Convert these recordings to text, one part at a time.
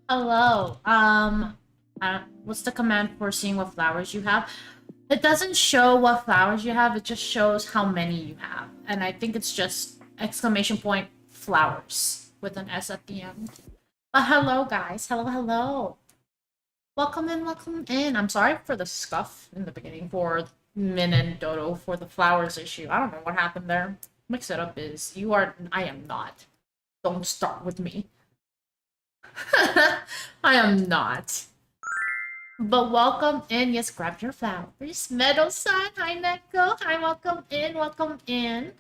Hello. What's the command for seeing what flowers you have? It doesn't show what flowers you have, it just shows how many you have. And I think it's just exclamation point flowers with an S at the end. But hello, guys. Hello, hello. Welcome in, welcome in. I'm sorry for the scuff in the beginning for Min and Dodo for the flowers issue. I don't know what happened there. Mix it up is you are, I am not. Don't start with me. I am not. But welcome in. Yes, grab your flowers. Meadow-san, hi Neko. Hi, welcome in, welcome in.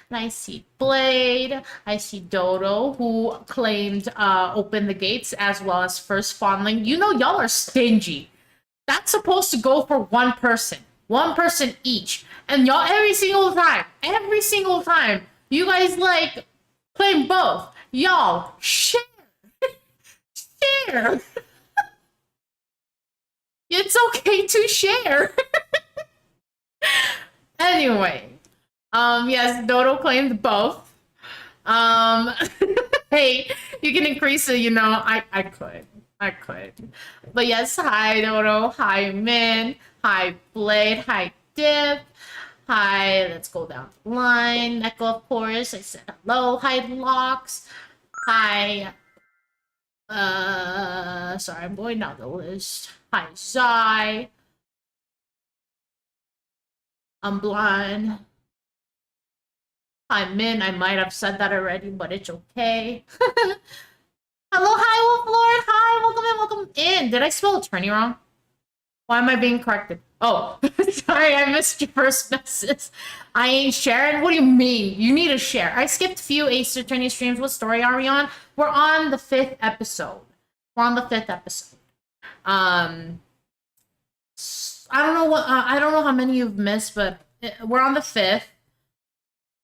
And I see Blade. I see Dodo, who claimed open the gates as well as first fondling. You know, y'all are stingy. That's supposed to go for one person. One person each. And y'all every single time, you guys like claim both. Y'all share. Share. It's okay to share. Anyway, yes, Dodo claimed both. Hey, you can increase it, you know, I could. But yes, hi Dodo, hi Min, hi Blade, hi Dip, hi, let's go down the line. Neko, of course, I said hello, hi Locks, hi, sorry, I'm going down the list. Hi, Zai. I'm blind. Hi, Min. I might have said that already, but it's okay. Hello, hi, Wolf Lord. Hi, welcome in. Did I spell attorney wrong? Why am I being corrected? Oh, sorry, I missed your first message. I ain't sharing? What do you mean? You need to share. I skipped few Ace Attorney streams. What story are we on? We're on the 5th episode. I don't know how many you've missed, but we're on the 5th.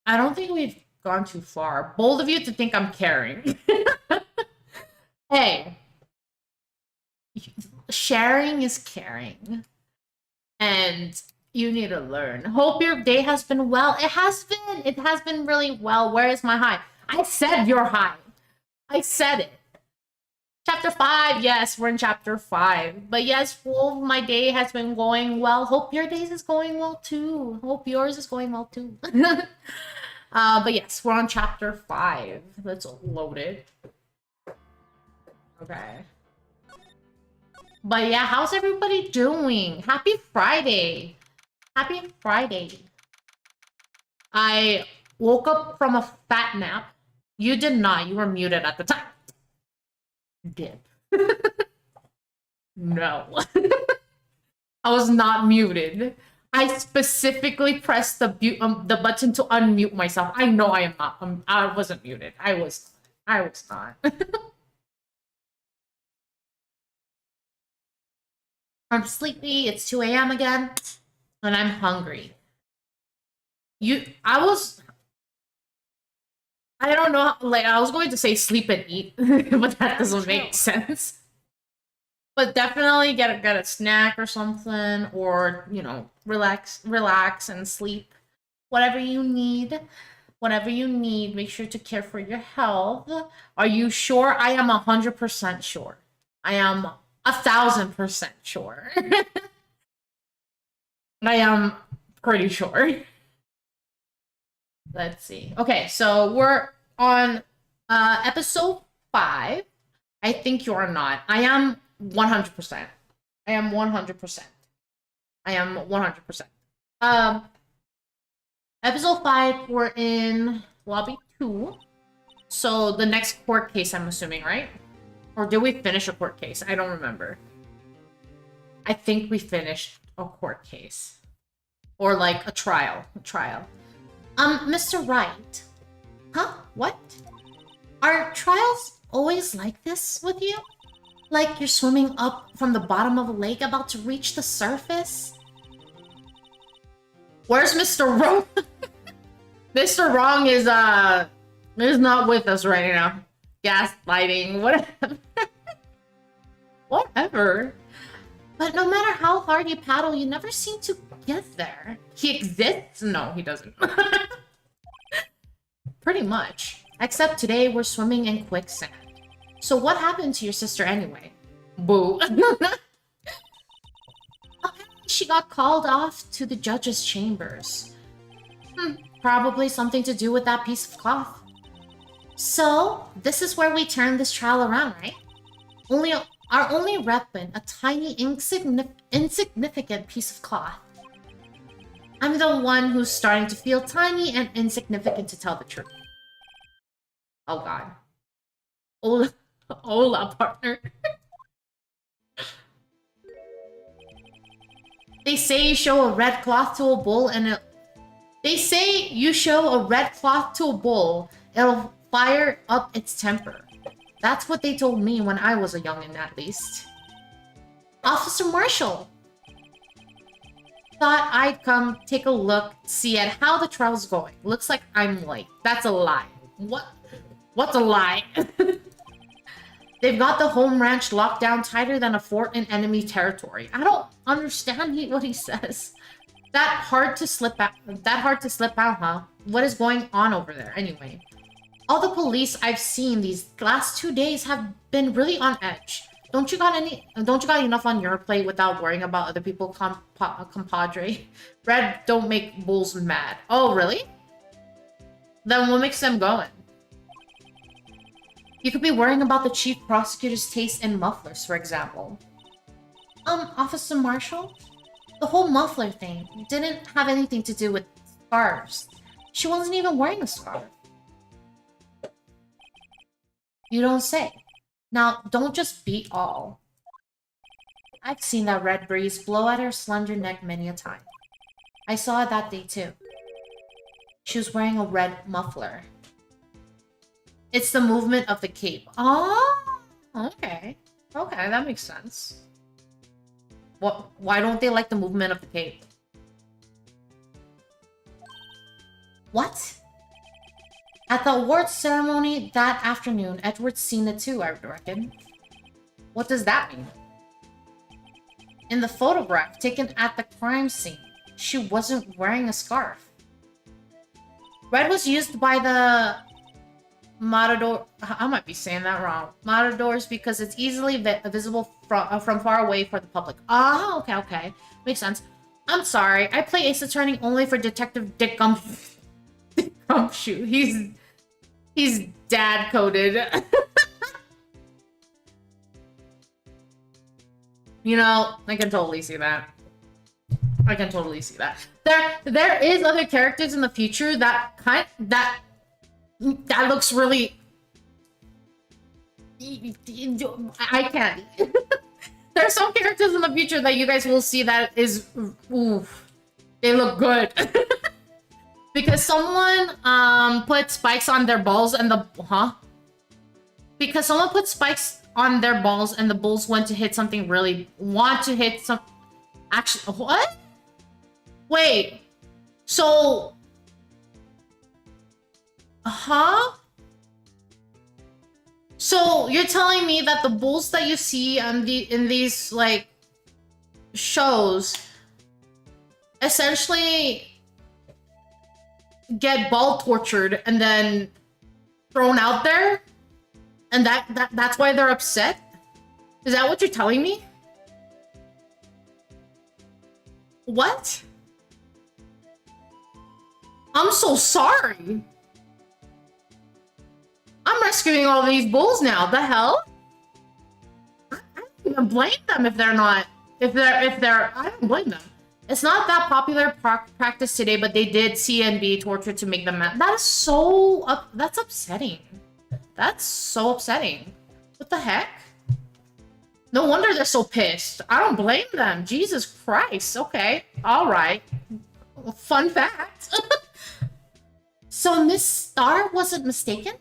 I don't think we've gone too far. Bold of you to think I'm caring. Hey, sharing is caring, and you need to learn. Hope your day has been well. It has been really well. Where is my high? I said you're high. I said it. Chapter 5, yes, we're in chapter 5. But yes, my day has been going well. Hope your days is going well too. Hope yours is going well too. But yes, we're on chapter 5. Let's load it. Okay. But yeah, how's everybody doing? Happy Friday. Happy Friday. I woke up from a fat nap. You did not. You were muted at the time. Dip. No. I was not muted. I specifically pressed the button to unmute myself. I know I am not. I wasn't muted. I was not. I'm sleepy. It's 2 a.m. again, and I'm hungry. I don't know, like, I was going to say sleep and eat, but that doesn't make sense. But definitely get a snack or something, or, you know, relax and sleep. Whatever you need, make sure to care for your health. Are you sure? I am 100% sure. I am 1,000% sure. I am pretty sure. Let's see. Okay, so we're on episode 5. I think you're not. I am 100%. I am 100%. I am 100%. Episode 5, we're in lobby 2. So the next court case, I'm assuming, right? Or did we finish a court case? I don't remember. I think we finished a court case. Or like a trial. Mr. Wright. Huh? What? Are trials always like this with you? Like you're swimming up from the bottom of a lake about to reach the surface? Where's Mr. Wrong? Mr. Wrong is not with us right now. Gaslighting, whatever. Whatever. But no matter how hard you paddle, you never seem to get there. He exists? No, he doesn't. Pretty much. Except today we're swimming in quicksand. So what happened to your sister anyway? Boo. Apparently she got called off to the judge's chambers. Probably something to do with that piece of cloth. So, this is where we turn this trial around, right? Our only weapon, a tiny, insignificant piece of cloth. I'm the one who's starting to feel tiny and insignificant, to tell the truth. Oh god. Hola, partner. They say you show a red cloth to a bull and it'll fire up its temper. That's what they told me when I was a youngin', at least. Officer Marshall! Thought I'd come take a look, see at how the trial's going. Looks like I'm late. That's a lie. What? What's a lie? They've got the home ranch locked down tighter than a fort in enemy territory. I don't understand what he says. That hard to slip out, huh? What is going on over there, anyway? All the police I've seen these last 2 days have been really on edge. Don't you got enough on your plate without worrying about other people, compadre? Red don't make bulls mad. Oh, really? Then what makes them going? You could be worrying about the chief prosecutor's taste in mufflers, for example. Officer Marshall? The whole muffler thing didn't have anything to do with scarves. She wasn't even wearing a scarf. You don't say. Now, don't just be all. I've seen that red breeze blow at her slender neck many a time. I saw it that day, too. She was wearing a red muffler. It's the movement of the cape. Oh, okay. Okay, that makes sense. Why don't they like the movement of the cape? What? At the awards ceremony that afternoon, Edward's seen it too, I reckon. What does that mean? In the photograph taken at the crime scene, she wasn't wearing a scarf. Red was used by the Matador... I might be saying that wrong. Matadors because it's easily visible from far away for the public. Oh, okay. Makes sense. I'm sorry. I play Ace Attorney only for Detective Dick Gumshoe. He's dad-coded. You know, I can totally see that. There is other characters in the future that looks really... I can't. There's some characters in the future that you guys will see that is... Oof. They look good. Because someone put spikes on their balls and the... Huh? Because someone put spikes on their balls and the bulls went to hit something really... Actually, what? Wait. So... Huh? So you're telling me that the bulls that you see in these like shows essentially get ball tortured and then thrown out there, and that's why they're upset? Is that what you're telling me? What? I'm so sorry. I'm rescuing all these bulls now. The hell? I don't even blame them if they're not. If they're. I don't blame them. It's not that popular practice today, but they did see and be tortured to make them mad. That is so. That's upsetting. That's so upsetting. What the heck? No wonder they're so pissed. I don't blame them. Jesus Christ. Okay. All right. Fun fact. So Miss Star wasn't mistaken?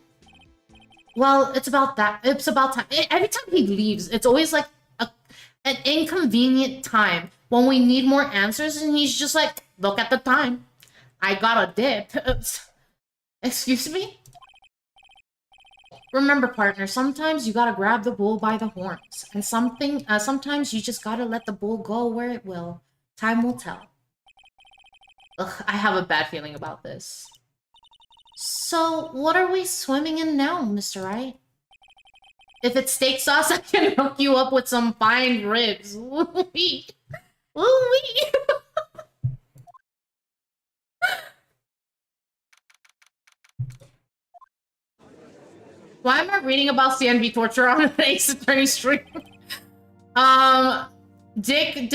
Well, it's about that. It's about time. Every time he leaves, it's always like an inconvenient time when we need more answers, and he's just like, look at the time. I got a dip. Excuse me? Remember, partner, sometimes you gotta grab the bull by the horns. And sometimes you just gotta let the bull go where it will. Time will tell. Ugh, I have a bad feeling about this. So, what are we swimming in now, Mr. Wright? If it's steak sauce, I can hook you up with some fine ribs. Ooh-wee. Ooh-wee. Why am I reading about CNB torture on an Ace Attorney stream? Dick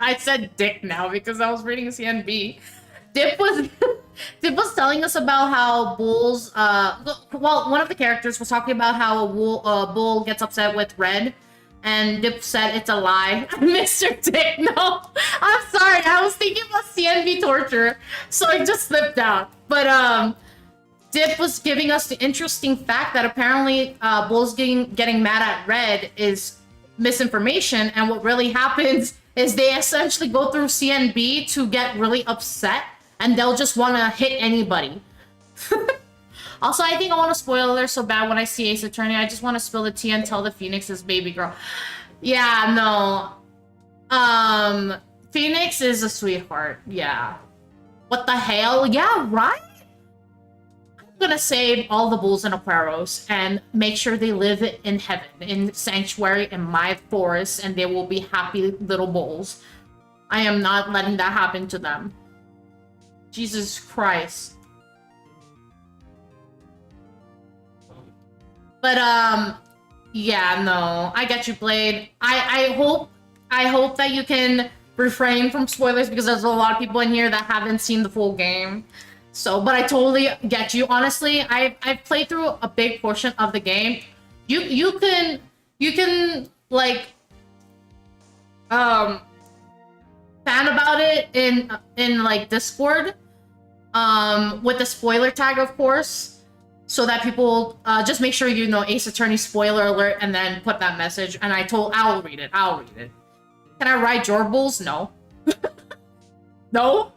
I said Dick now because I was reading CNB. Dip was telling us about how bulls well, one of the characters was talking about how a bull gets upset with red, and Dip said it's a lie. Mr. Dick, no. I'm sorry, I was thinking about CNB torture, so I just slipped out. But Dip was giving us the interesting fact that apparently bulls getting mad at red is misinformation, and what really happens is they essentially go through CNB to get really upset, and they'll just want to hit anybody. Also, I think I want to spoil alert so bad when I see Ace Attorney. I just want to spill the tea and tell the Phoenix is baby girl. Yeah, no. Phoenix is a sweetheart. Yeah. What the hell? Yeah, right? I'm gonna save all the bulls and Aquaros and make sure they live in heaven, in sanctuary, in my forest, and they will be happy little bulls. I am not letting that happen to them. Jesus Christ. But yeah, no, I get you, Blade. I hope that you can refrain from spoilers because there's a lot of people in here that haven't seen the full game. So, but I totally get you. Honestly, I've played through a big portion of the game. You can like fan about it in like Discord with the spoiler tag, of course. So that people just make sure you know Ace Attorney spoiler alert and then put that message. And I'll read it. I'll read it. Can I ride your bulls? No. No?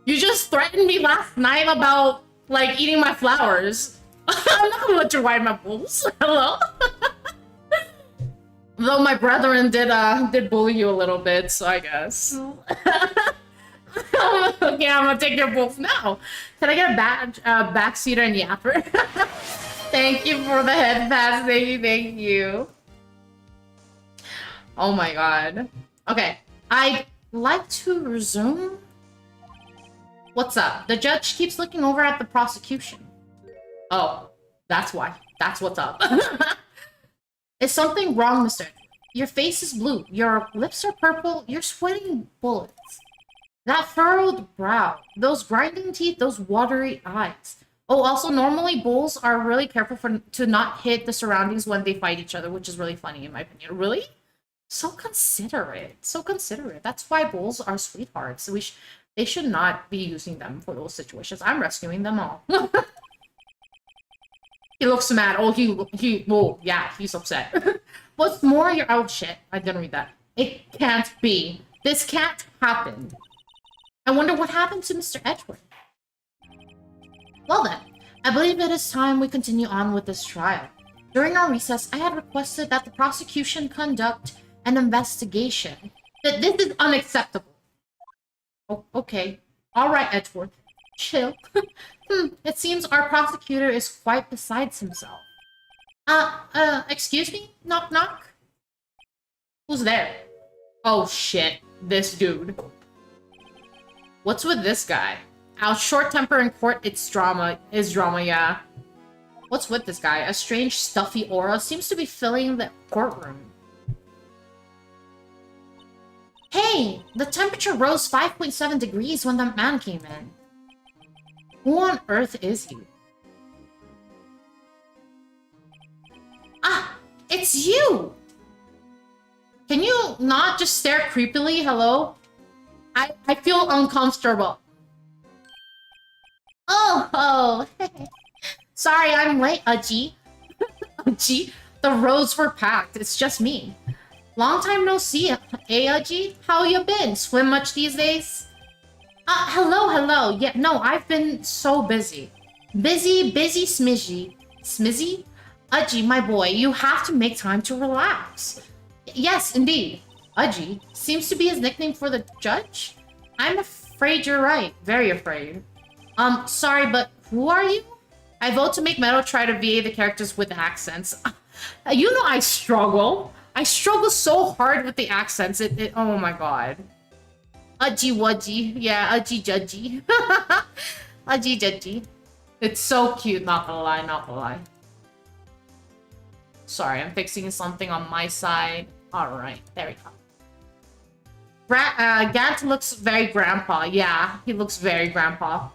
You just threatened me last night about like eating my flowers. I'm not gonna let you ride my bulls. Hello? Though my brethren did bully you a little bit, so I guess. Okay, I'm gonna take your bulls now. Can I get a badge, backseater and yapper? Thank you for the head pass. Thank you. Oh my god. Okay, I'd like to resume. What's up? The judge keeps looking over at the prosecution. Oh, that's why. That's what's up. Is something wrong, Mr. Your face is blue. Your lips are purple. You're sweating bullets. That furrowed brow, those grinding teeth, those watery eyes. Oh, also, normally bulls are really careful to not hit the surroundings when they fight each other, which is really funny in my opinion. Really? So considerate. So considerate. That's why bulls are sweethearts. They should not be using them for those situations. I'm rescuing them all. He looks mad. Oh, oh, yeah, he's upset. What's more, oh shit, I didn't read that. It can't be. This can't happen. I wonder what happened to Mr. Edgeworth. Well then, I believe it is time we continue on with this trial. During our recess, I had requested that the prosecution conduct an investigation. This is unacceptable. Oh, okay. Alright, Edgeworth. Chill. It seems our prosecutor is quite besides himself. Excuse me? Knock knock? Who's there? Oh shit, this dude. What's with this guy? Our short temper in court, is drama, yeah. What's with this guy? A strange, stuffy aura seems to be filling the courtroom. Hey! The temperature rose 5.7 degrees when the man came in. Who on earth is he? Ah! It's you! Can you not just stare creepily? Hello? I feel uncomfortable. Oh! Sorry, I'm late, Uji. Uji? The roads were packed. It's just me. Long time no see, eh, Uji? How you been? Swim much these days? Hello. Yeah, no, I've been so busy. Busy, smizzy. Smizzy? Uji, my boy, you have to make time to relax. Yes, indeed. Uji seems to be his nickname for the judge? I'm afraid you're right. Very afraid. Sorry, but who are you? I vote to make Meadow try to VA the characters with accents. You know I struggle. I struggle so hard with the accents. Oh my god. Udgy wudgy. Yeah, udgy judgy. Udgy judgy. It's so cute, not gonna lie, not gonna lie. Sorry, I'm fixing something on my side. Alright, there we go. Gant looks very grandpa. Yeah, he looks very grandpa.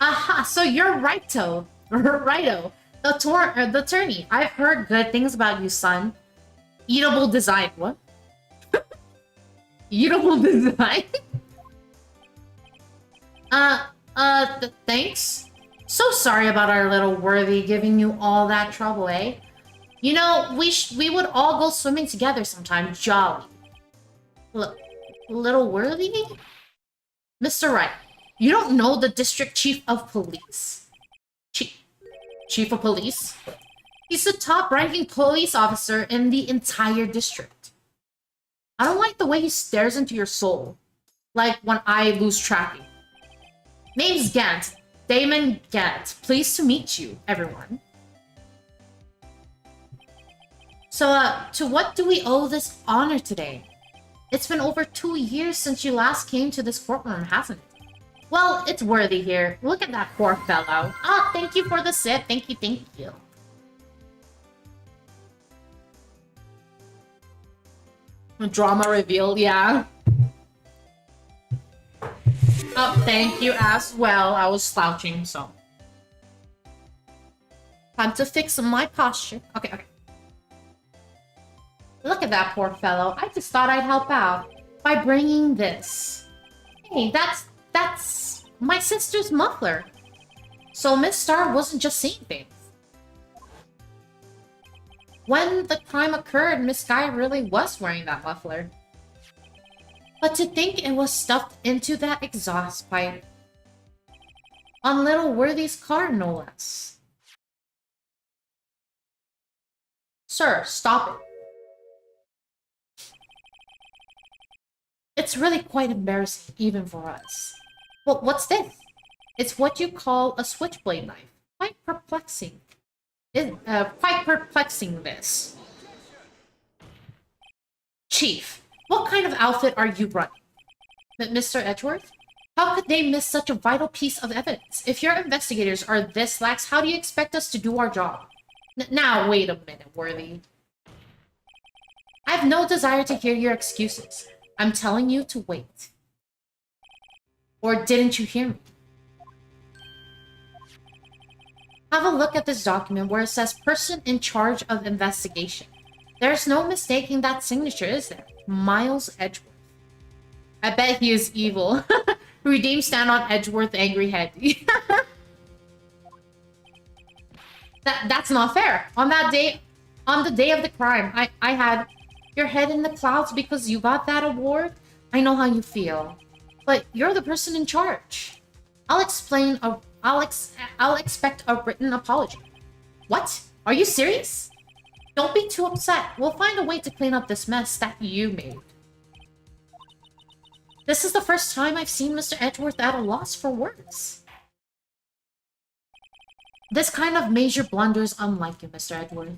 Aha, so you're Righto. Righto. The attorney. I've heard good things about you, son. Eatable design. What? Eatable design? Thanks. So sorry about our little Worthy giving you all that trouble, eh? You know, we would all go swimming together sometime. Jolly. Little Worthy? Mr. Wright, you don't know the district chief of police. Chief of police? He's the top-ranking police officer in the entire district. I don't like the way he stares into your soul. Like when I lose tracking. Name's Gant. Damon Gant. Pleased to meet you, everyone. So, to what do we owe this honor today? It's been over 2 years since you last came to this courtroom, hasn't it? Well, it's Worthy here. Look at that poor fellow. Ah, thank you for the sip. Thank you, thank you. Drama reveal, yeah. Oh, thank you as well. I was slouching, so. Time to fix my posture. Okay. Look at that poor fellow. I just thought I'd help out by bringing this. Hey, that's my sister's muffler. So Miss Star wasn't just seeing things. When the crime occurred, Miss Guy really was wearing that muffler. But to think it was stuffed into that exhaust pipe. On little Worthy's car, no less. Sir, stop it. It's really quite embarrassing, even for us. Well, what's this? It's what you call a switchblade knife. Quite perplexing. Quite perplexing, this. Chief, what kind of outfit are you running? Mr. Edgeworth? How could they miss such a vital piece of evidence? If your investigators are this lax, how do you expect us to do our job? Now, wait a minute, Worthy. I have no desire to hear your excuses. I'm telling you to wait. Or didn't you hear me? Have a look at this document where it says person in charge of investigation. There's no mistaking that signature, is there? Miles Edgeworth. I bet he is evil. Redeem stand on Edgeworth angry head. That's not fair. On the day of the crime, I had your head in the clouds because you got that award. I know how you feel, but you're the person in charge. I'll expect a written apology. What? Are you serious? Don't be too upset. We'll find a way to clean up this mess that you made. This is the first time I've seen Mr. Edgeworth at a loss for words. This kind of major blunder is unlike you, Mr. Edgeworth.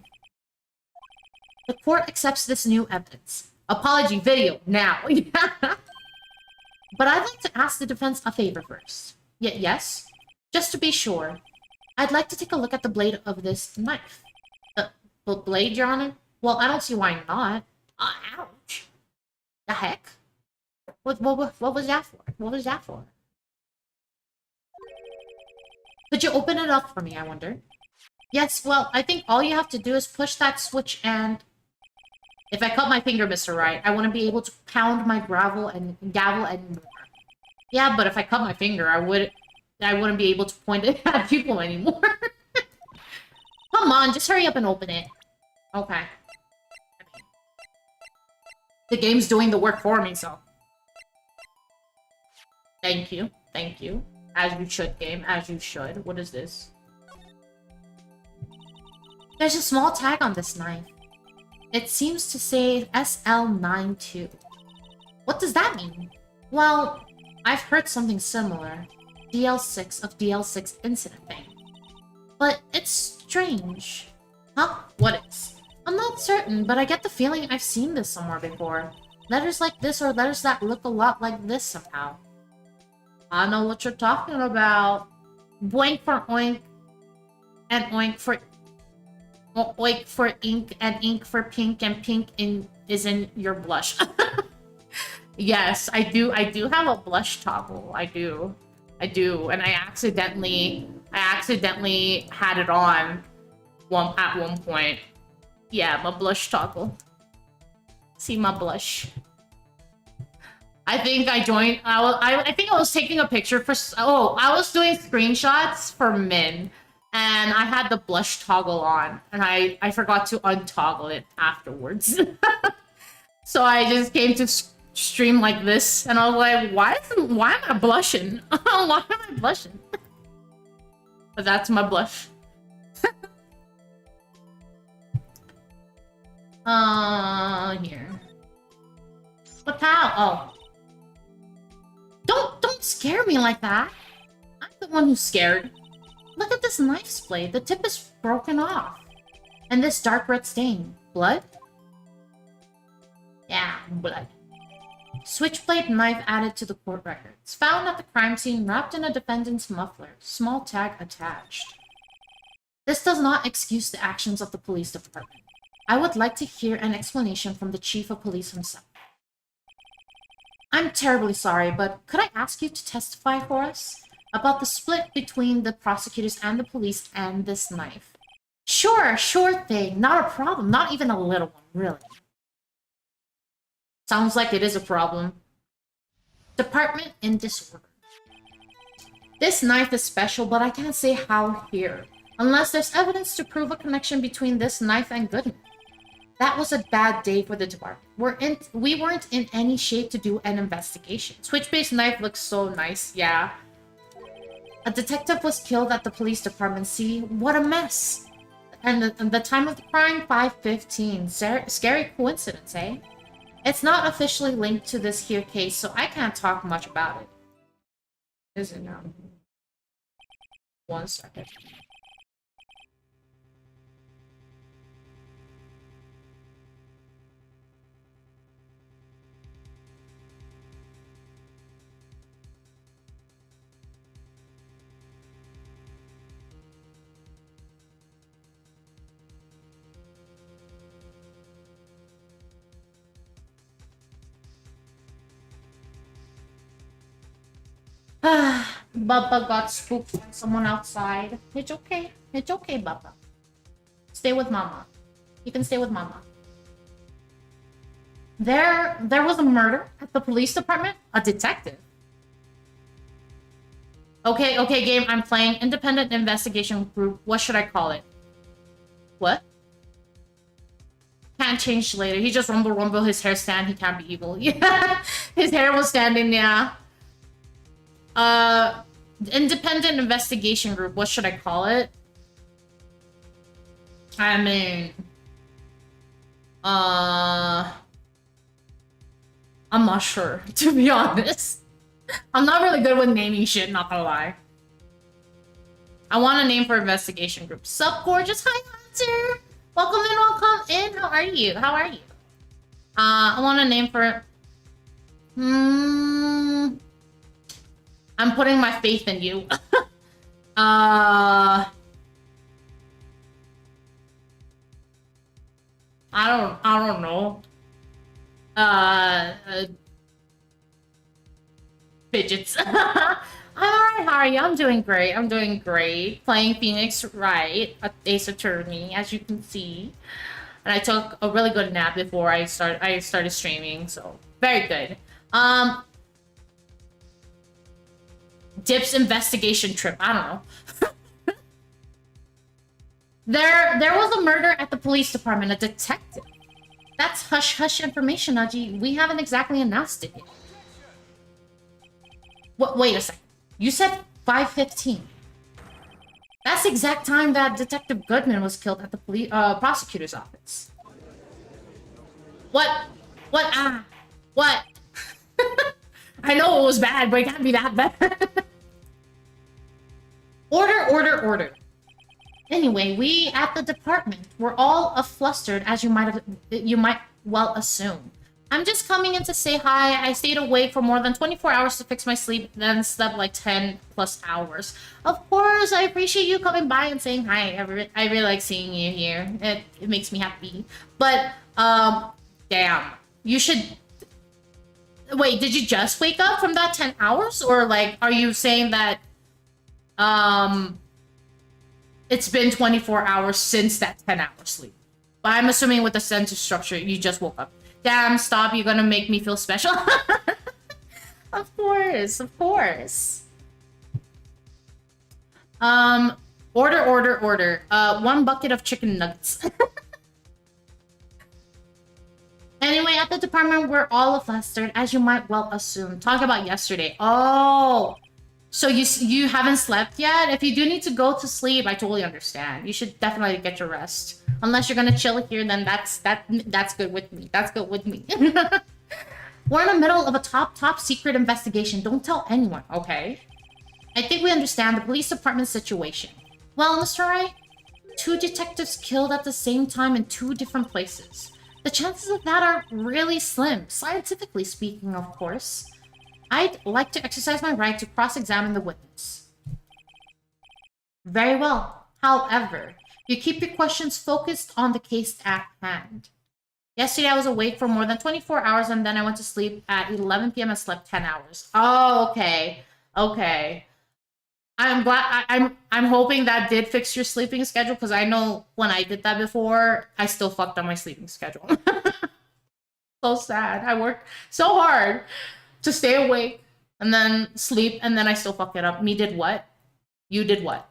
The court accepts this new evidence. Apology video, now. But I'd like to ask the defense a favor first. Yes? Just to be sure, I'd like to take a look at the blade of this knife. The blade, Your Honor? Well, I don't see why not. Ouch. The heck? What was that for? What was that for? Could you open it up for me, I wonder? Yes, well, I think all you have to do is push that switch and... If I cut my finger, Mr. Wright, I wouldn't be able to pound my gavel anymore. Yeah, but if I cut my finger, I wouldn't be able to point it at people anymore. Come on, just hurry up and open it. Okay. The game's doing the work for me, so... Thank you. Thank you. As you should, game. As you should. What is this? There's a small tag on this knife. It seems to say SL92. What does that mean? Well, I've heard something similar. DL6 of DL6 incident thing. But it's strange. Huh? What is? I'm not certain, but I get the feeling I've seen this somewhere before. Letters like this or letters that look a lot like this somehow. I know what you're talking about. Boink for oink, and oink for oink for ink, and ink for pink, and pink is in your blush. Yes, I do have a blush toggle. I do, and I accidentally had it on at one point. Yeah, my blush toggle. See my blush. I think I joined. I think I was taking a picture for. Oh, I was doing screenshots for Min, and I had the blush toggle on, and I forgot to untoggle it afterwards. So I just came to stream like this, and I was like, why am I blushing? Why am I blushing? But that's my blush. Here. What how? Oh. Don't scare me like that. I'm the one who's scared. Look at this knife's blade. The tip is broken off. And this dark red stain. Blood? Yeah, blood. Switchblade knife added to the court records. Found at the crime scene wrapped in a defendant's muffler. Small tag attached. This does not excuse the actions of the police department. I would like to hear an explanation from the chief of police himself. I'm terribly sorry, but could I ask you to testify for us about the split between the prosecutors and the police and this knife? Sure thing. Not a problem. Not even a little one, really. Sounds like it is a problem. Department in disorder. This knife is special, but I can't say how here, unless there's evidence to prove a connection between this knife and Goodman. That was a bad day for the department. We weren't in any shape to do an investigation. Switch-based knife looks so nice, yeah. A detective was killed at the police department. See, what a mess. And the time of the crime, 5:15. Scary coincidence, eh? It's not officially linked to this here case, so I can't talk much about it. Is it now? 1 second. Bubba got spooked by someone outside. It's okay. It's okay, Bubba. Stay with Mama. You can stay with Mama. There was a murder at the police department? A detective? Okay, game. I'm playing independent investigation group. What should I call it? What? Can't change later. He just rumble. His hair stand. He can't be evil. Yeah. His hair was standing, yeah. Independent investigation group. What should I call it? I mean, I'm not sure, to be honest. I'm not really good with naming shit, not gonna lie. I want a name for investigation group. Sup, gorgeous? Hi, Hunter! Welcome in. How are you? I want a name for it. I'm putting my faith in you. I don't know. Fidgets. Hi, how are you? I'm doing great. Playing Phoenix Wright, Ace Attorney, as you can see. And I took a really good nap before I started streaming, so very good. Dip's investigation trip. I don't know. There was a murder at the police department. A detective. That's hush-hush information, Aji. We haven't exactly announced it yet. What? Wait a second. You said 5:15. That's the exact time that Detective Goodman was killed at the prosecutor's office. What? What? I know it was bad, but it can't be that bad. Order, order, order. Anyway, we at the department were all flustered, as you might well assume. I'm just coming in to say hi. I stayed awake for more than 24 hours to fix my sleep, then slept like 10 plus hours. Of course, I appreciate you coming by and saying hi. I really like seeing you here. It makes me happy. But, damn. You should... Wait, did you just wake up from that 10 hours? Or, like, are you saying that, it's been 24 hours since that 10-hour sleep? But I'm assuming with the sentence structure, you just woke up. Damn, stop, you're gonna make me feel special. Of course, of course. Order, order, order. 1 bucket of chicken nuggets. Anyway, at the department, we're all flustered, as you might well assume. Talk about yesterday. Oh, so you haven't slept yet? If you do need to go to sleep, I totally understand. You should definitely get your rest. Unless you're gonna chill here, then that's good with me. That's good with me. We're in the middle of a top secret investigation. Don't tell anyone, okay? I think we understand the police department situation. Well, Mr. Wright, 2 detectives killed at the same time in 2 different places. The chances of that are really slim, scientifically speaking, of course. I'd like to exercise my right to cross-examine the witness. Very well. However, you keep your questions focused on the case at hand. Yesterday, I was awake for more than 24 hours, and then I went to sleep at 11 p.m. and slept 10 hours. Oh, okay. Okay. I'm glad. I'm hoping that did fix your sleeping schedule, because I know when I did that before, I still fucked up my sleeping schedule. So sad. I worked so hard to stay awake and then sleep, and then I still fuck it up. Me did what? You did what?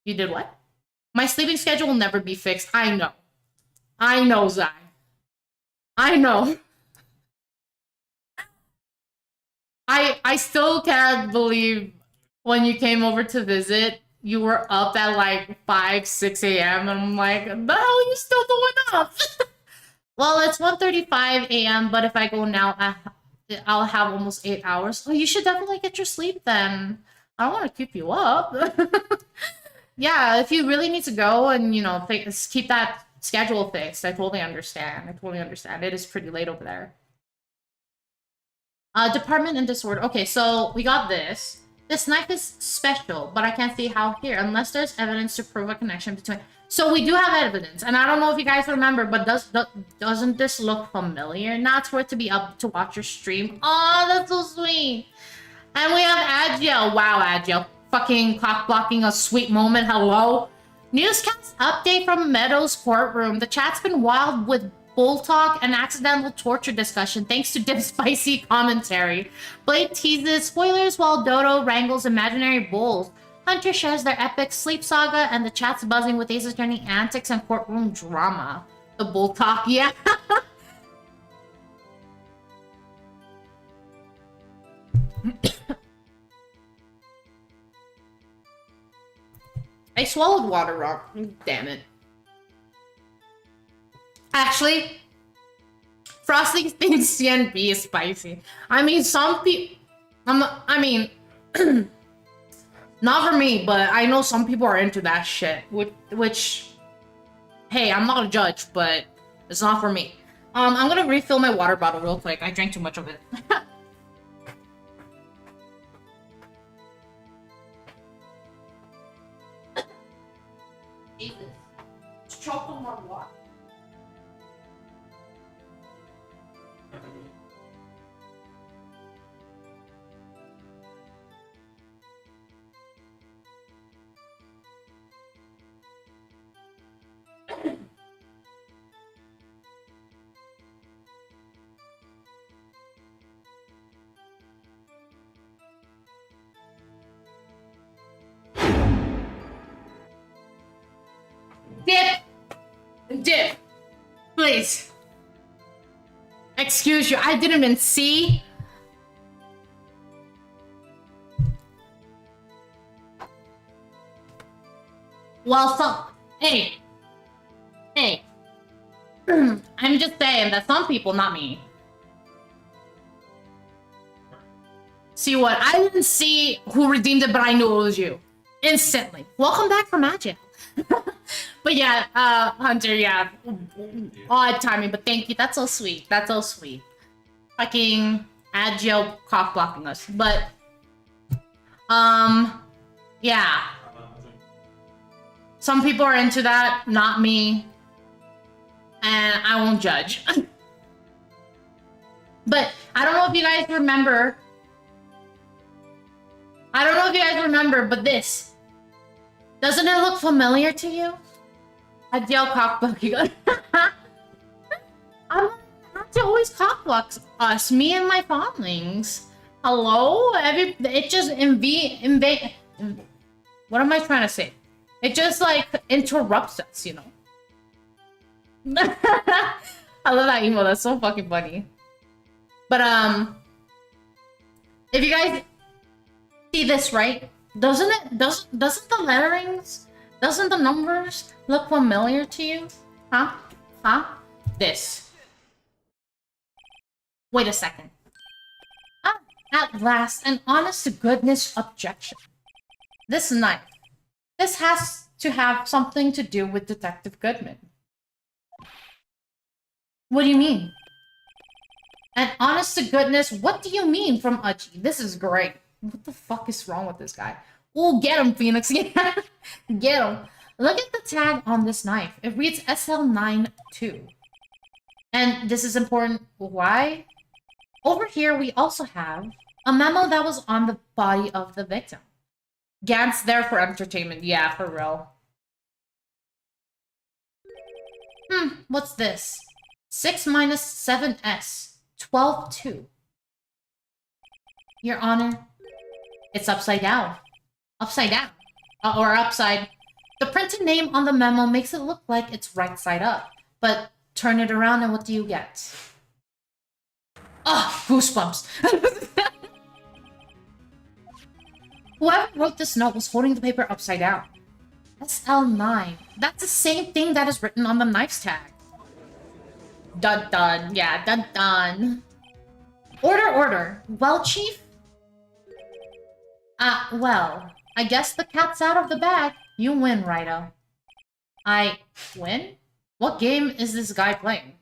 You did what? My sleeping schedule will never be fixed. I know. I know, Zai. I know. I still can't believe when you came over to visit, you were up at like 5, 6 a.m. and I'm like, the hell are you still doing up? Well, it's 1:35 a.m., but if I go now, I'll have almost 8 hours. Oh, you should definitely get your sleep then. I don't want to keep you up. Yeah, if you really need to go and, you know, keep that schedule fixed, I totally understand. I totally understand. It is pretty late over there. Department and disorder. Okay, so we got this. This knife is special, but I can't see how here, unless there's evidence to prove a connection between... So we do have evidence, and I don't know if you guys remember, but doesn't this look familiar? Not for it to be up to watch your stream. Oh, that's so sweet. And we have Agile. Wow, Agile. Fucking cock blocking a sweet moment. Hello. Newscast update from Meadow's courtroom. The chat's been wild with bull talk and accidental torture discussion thanks to Dip's spicy commentary. Blade teases spoilers while Dodo wrangles imaginary bulls. Hunter shares their epic sleep saga, and the chat's buzzing with Ace's journey antics and courtroom drama. The bull talk, yeah. I swallowed water wrong. Damn it. Actually, Frosty thinks CNB is spicy. I mean, some people... I mean... not for me, but I know some people are into that shit. Which... Hey, I'm not gonna judge, but it's not for me. I'm gonna refill my water bottle real quick. I drank too much of it. Jesus. Choke on my water. Dip! Please. Excuse you, I didn't even see. Well, so... Hey. Hey. I'm just saying that some people, not me. See what? I didn't see who redeemed it, but I knew it was you. Instantly. Welcome back from Magic. But yeah, Hunter, yeah. Odd timing, but thank you. That's so sweet. That's so sweet. Fucking Agile cock blocking us. But, yeah. Some people are into that, not me. And I won't judge. But I don't know if you guys remember. I don't know if you guys remember, but this. Doesn't it look familiar to you? Agile cock blocking. I'm have to always cock block us, me and my fondlings. Hello? It just what am I trying to say? It just like interrupts us, you know? I love that emo, that's so fucking funny. But if you guys see this, right? Doesn't the letterings, doesn't the numbers look familiar to you? Huh? Huh? This. Wait a second. Ah, at last, an honest-to-goodness objection. This knife. This has to have something to do with Detective Goodman. What do you mean? And honest-to-goodness, what do you mean from Uchi? This is great. What the fuck is wrong with this guy? Oh, get him, Phoenix. Yeah. Get him. Look at the tag on this knife. It reads SL92. And this is important. Why? Over here, we also have a memo that was on the body of the victim. Gant's there for entertainment. Yeah, for real. What's this? 6 minus 7s. 12-2. Your Honor, it's upside down. Upside down. Or upside. The printed name on the memo makes it look like it's right side up. But turn it around and what do you get? Ah, goosebumps. Whoever wrote this note was holding the paper upside down. SL9. That's the same thing that is written on the knife's tag. Dun dun. Yeah, dun dun. Order, order. Well, Chief? Well, I guess the cat's out of the bag. You win, Rido. I win? What game is this guy playing?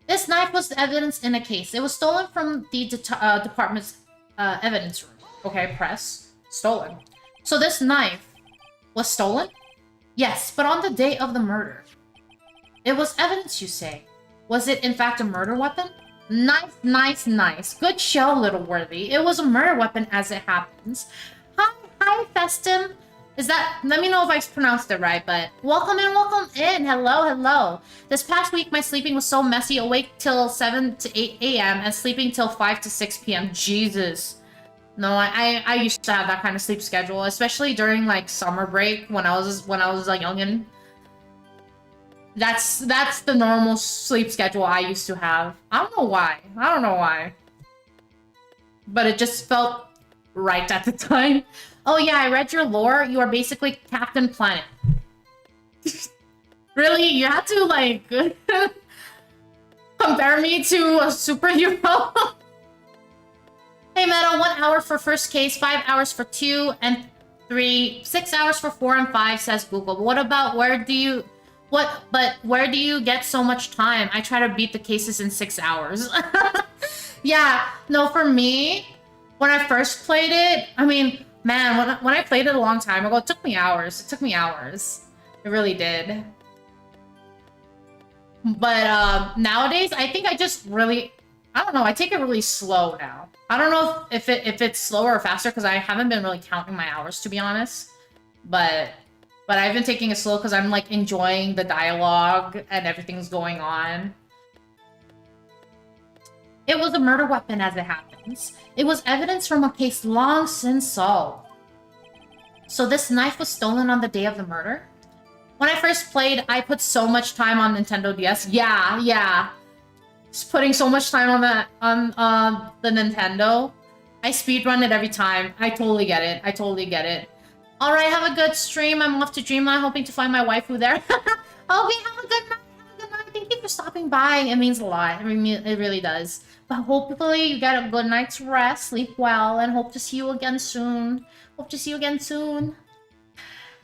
This knife was evidence in a case. It was stolen from the department's evidence room. Okay, press. Stolen. So this knife was stolen? Yes, but on the day of the murder. It was evidence, you say. Was it in fact a murder weapon? Nice, nice, nice. Good show, Little Worthy. It was a murder weapon as it happens. Hi, Festim. Is that... Let me know if I pronounced it right, but... Welcome in, welcome in. Hello, hello. This past week, my sleeping was so messy. Awake till 7 to 8 a.m. and sleeping till 5 to 6 p.m. Jesus. No, I used to have that kind of sleep schedule, especially during, like, summer break when I was a youngin'. That's the normal sleep schedule I used to have. I don't know why. I don't know why. But it just felt right at the time. Oh yeah, I read your lore. You are basically Captain Planet. Really? You had to, like, compare me to a superhero? Hey, Meadow, 1 hour for first case, 5 hours for 2 and 3, 6 hours for 4 and 5, says Google. But what about where do you get so much time? I try to beat the cases in 6 hours. Yeah, no, for me, when I first played it, I mean, man, when I played it a long time ago, it took me hours. It took me hours. It really did. But nowadays, I think I just really... I don't know, I take it really slow now. I don't know if it's slower or faster, because I haven't been really counting my hours, to be honest. But I've been taking it slow because I'm, like, enjoying the dialogue and everything's going on. It was a murder weapon, as it happens. It was evidence from a case long since solved. So this knife was stolen on the day of the murder? When I first played, I put so much time on Nintendo DS. Yeah. Just putting so much time on the Nintendo. I speedrun it every time. I totally get it. I totally get it. Alright, have a good stream. I'm off to Dreamland, hoping to find my waifu there. Okay, have a good night. Have a good night. Thank you for stopping by. It means a lot. I mean, it really does. But hopefully you get a good night's rest, sleep well, and hope to see you again soon. Hope to see you again soon.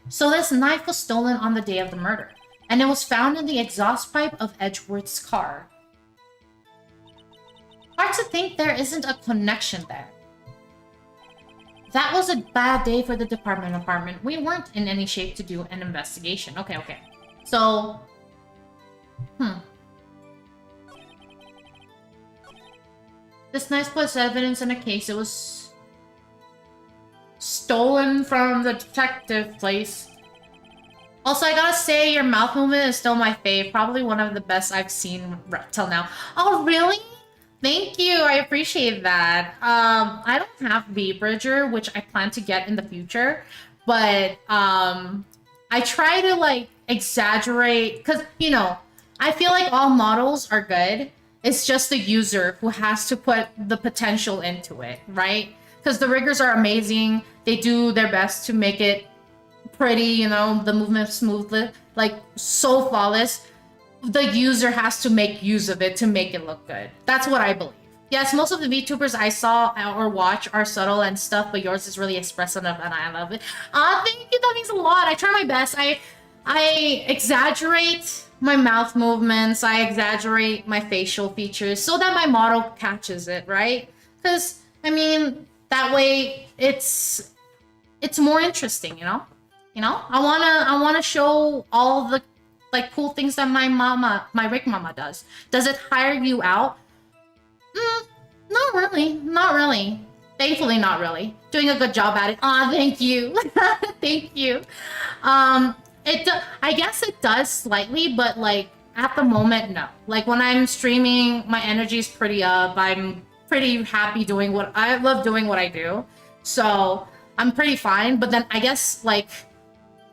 So this knife was stolen on the day of the murder, and it was found in the exhaust pipe of Edgeworth's car. Hard to think there isn't a connection there. That was a bad day for the department. We weren't in any shape to do an investigation. Okay. So... This knife was evidence in a case. It was... stolen from the detective place. Also, I gotta say, your mouth movement is still my fave. Probably one of the best I've seen till now. Oh, really? Thank you. I appreciate that. I don't have B Bridger, which I plan to get in the future. But, I try to, like, exaggerate. Because, you know, I feel like all models are good. It's just the user who has to put the potential into it, right? Because the riggers are amazing. They do their best to make it pretty, you know, the movement smoothly, like so flawless. The user has to make use of it to make it look good. That's what I believe. Yes, most of the VTubers I saw or watch are subtle and stuff, but yours is really expressive and I love it. Thank you, that means a lot. I try my best. I exaggerate my mouth movements, I exaggerate my facial features so that my model catches it, right? Because, I mean, that way it's more interesting, you know? I wanna show all the like cool things that my rig mama does. Does it hire you out? Not really. Thankfully, not really. Doing a good job at it. Thank you. Thank you. I guess it does slightly, but like at the moment, no. Like when I'm streaming, my energy is pretty up. I'm pretty happy doing what I love doing what I do. So I'm pretty fine. But then I guess like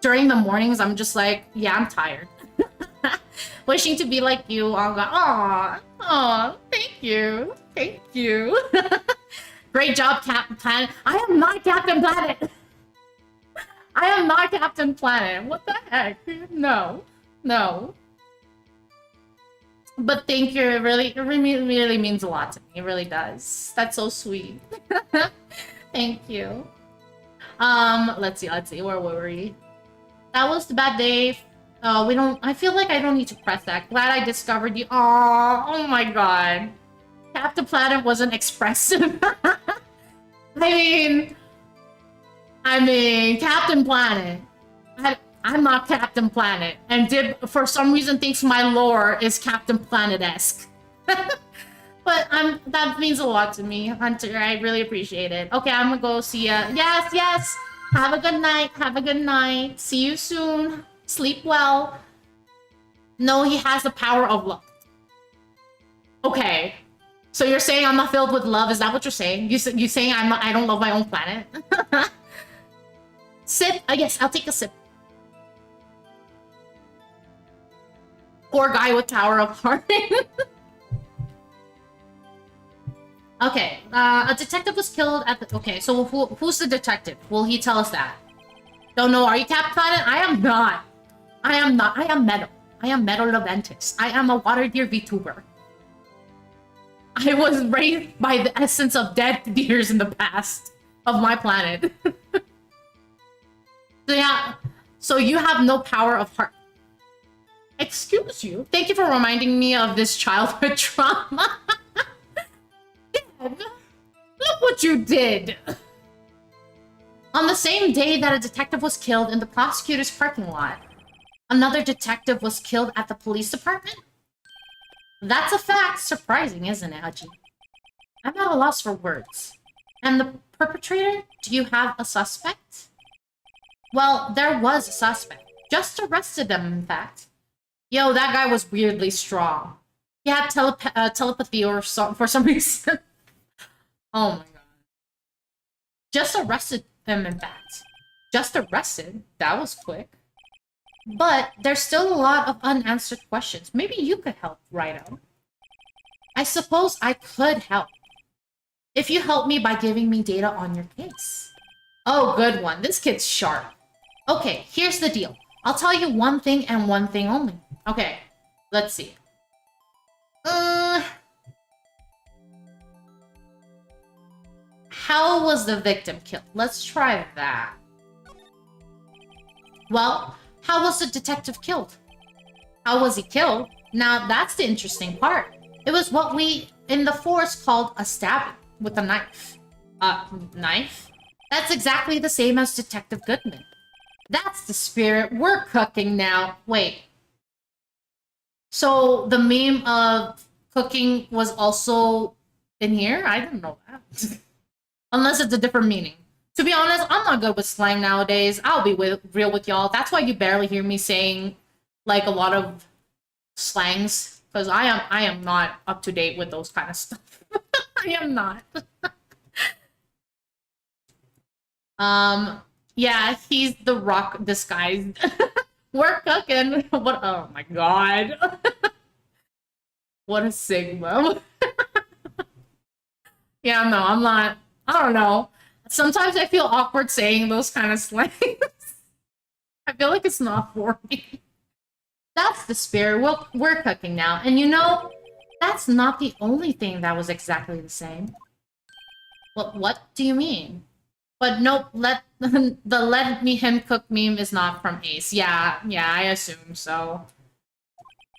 during the mornings, I'm just like, yeah, I'm tired. Wishing to be like you. I'll go, aw, thank you. Great job, Captain Planet. I am not Captain Planet. I am not Captain Planet. What the heck? No. But thank you. It really means a lot to me. It really does. That's so sweet. Thank you. Let's see. Where were we? That was the bad day. I feel like I don't need to press that. Glad I discovered you. Oh my god. Captain Planet wasn't expressive. I mean, Captain Planet. I'm not Captain Planet. And Dib, for some reason, thinks my lore is Captain Planet-esque. But that means a lot to me, Hunter. I really appreciate it. Okay, I'm gonna go see ya. Yes. Have a good night. See you soon. Sleep well. No, he has the power of love. Okay. So you're saying I'm not filled with love? Is that what you're saying? You saying I don't love my own planet? Sip? Yes, I'll take a sip. Poor guy with Tower of Heart. Okay, a detective was killed at the... Okay, so who's the detective? Will he tell us that? Don't know. Are you Captain Planet? I am not. I am Meadow. I am Meadow Leventis. I am a water deer VTuber. I was raised by the essence of dead deers in the past of my planet. So yeah, so you have no power of heart. Excuse you? Thank you for reminding me of this childhood trauma. Look what you did! On the same day that a detective was killed in the prosecutor's parking lot, another detective was killed at the police department? That's a fact. Surprising, isn't it, Haji? I'm at a loss for words. And the perpetrator? Do you have a suspect? Well, there was a suspect. Just arrested them, in fact. Yo, that guy was weirdly strong. He had telepathy or for some reason. Oh my god. Just arrested them, in fact. Just arrested? That was quick. But there's still a lot of unanswered questions. Maybe you could help, Rhino. I suppose I could help. If you help me by giving me data on your case. Oh, good one. This kid's sharp. Okay, here's the deal. I'll tell you one thing and one thing only. Okay, let's see. How was the victim killed? Let's try that. Well, how was the detective killed? How was he killed? Now, that's the interesting part. It was what we in the forest called a stabbing with a knife. Knife? That's exactly the same as Detective Goodman. That's the spirit. We're cooking now. Wait. So the meme of cooking was also in here? I didn't know that. Unless it's a different meaning. To be honest, I'm not good with slang nowadays. I'll be real with y'all. That's why you barely hear me saying like a lot of slangs, because I am not up to date with those kind of stuff. I am not. Yeah, he's the Rock disguised. We're cooking. What? Oh my god. What a Sigma. Yeah, no, I'm not. I don't know. Sometimes I feel awkward saying those kind of slangs. I feel like it's not for me. That's the spirit. We're cooking now. And you know, that's not the only thing that was exactly the same. What do you mean? But nope, the let me him cook meme is not from Ace. Yeah, I assume so.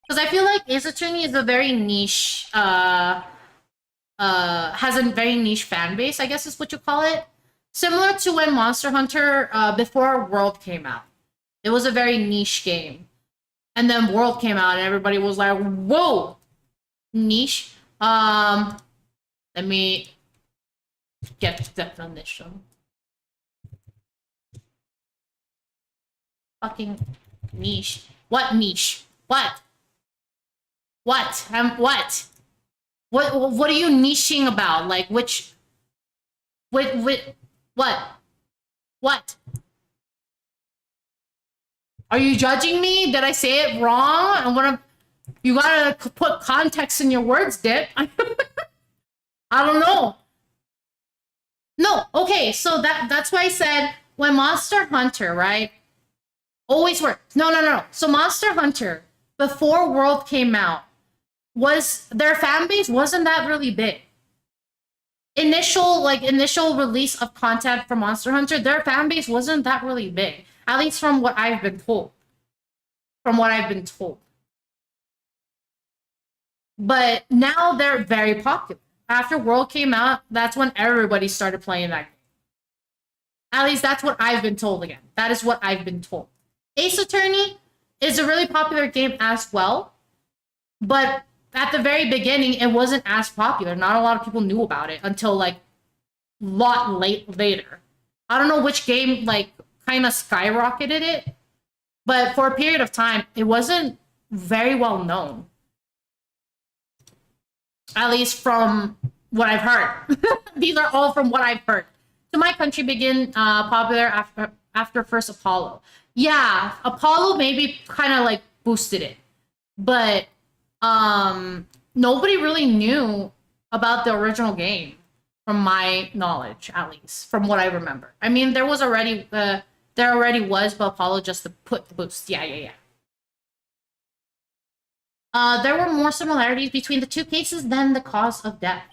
Because I feel like Ace Attorney is a very niche, has a very niche fan base, I guess is what you call it. Similar to when Monster Hunter, before World came out. It was a very niche game. And then World came out and everybody was like, whoa! Niche? Let me get the definition. Fucking niche. What niche? What? What? What? What are you niching about? Like, which... What? What? Are you judging me? Did I say it wrong? I wanna... You gotta put context in your words, Dip. I don't know. No, okay, so that's why I said when Monster Hunter, right? Always worked. No. So Monster Hunter, before World came out, their fan base wasn't that really big. Initial release of content for Monster Hunter, their fan base wasn't that really big. At least from what I've been told. But now they're very popular. After World came out, that's when everybody started playing that game. At least that's what I've been told again. That is what I've been told. Ace Attorney is a really popular game as well. But at the very beginning, it wasn't as popular. Not a lot of people knew about it until, like, later. I don't know which game, like, kind of skyrocketed it. But for a period of time, it wasn't very well known. At least from what I've heard. These are all from what I've heard. So my country began popular after first Apollo. Yeah, Apollo maybe kind of like boosted it. But nobody really knew about the original game, from my knowledge, at least, from what I remember. I mean, there already was, but Apollo just put the boost. Yeah. There were more similarities between the two cases than the cause of death.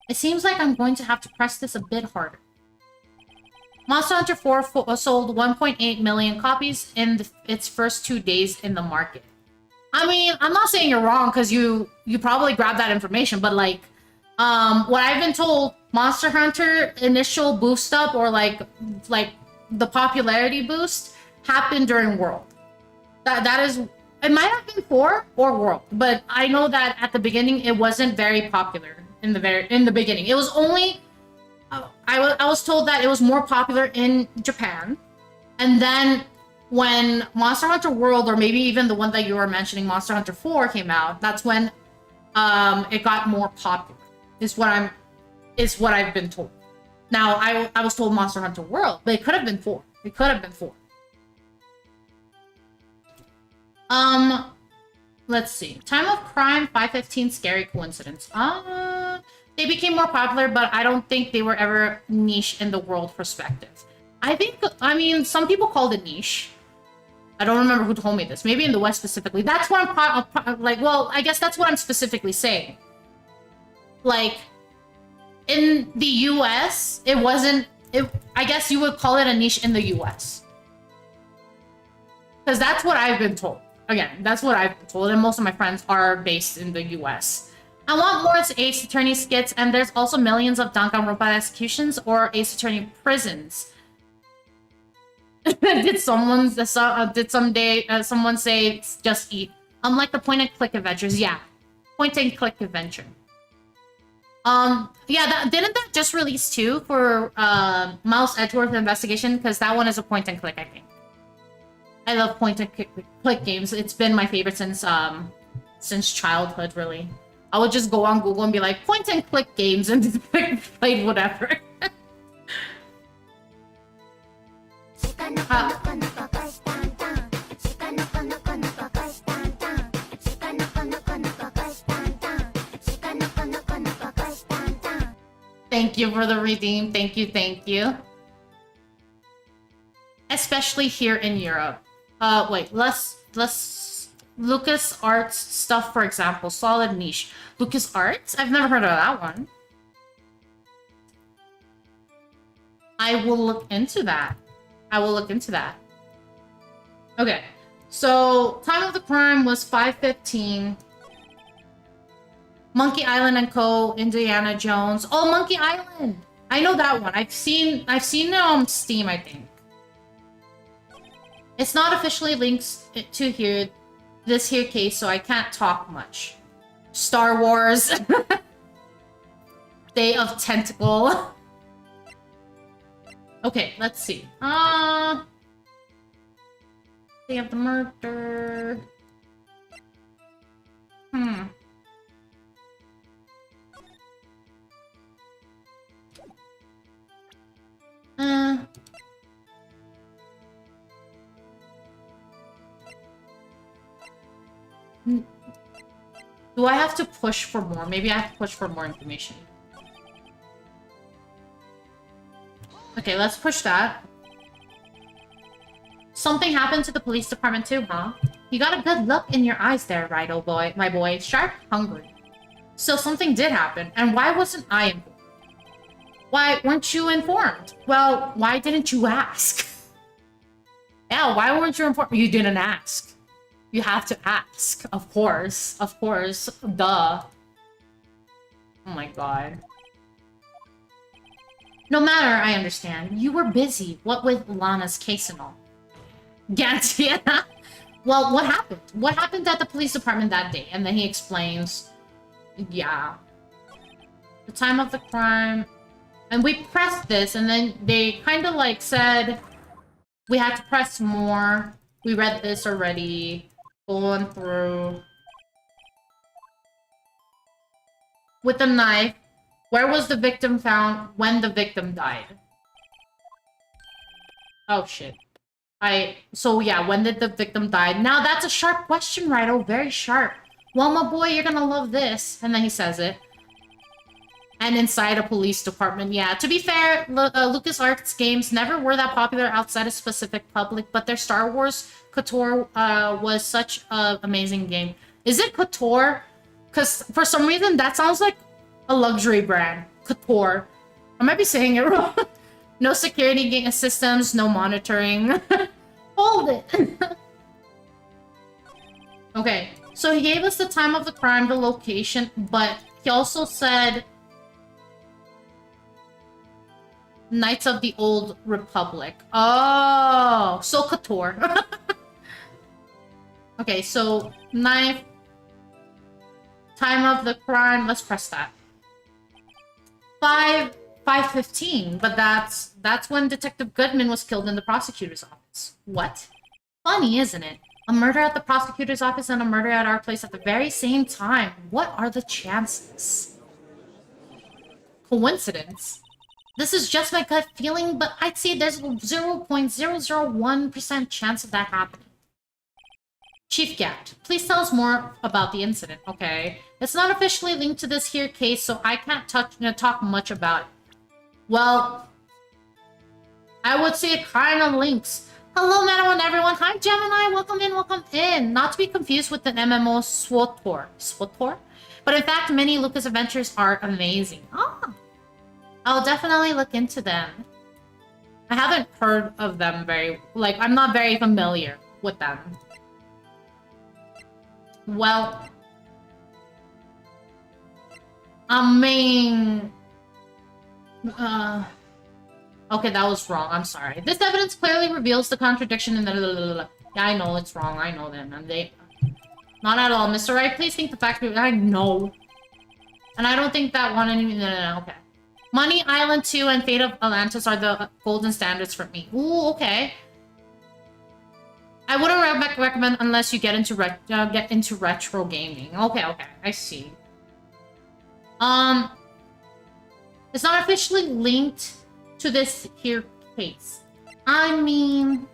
It seems like I'm going to have to press this a bit harder. Monster Hunter 4 sold 1.8 million copies in its first 2 days in the market. I mean, I'm not saying you're wrong, because you probably grabbed that information, but like, what I've been told, Monster Hunter initial boost up, or like the popularity boost, happened during World. That is... It might have been 4 or World, but I know that at the beginning it wasn't very popular in the beginning. It was only I was told that it was more popular in Japan, and then when Monster Hunter World, or maybe even the one that you were mentioning, Monster Hunter 4 came out, that's when it got more popular. Is what I've been told. Now I was told Monster Hunter World, but it could have been 4. It could have been 4. Let's see. Time of Crime, 515, Scary Coincidence. They became more popular, but I don't think they were ever niche in the World perspective. I mean, some people called it niche. I don't remember who told me this. Maybe in the West specifically. That's what I'm like. Well, I guess that's what I'm specifically saying. Like, in the U.S., it wasn't. I guess you would call it a niche in the U.S. Because that's what I've been told. Again, that's what I've been told, and most of my friends are based in the U.S. I want more Ace Attorney skits, and there's also millions of Danganronpa executions or Ace Attorney prisons. Did someone say just eat? Like the point and click adventures, yeah, point and click adventure. Yeah, didn't that just release too for Miles Edgeworth Investigation? Because that one is a point and click, I think. I love point and click games. It's been my favorite since childhood, really. I would just go on Google and be like, point and click games, and just played whatever. Thank you for the redeem. Thank you, thank you. Especially here in Europe. Wait, let's Lucas Arts stuff, for example. Solid niche. Lucas Arts? I've never heard of that one. I will look into that. I will look into that. Okay. So, time of the crime was 5:15. Monkey Island and Co. Indiana Jones. Oh, Monkey Island! I know that one. I've seen it on Steam, I think. It's not officially linked to this here case, so I can't talk much. Star Wars. Day of Tentacle. Okay, let's see. Day of the Murder. Do I have to push for more? Maybe I have to push for more information. Okay, let's push that. Something happened to the police department too, huh? You got a good look in your eyes there, right, oh boy, my boy. Sharp, hungry. So something did happen, and why wasn't I informed? Why weren't you informed? Well, why didn't you ask? Yeah, why weren't you informed? You didn't ask. You have to ask. Of course. Of course. Duh. Oh my god. No matter, I understand. You were busy. What with Lana's case and all. Gantz, yeah. Well, what happened? What happened at the police department that day? And then he explains. Yeah. The time of the crime. And we pressed this, and then they kind of like said we had to press more. We read this already. Going through. With a knife. Where was the victim found when the victim died? Oh, shit. So, yeah, when did the victim die? Now, that's a sharp question, right? Oh, very sharp. Well, my boy, you're gonna love this. And then he says it. And inside a police department. Yeah, to be fair, LucasArts games never were that popular outside a specific public, but their Star Wars KOTOR was such an amazing game. Is it KOTOR? Because for some reason, that sounds like a luxury brand. KOTOR. I might be saying it wrong. No security systems, no monitoring. Hold it. Okay, so he gave us the time of the crime, the location, but he also said Knights of the Old Republic. Oh, so KOTOR. Okay, so knife, time of the crime. Let's press that. 5:15, but that's when Detective Goodman was killed in the prosecutor's office. What? Funny, isn't it? A murder at the prosecutor's office and a murder at our place at the very same time. What are the chances? Coincidence? This is just my gut feeling, but I'd say there's 0.001% chance of that happening. Chief Gat, please tell us more about the incident, okay? It's not officially linked to this here case, so I can't talk much about it. Well, I would say it kind of links. Hello, Meadow and everyone. Hi, Gemini. Welcome in, welcome in. Not to be confused with the MMO SWTOR. SWTOR? But in fact, many Lucas adventures are amazing. Ah, I'll definitely look into them. I haven't heard of them I'm not very familiar with them. Well, I mean... Okay, that was wrong. I'm sorry. This evidence clearly reveals the contradiction in the... Yeah, I know it's wrong. I know them. And they... Not at all. Mr. Wright, please think the fact... I know. And I don't think that one... No. Okay. Money Island 2 and Fate of Atlantis are the golden standards for me. Ooh, okay. I wouldn't recommend unless you get into retro gaming. Okay. I see. It's not officially linked to this here case. I mean,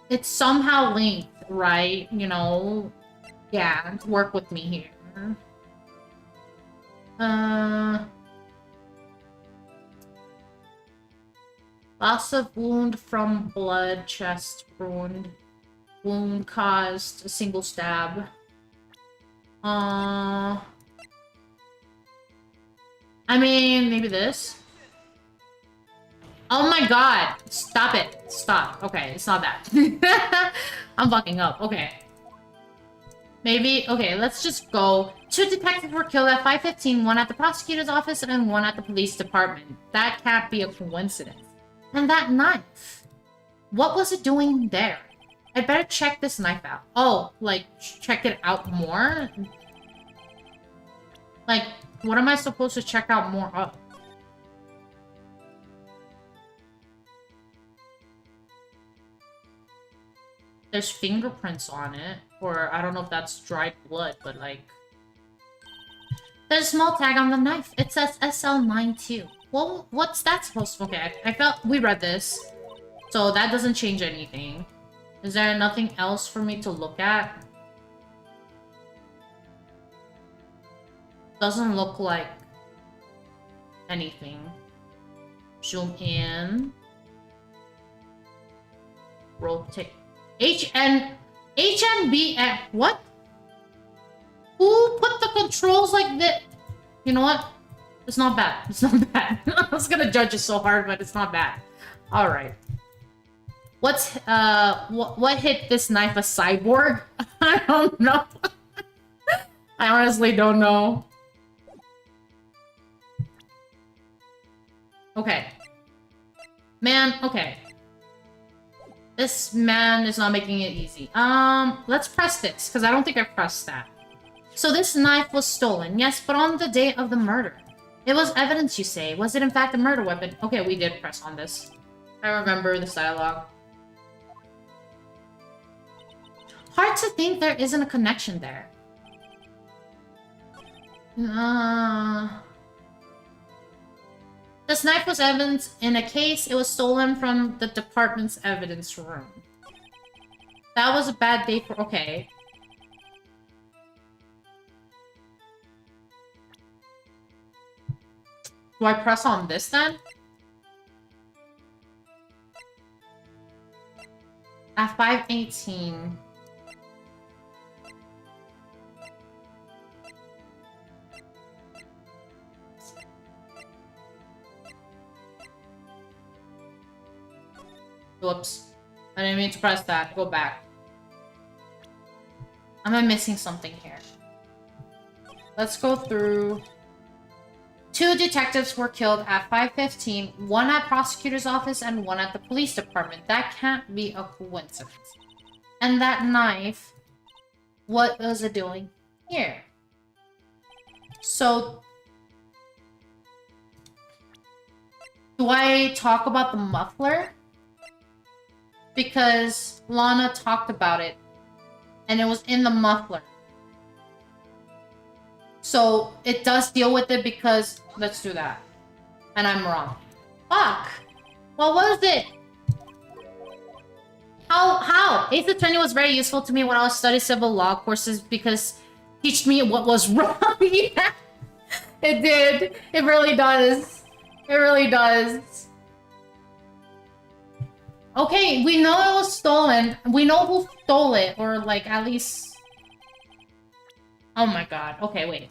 it's somehow linked, right? You know, yeah, work with me here. Loss of wound from blood, chest wound. Wound caused a single stab. I mean, maybe this? Oh my god! Stop it. Stop. Okay, it's not that. I'm fucking up. Okay. Maybe... Okay, let's just go. 2 detectives were killed at 5:15, one at the prosecutor's office and one at the police department. That can't be a coincidence. And that knife. What was it doing there? I better check this knife out. Oh, like, check it out more? Like, what am I supposed to check out more of? There's fingerprints on it. Or, I don't know if that's dried blood, but like... There's a small tag on the knife. It says SL92. Well, what's that supposed to... Okay, I felt... We read this. So that doesn't change anything. Is there nothing else for me to look at? Doesn't look like anything. Zoom in. Rotate. HNBF. What? Who put the controls like that? You know what? It's not bad. It's not bad. I was gonna judge it so hard, but it's not bad. Alright. What's, what hit this knife? A cyborg? I don't know. I honestly don't know. Okay. Man, okay. This man is not making it easy. Let's press this, because I don't think I pressed that. So this knife was stolen, yes, but on the day of the murder. It was evidence, you say. Was it in fact a murder weapon? Okay, we did press on this. I remember this dialogue. Hard to think there isn't a connection there. This knife was evidence in a case. It was stolen from the department's evidence room. That was a bad day for... Okay. Do I press on this then? At 5:18. Whoops. I didn't mean to press that. Go back. Am I missing something here? Let's go through. 2 detectives were killed at 5:15, one at prosecutor's office and one at the police department. That can't be a coincidence. And that knife, what was it doing here? So, do I talk about the muffler? Because Lana talked about it, and it was in the muffler. So, it does deal with it because... Let's do that. And I'm wrong. Fuck! What was it? How? 8th Attorney was very useful to me when I was studying civil law courses because it teach me what was wrong. Yeah, it did. It really does. It really does. Okay, we know it was stolen. We know who stole it, or like at least... Oh my god. Okay, wait.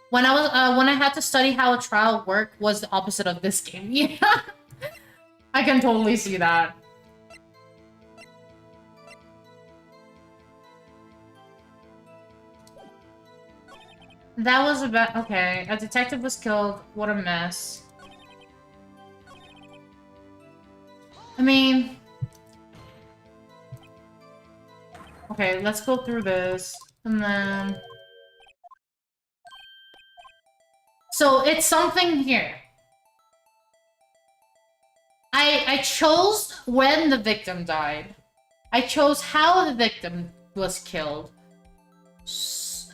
When I had to study how a trial worked was the opposite of this game. Yeah. I can totally see that. That was about... Okay, a detective was killed. What a mess. I mean... Okay, let's go through this. And then... So, it's something here. I chose when the victim died. I chose how the victim was killed.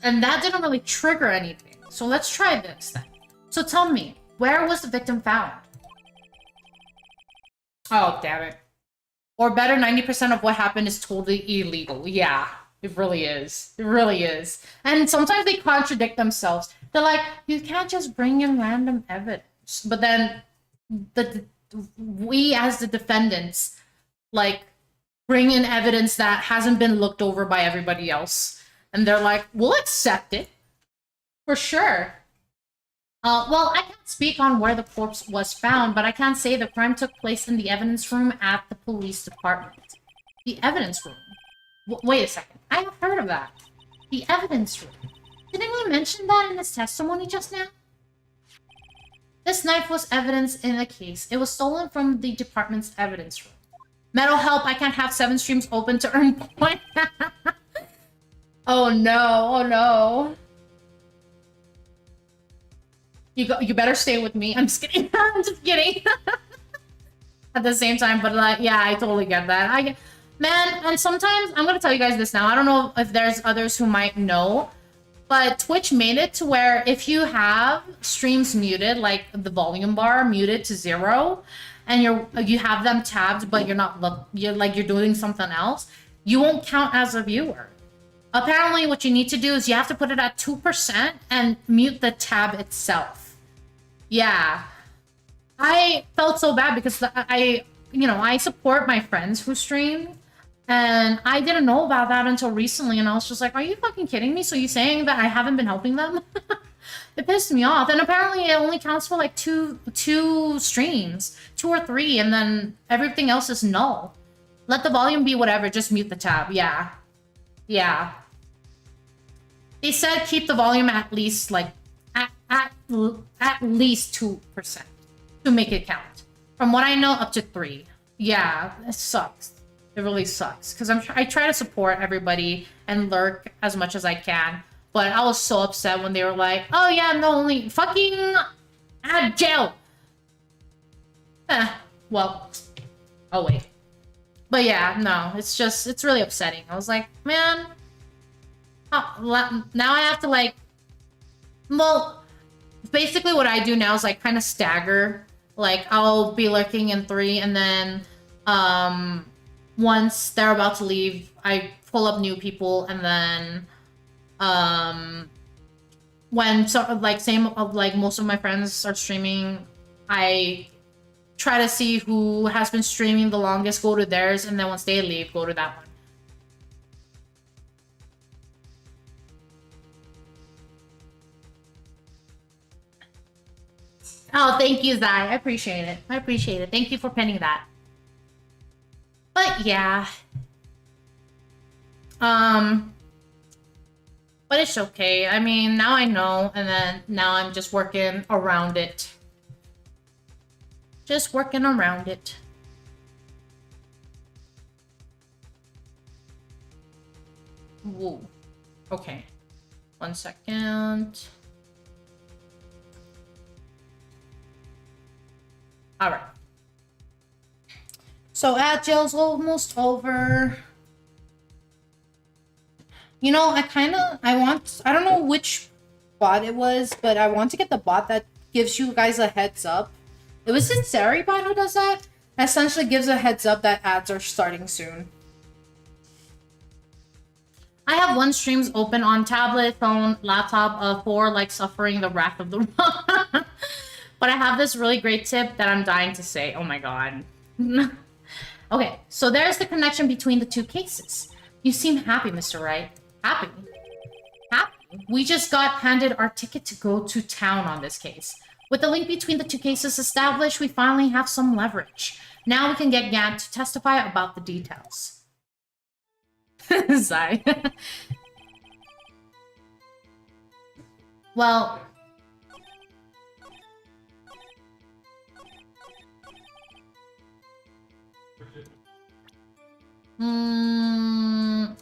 And that didn't really trigger anything. So let's try this then. So tell me, where was the victim found? Oh, damn it. Or better, 90% of what happened is totally illegal. Yeah, it really is. It really is. And sometimes they contradict themselves. They're like, you can't just bring in random evidence. But then we as the defendants, like, bring in evidence that hasn't been looked over by everybody else. And they're like, we'll accept it. For sure. Well, I can't speak on where the corpse was found, but I can say the crime took place in the evidence room at the police department. The evidence room? Wait a second. I have heard of that. The evidence room. Didn't he mention that in his testimony just now? This knife was evidence in the case. It was stolen from the department's evidence room. Meadow, help! I can't have 7 streams open to earn points. Oh no! Oh no! You better stay with me. I'm just kidding. I'm just kidding. At the same time, but like, yeah, I totally get that. Man, and sometimes I'm gonna tell you guys this now. I don't know if there's others who might know, but Twitch made it to where if you have streams muted, like the volume bar muted to 0, and you have them tabbed, but you're doing something else, you won't count as a viewer. Apparently, what you need to do is you have to put it at 2% and mute the tab itself. Yeah. I felt so bad because I support my friends who stream, and I didn't know about that until recently, and I was just like, are you fucking kidding me? So you're saying that I haven't been helping them? It pissed me off. And apparently it only counts for like two streams, 2 or 3, and then everything else is null. Let the volume be whatever, just mute the tab. Yeah. Yeah. They said keep the volume at least like at least 2% to make it count. From what I know, up to 3. Yeah, it sucks. It really sucks because I try to support everybody and lurk as much as I can, but I was so upset when they were like, "Oh yeah, no, only fucking add jail." Well, oh wait, but yeah, no, it's really upsetting. I was like, man, now I have to like, well, basically what I do now is like kind of stagger. Like I'll be lurking in 3, and then once they're about to leave, I pull up new people, and then when most of my friends start streaming, I try to see who has been streaming the longest, go to theirs, and then once they leave, go to that one. Oh, thank you, Zai. I appreciate it. I appreciate it. Thank you for pinning that. But yeah. But it's okay. I mean, now I know, and then now I'm just working around it. Just working around it. Whoa. Okay. 1 second. Alright. So Agile's almost over. You know, I don't know which bot it was, but I want to get the bot that gives you guys a heads up. It was it Sari bot who does that? Essentially gives a heads up that ads are starting soon. I have 1 streams open on tablet, phone, laptop, 4 like suffering the wrath of the but But I have this really great tip that I'm dying to say. Oh my god. Okay, so there's the connection between the two cases. You seem happy, Mr. Wright. Happy? Happy? We just got handed our ticket to go to town on this case. With the link between the two cases established, we finally have some leverage. Now we can get Gant to testify about the details. Sigh. Well...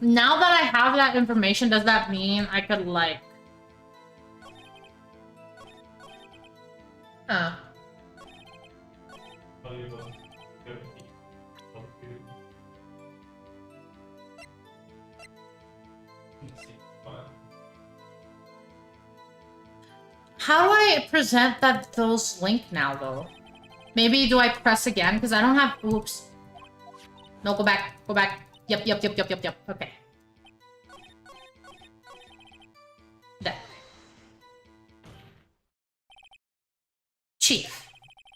now that I have that information, does that mean I could, like... Huh. How do I present those link now, though? Maybe do I press again? Because I don't have... Oops. No, go back. Go back. Yep. Okay. There. Chief,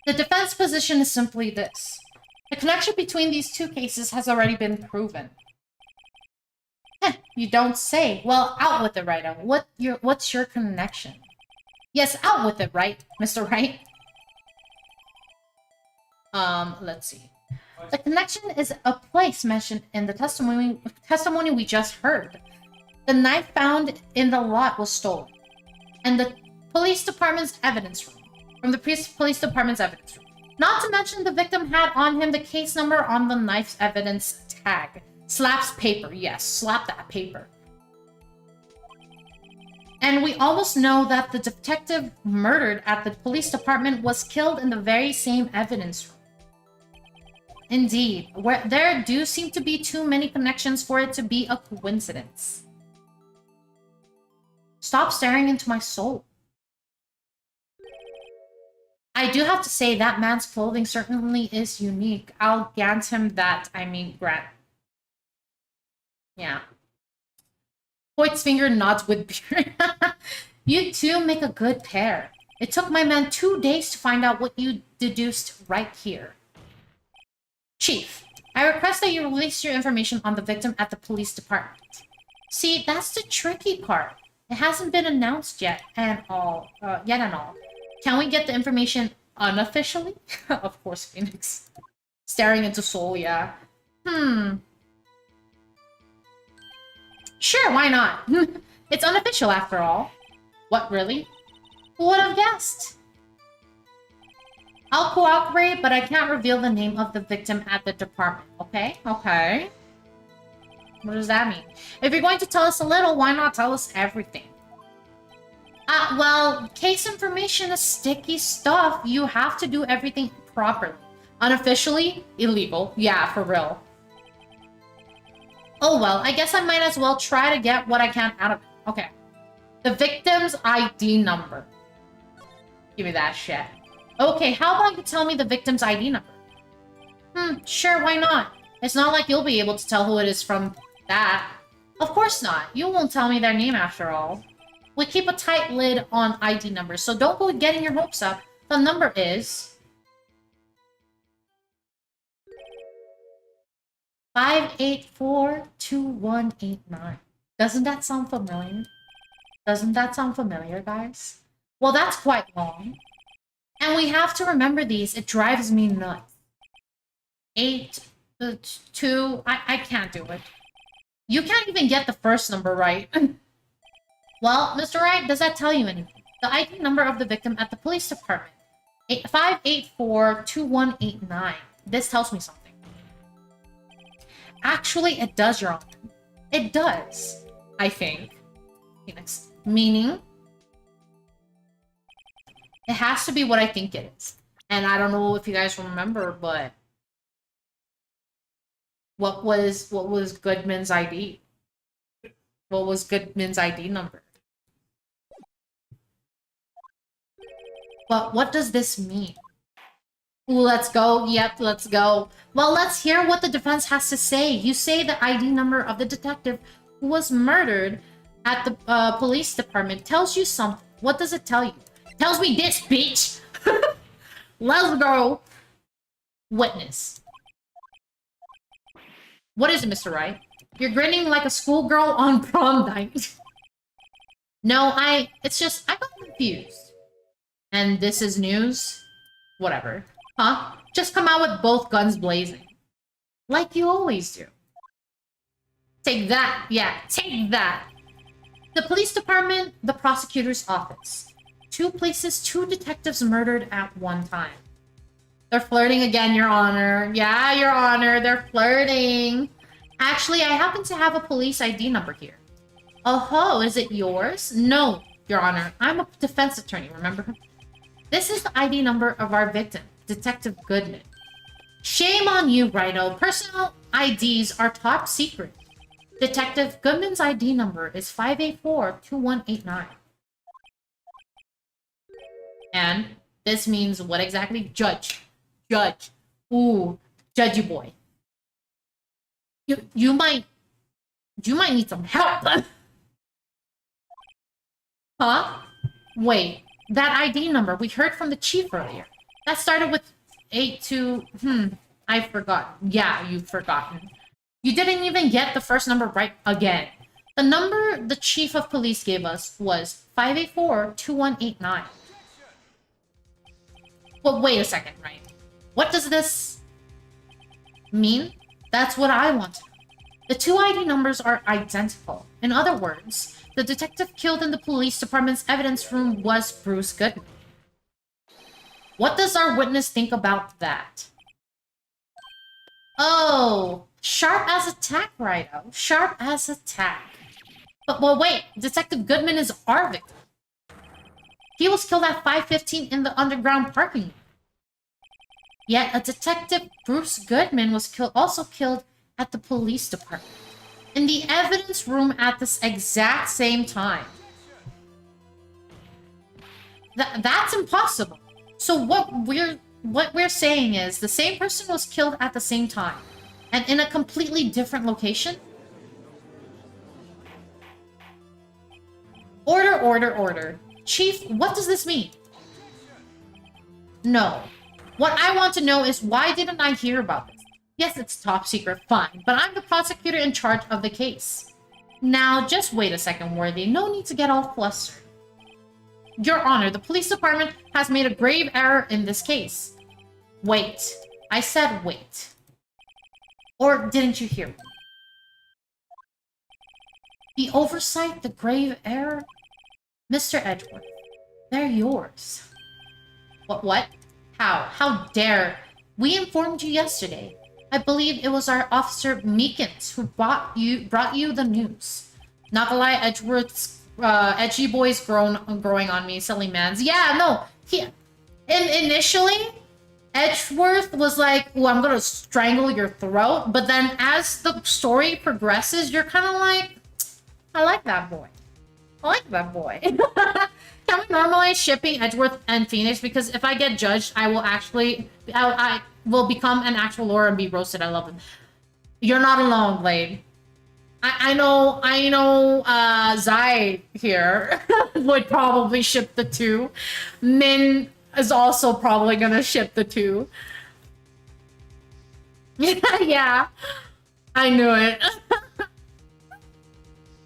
the defense position is simply this. The connection between these two cases has already been proven. Heh, you don't say. Well, out with it, Righto. What's your connection? Yes, out with it, right, Mr. Wright? Let's see. The connection is a place mentioned in the testimony we just heard. The knife found in the lot was stolen. And the police department's evidence room. From the police department's evidence room. Not to mention the victim had on him the case number on the knife's evidence tag. Slaps paper. Yes, slap that paper. And we almost know that the detective murdered at the police department was killed in the very same evidence room. Indeed, there do seem to be too many connections for it to be a coincidence. Stop staring into my soul. I do have to say that man's clothing certainly is unique. I'll grant him that. I mean, grant. Yeah. Hoyt's finger nods with beard. You two make a good pair. It took my man 2 days to find out what you deduced right here. Chief, I request that you release your information on the victim at the police department. See, that's the tricky part. It hasn't been announced yet and all. Can we get the information unofficially? Of course, Phoenix. Staring into Soul, yeah. Sure, why not? It's unofficial after all. What, really? Who would have guessed? I'll cooperate, but I can't reveal the name of the victim at the department, okay? Okay. What does that mean? If you're going to tell us a little, why not tell us everything? Well, case information is sticky stuff. You have to do everything properly. Unofficially, illegal. Yeah, for real. Oh well, I guess I might as well try to get what I can out of it. Okay. The victim's ID number. Give me that shit. Okay, how about you tell me the victim's ID number? Sure, why not? It's not like you'll be able to tell who it is from that. Of course not. You won't tell me their name after all. We keep a tight lid on ID numbers, so don't go getting your hopes up. The number is... 584-2189. Doesn't that sound familiar? Doesn't that sound familiar, guys? Well, that's quite long. And we have to remember these. It drives me nuts. 8, 2... I can't do it. You can't even get the first number right. Well, Mr. Wright, does that tell you anything? The ID number of the victim at the police department. 584-2189. This tells me something. Actually, it does, Your Honor. It does, I think. Phoenix. Meaning, it has to be what I think it is. And I don't know if you guys remember, but what was Goodman's ID? What was Goodman's ID number? But what does this mean? Ooh, let's go. Yep, let's go. Well, let's hear what the defense has to say. You say the ID number of the detective who was murdered at the police department tells you something. What does it tell you? Tells me this, bitch! Let's go. Witness. What is it, Mr. Wright? You're grinning like a schoolgirl on prom night. No, it's just, I got confused. And this is news? Whatever. Huh? Just come out with both guns blazing. Like you always do. Take that. Yeah, take that. The police department, the prosecutor's office. 2 places, 2 detectives murdered at one time. They're flirting again, Your Honor. Yeah, Your Honor, they're flirting. Actually, I happen to have a police ID number here. Oh, is it yours? No, Your Honor. I'm a defense attorney, remember? This is the ID number of our victim, Detective Goodman. Shame on you, Rhino. Personal IDs are top secret. Detective Goodman's ID number is 584-2189. And this means what exactly? Judge. Judge. Ooh, judgy boy. You might need some help. Huh? Wait, that ID number we heard from the chief earlier. That started with 82. I forgot. Yeah, you've forgotten. You didn't even get the first number right again. The number the chief of police gave us was 584-2189. Well, wait a second, right? What does this mean? That's what I want to know. The 2 ID numbers are identical. In other words, the detective killed in the police department's evidence room was Bruce Goodman. What does our witness think about that? Oh, sharp as a tack, Righto. Sharp as a tack. But well, wait, Detective Goodman is our victim. He was killed at 5:15 in the underground parking lot. Yet a detective, Bruce Goodman, was also killed at the police department, in the evidence room at this exact same time. That's impossible. So what we're saying is the same person was killed at the same time, and in a completely different location? Order, order, order. Chief, what does this mean? No. What I want to know is why didn't I hear about this? Yes, it's top secret, fine, but I'm the prosecutor in charge of the case. Now, just wait a second, Worthy. No need to get all flustered. Your Honor, the police department has made a grave error in this case. Wait. I said wait. Or didn't you hear me? The oversight, the grave error? Mr. Edgeworth, they're yours. What? How? How dare? We informed you yesterday. I believe it was our officer Meekins who brought you the news. Not gonna lie, Edgeworth's edgy boy's growing on me, silly mans. Yeah, no, initially Edgeworth was like, "Oh, I'm gonna strangle your throat," but then as the story progresses, you're kind of like, "I like that boy. I like that boy." Can we normalize shipping Edgeworth and Phoenix? Because if I get judged, I will actually, I will become an actual lore and be roasted. I love him. You're not alone, Blade. I know, Zai here would probably ship the 2. Min is also probably gonna ship the 2. Yeah, I knew it.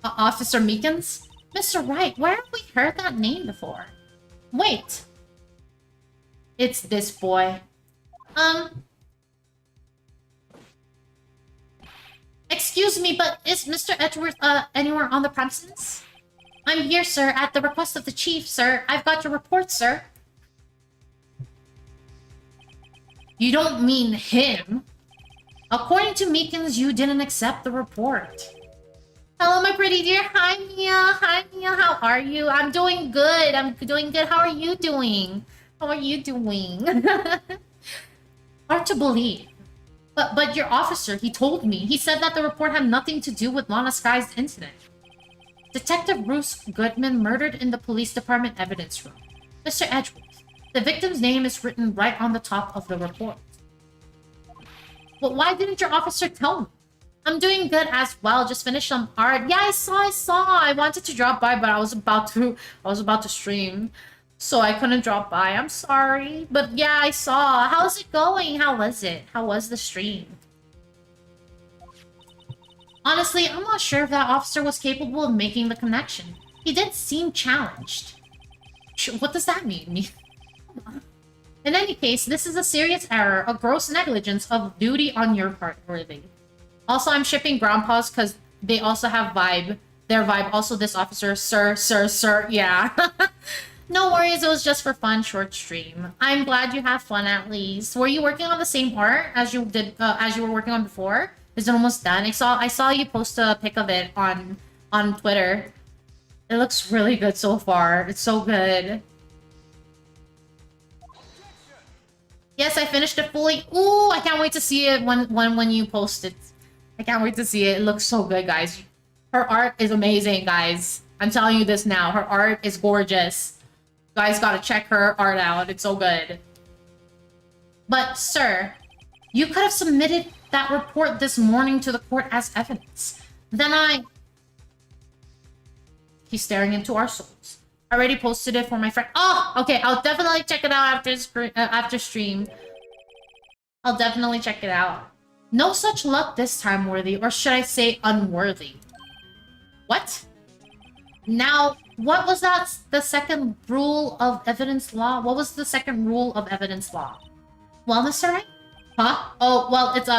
Officer Meekins? Mr. Wright, where have we heard that name before? Wait. It's this boy. Excuse me, but is Mr. Edgeworth, anywhere on the premises? I'm here, sir, at the request of the chief, sir. I've got your report, sir. You don't mean him. According to Meekins, you didn't accept the report. Hello, my pretty dear. Hi, Mia. Hi, Mia. How are you? I'm doing good. I'm doing good. How are you doing? How are you doing? Hard to believe. But your officer, he told me. He said that the report had nothing to do with Lana Sky's incident. Detective Bruce Goodman murdered in the police department evidence room. Mr. Edgeworth, the victim's name is written right on the top of the report. But why didn't your officer tell me? I'm doing good as well. Just finished some art. Yeah, I saw. I wanted to drop by, but I was about to stream. So I couldn't drop by. I'm sorry. But yeah, I saw. How's it going? How was it? How was the stream? Honestly, I'm not sure if that officer was capable of making the connection. He did seem challenged. What does that mean? In any case, this is a serious error, a gross negligence of duty on your part, Worthy. Also, I'm shipping grandpas because they also have vibe. Their vibe. Also, this officer, sir. Yeah. No worries, it was just for fun, short stream. I'm glad you had fun at least. Were you working on the same art as you did, as you were working on before? Is it almost done? I saw you post a pic of it on Twitter. It looks really good so far. It's so good. Yes, I finished it fully. Ooh, I can't wait to see it when you post it. I can't wait to see it. It looks so good, guys. Her art is amazing, guys. I'm telling you this now. Her art is gorgeous. You guys gotta check her art out. It's so good. But, sir, you could have submitted that report this morning to the court as evidence. Then He's staring into our souls. I already posted it for my friend. Oh, okay. I'll definitely check it out after stream. I'll definitely check it out. No such luck this time, Worthy. Or should I say unworthy? What? Now, what was that? The second rule of evidence law? What was the second rule of evidence law? Well, Mr. Wright? Huh? Oh, well, it's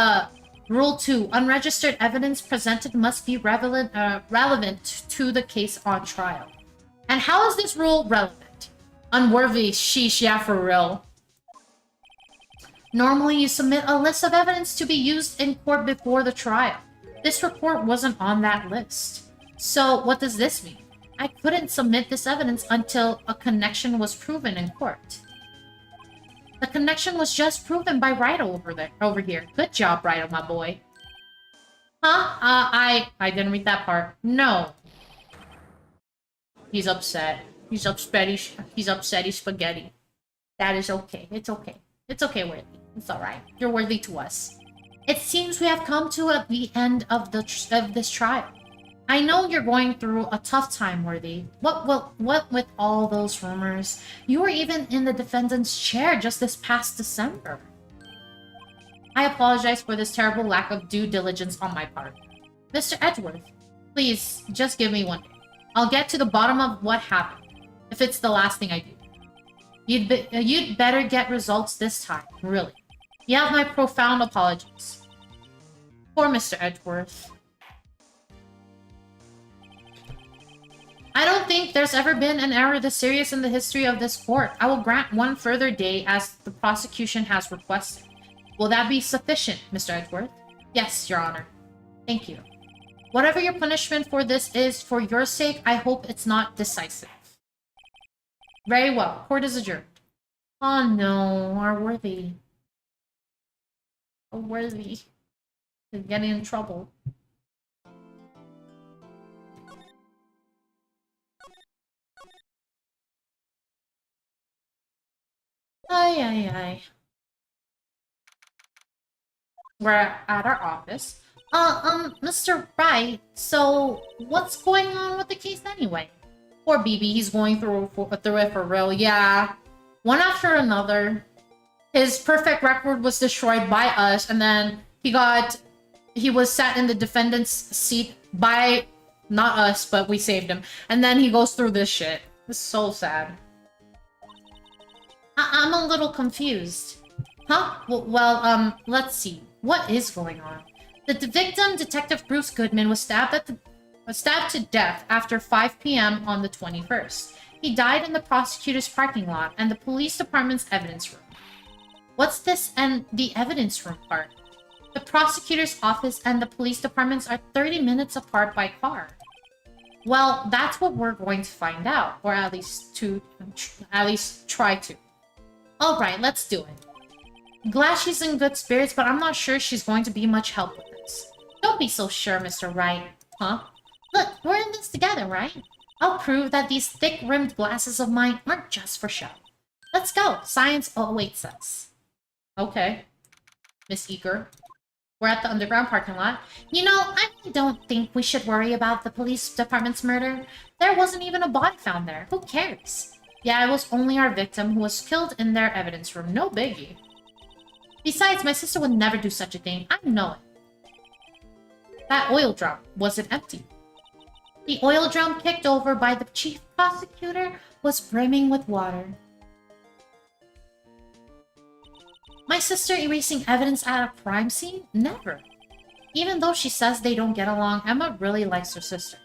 Rule 2. Unregistered evidence presented must be relevant to the case on trial. And how is this rule relevant? Unworthy, sheesh, yeah, for real. Normally, you submit a list of evidence to be used in court before the trial. This report wasn't on that list. So, what does this mean? I couldn't submit this evidence until a connection was proven in court. The connection was just proven by Rido over here. Good job, Rido, my boy. Huh? I didn't read that part. No. He's upset. He's upsetty spaghetti. That is okay. It's okay. It's okay, Worthy. It's alright. You're worthy to us. It seems we have come to the end of this trial. I know you're going through a tough time, Worthy. What with all those rumors? You were even in the defendant's chair just this past December. I apologize for this terrible lack of due diligence on my part. Mr. Edgeworth, please, just give me one day. I'll get to the bottom of what happened, if it's the last thing I do. You'd better get results this time, really. You have my profound apologies. Poor Mr. Edgeworth. I don't think there's ever been an error this serious in the history of this court. I will grant one further day as the prosecution has requested. Will that be sufficient, Mr. Edgeworth? Yes, Your Honor. Thank you. Whatever your punishment for this is, for your sake, I hope it's not decisive. Very well. Court is adjourned. Oh no, our Worthy. Our Worthy is getting in trouble. Ay. We're at our office. Mr. Wright, so what's going on with the case anyway? Poor BB, he's going through it for real. Yeah, one after another. His perfect record was destroyed by us, and then he was sat in the defendant's seat by, not us, but we saved him. And then he goes through this shit. It's so sad. I'm a little confused. Huh? Well, let's see. What is going on? The victim, Detective Bruce Goodman, was stabbed to death after 5 p.m. on the 21st. He died in the prosecutor's parking lot and the police department's evidence room. What's this and the evidence room part? The prosecutor's office and the police departments are 30 minutes apart by car. Well, that's what we're going to find out, or at least try to. All right, let's do it. Glad she's in good spirits, but I'm not sure she's going to be much help with this. Don't be so sure, Mr. Wright. Huh? Look, we're in this together, right? I'll prove that these thick-rimmed glasses of mine aren't just for show. Let's go. Science awaits us. Okay. Miss Eager. We're at the underground parking lot. You know, I don't think we should worry about the police department's murder. There wasn't even a body found there. Who cares? Yeah, it was only our victim who was killed in their evidence room. No biggie. Besides, my sister would never do such a thing. I know it. That oil drum, was it empty? The oil drum kicked over by the chief prosecutor was brimming with water. My sister erasing evidence at a crime scene? Never. Even though she says they don't get along, Emma really likes her sister.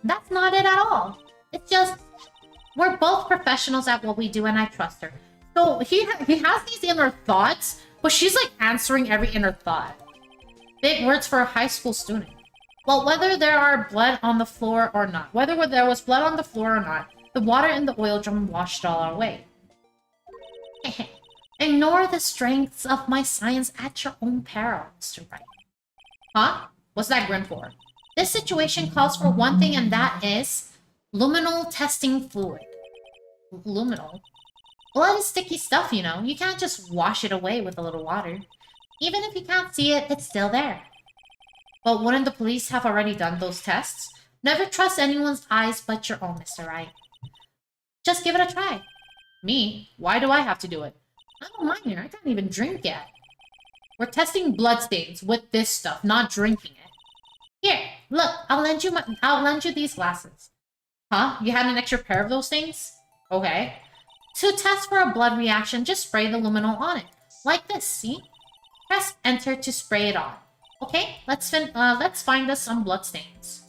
That's not it at all. It's just, we're both professionals at what we do and I trust her. So he has these inner thoughts, but she's like answering every inner thought. Big words for a high school student. Well, whether there are blood on the floor or not, whether there was blood on the floor or not, the water in the oil drum washed it all away. Ignore the strengths of my science at your own peril, Mr. Wright. Huh? What's that grin for? This situation calls for one thing, and that is luminal testing fluid. Luminal? Blood is sticky stuff, you know. You can't just wash it away with a little water. Even if you can't see it, it's still there. But wouldn't the police have already done those tests? Never trust anyone's eyes but your own, Mr. Wright. Just give it a try. Me? Why do I have to do it? I don't mind here. I can't even drink yet. We're testing bloodstains with this stuff, not drinking it. Here, look. I'll lend you these glasses. Huh? You had an extra pair of those things? Okay. To test for a blood reaction, just spray the luminol on it. Like this, see? Press enter to spray it on. Okay, let's find us some bloodstains.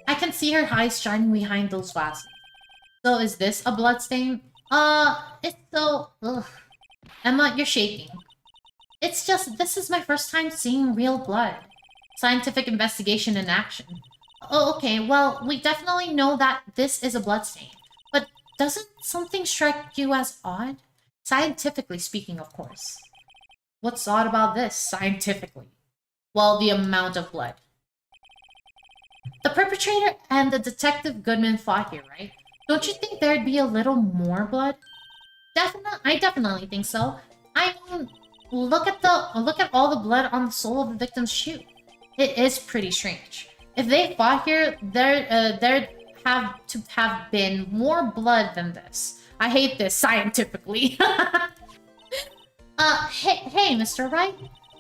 I can see her eyes shining behind those glasses. So is this a bloodstain? It's so... Ugh. Emma, you're shaking. It's just, this is my first time seeing real blood. Scientific investigation in action. Oh, okay, well, we definitely know that this is a bloodstain. But doesn't something strike you as odd? Scientifically speaking, of course. What's odd about this, scientifically? Well, the amount of blood. The perpetrator and the Detective Goodman fought here, right? Don't you think there'd be a little more blood? I definitely think so. I mean, look at all the blood on the sole of the victim's shoe. It is pretty strange. If they fought here, there'd have to have been more blood than this. I hate this scientifically. Hey, Mr. Wright.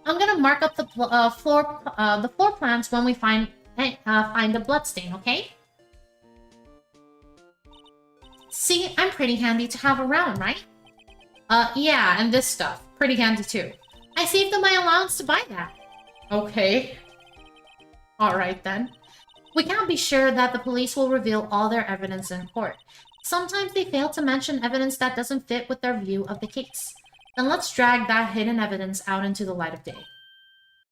I'm gonna mark up the floor plans when we find a bloodstain, okay? See, I'm pretty handy to have around, right? Yeah, and this stuff. Pretty handy too. I saved them my allowance to buy that. Okay. Alright then. We can't be sure that the police will reveal all their evidence in court. Sometimes they fail to mention evidence that doesn't fit with their view of the case. Then let's drag that hidden evidence out into the light of day.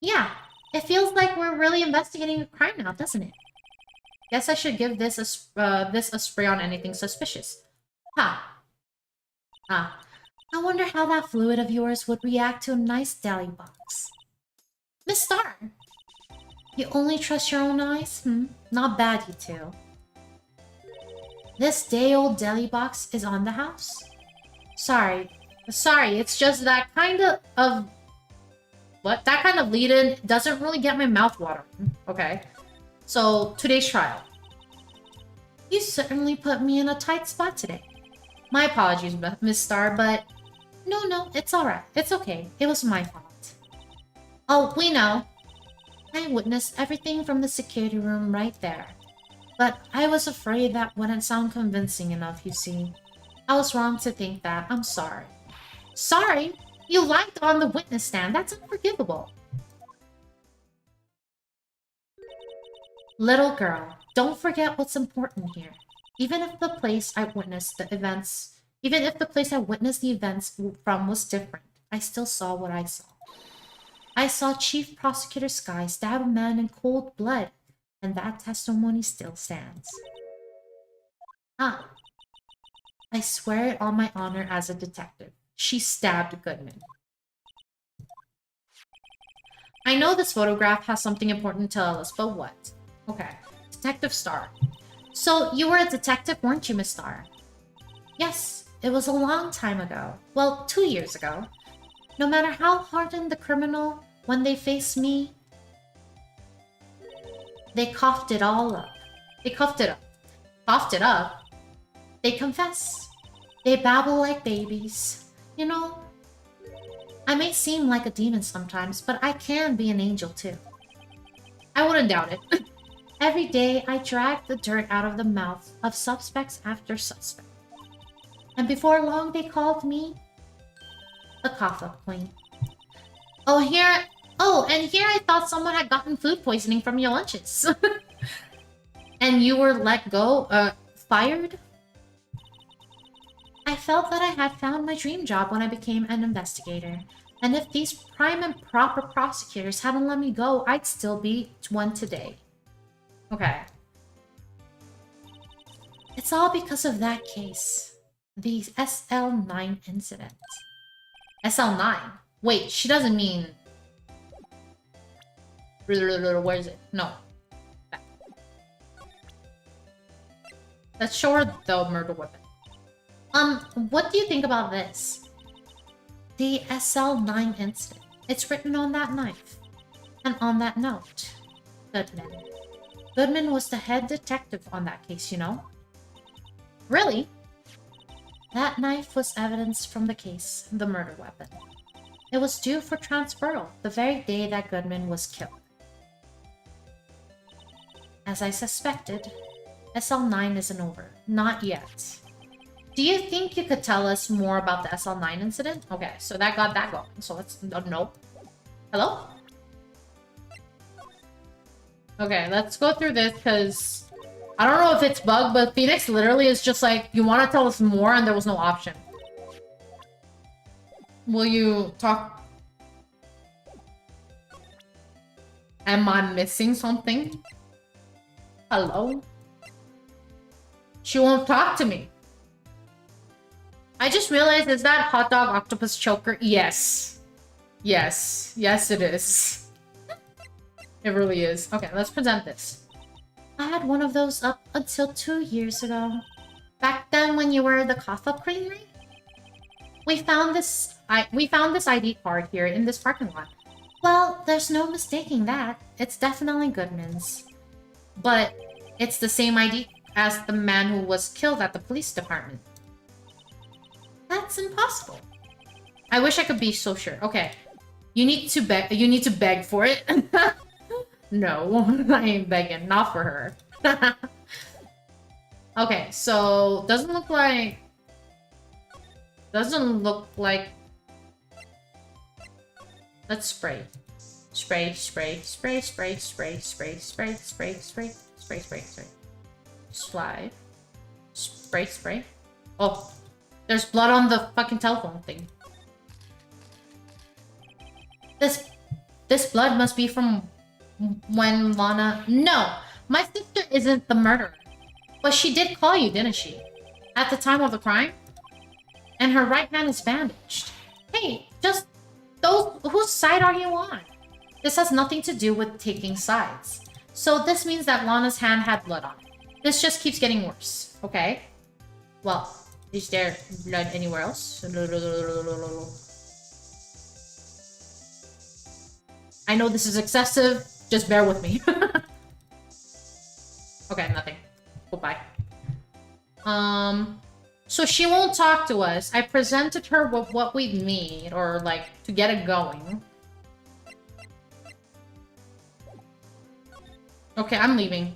Yeah, it feels like we're really investigating a crime now, doesn't it? Guess I should give this a spray on anything suspicious. Ha. Ah. I wonder how that fluid of yours would react to a nice deli box. Miss Star! You only trust your own eyes? Not bad, you two. This day-old deli box is on the house? Sorry, it's just that kind of... What? That kind of lead-in doesn't really get my mouth watering. Okay. So, today's trial. You certainly put me in a tight spot today. My apologies, Miss Star, but... No, it's alright. It's okay. It was my fault. Oh, we know. I witnessed everything from the security room right there. But I was afraid that wouldn't sound convincing enough, you see. I was wrong to think that. I'm sorry. Sorry? You lied on the witness stand. That's unforgivable. Little girl, don't forget what's important here. Even if the place I witnessed the events from was different, I still saw what I saw. I saw Chief Prosecutor Sky stab a man in cold blood, and that testimony still stands. Ah. I swear it on my honor as a detective. She stabbed Goodman. I know this photograph has something important to tell us, but what? Okay. Detective Star. So, you were a detective, weren't you, Miss Star? Yes, it was a long time ago. Well, 2 years ago. No matter how hardened the criminal, when they face me, They coughed it all up. They coughed it up. Coughed it up. They confess. They babble like babies. You know, I may seem like a demon sometimes, but I can be an angel too. I wouldn't doubt it. Every day, I drag the dirt out of the mouth of suspects after suspect. And before long, they called me the cough-up queen. Oh, and here I thought someone had gotten food poisoning from your lunches. And you were let go, fired? I felt that I had found my dream job when I became an investigator. And if these prime and proper prosecutors hadn't let me go, I'd still be one today. Okay. It's all because of that case. The SL9 incident. SL9? Wait, she doesn't mean... Where is it? No. Let's show her the murder weapon. What do you think about this? The SL9 incident. It's written on that knife. And on that note. Goodman. Goodman was the head detective on that case, you know? Really? That knife was evidence from the case, the murder weapon. It was due for transferal the very day that Goodman was killed. As I suspected, SL9 isn't over. Not yet. Do you think you could tell us more about the SL9 incident? Okay, so that got that going. So let's... nope. Hello? Okay, let's go through this, because... I don't know if it's bugged, but Phoenix literally is just like, you want to tell us more, and there was no option. Will you talk... Am I missing something? Hello? She won't talk to me. I just realized, is that hot dog octopus choker? Yes. Yes. Yes, it is. It really is. Okay, let's present this. I had one of those up until 2 years ago. Back then when you were the cough-up queen, right? We found this ID card here in this parking lot. Well, there's no mistaking that. It's definitely Goodman's. But it's the same ID as the man who was killed at the police department. That's impossible. I wish I could be so sure. Okay. You need to beg for it. No, I ain't begging. Not for her. Okay, so doesn't look like let's spray. Spray, spray, spray, spray, spray, spray, spray, spray, spray, spray, spray, spray. Slide. Spray, spray. Oh, there's blood on the fucking telephone thing. This blood must be from when Lana... No! My sister isn't the murderer. But she did call you, didn't she? At the time of the crime? And her right hand is bandaged. Hey, just... whose side are you on? This has nothing to do with taking sides. So this means that Lana's hand had blood on it. This just keeps getting worse, okay? Well, is there blood anywhere else? I know this is excessive. Just bear with me. Okay, nothing. Goodbye. So she won't talk to us. I presented her with what we need, or like, to get it going. Okay, I'm leaving.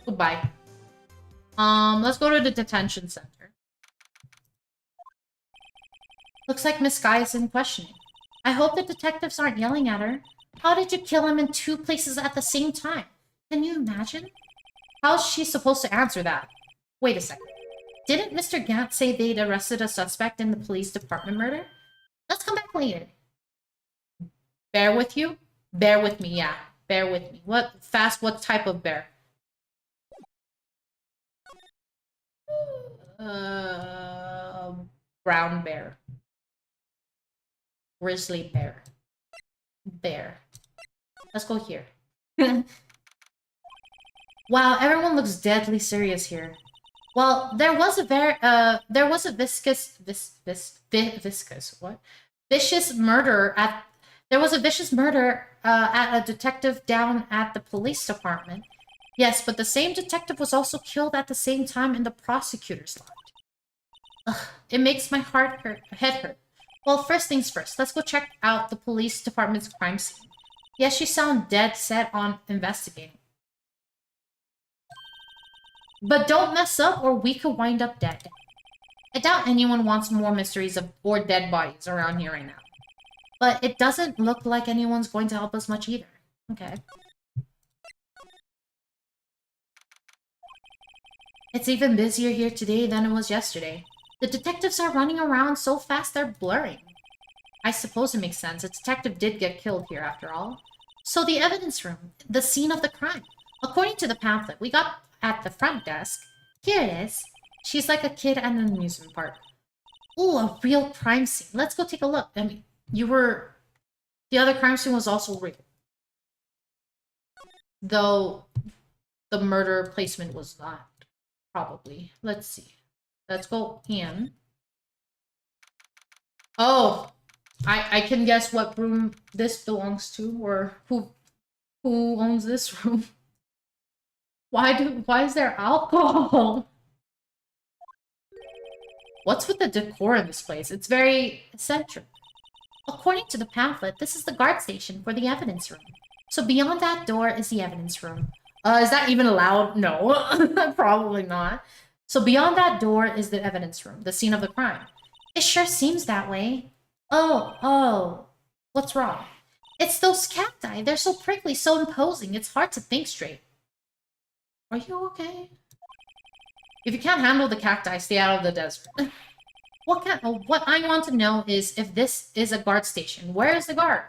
Goodbye. Let's go to the detention center. Looks like Miss Guy is in questioning. I hope the detectives aren't yelling at her. How did you kill him in 2 places at the same time? Can you imagine? How's she supposed to answer that? Wait a second. Didn't Mr. Gant say they'd arrested a suspect in the police department murder? Let's come back later. Bear with you? Bear with me, yeah. Bear with me. What type of bear? Brown bear. Grizzly bear. Bear. Let's go here. Wow, everyone looks deadly serious here. Well, there was a vicious murder There was a vicious murder at a detective down at the police department. Yes, but the same detective was also killed at the same time in the prosecutor's lot. Ugh, it makes my head hurt. Well, first things first, let's go check out the police department's crime scene. Yes, you sound dead set on investigating. But don't mess up or we could wind up dead. I doubt anyone wants more mysteries or dead bodies around here right now. But it doesn't look like anyone's going to help us much either. Okay. It's even busier here today than it was yesterday. The detectives are running around so fast they're blurring. I suppose it makes sense. A detective did get killed here after all. So the evidence room, the scene of the crime. According to the pamphlet we got at the front desk, here it is. She's like a kid at an amusement park. Ooh, a real crime scene. Let's go take a look. I mean, the other crime scene was also real. Though the murder placement was not. Probably. Let's see. Let's go in. Oh, I can guess what room this belongs to, or who owns this room. Why is there alcohol? What's with the decor in this place? It's very eccentric. According to the pamphlet, this is the guard station for the evidence room. So beyond that door is the evidence room. Is that even allowed? No, probably not. So beyond that door is the evidence room, the scene of the crime. It sure seems that way. Oh. What's wrong? It's those cacti. They're so prickly, so imposing. It's hard to think straight. Are you okay? If you can't handle the cacti, stay out of the desert. What I want to know is if this is a guard station. Where is the guard?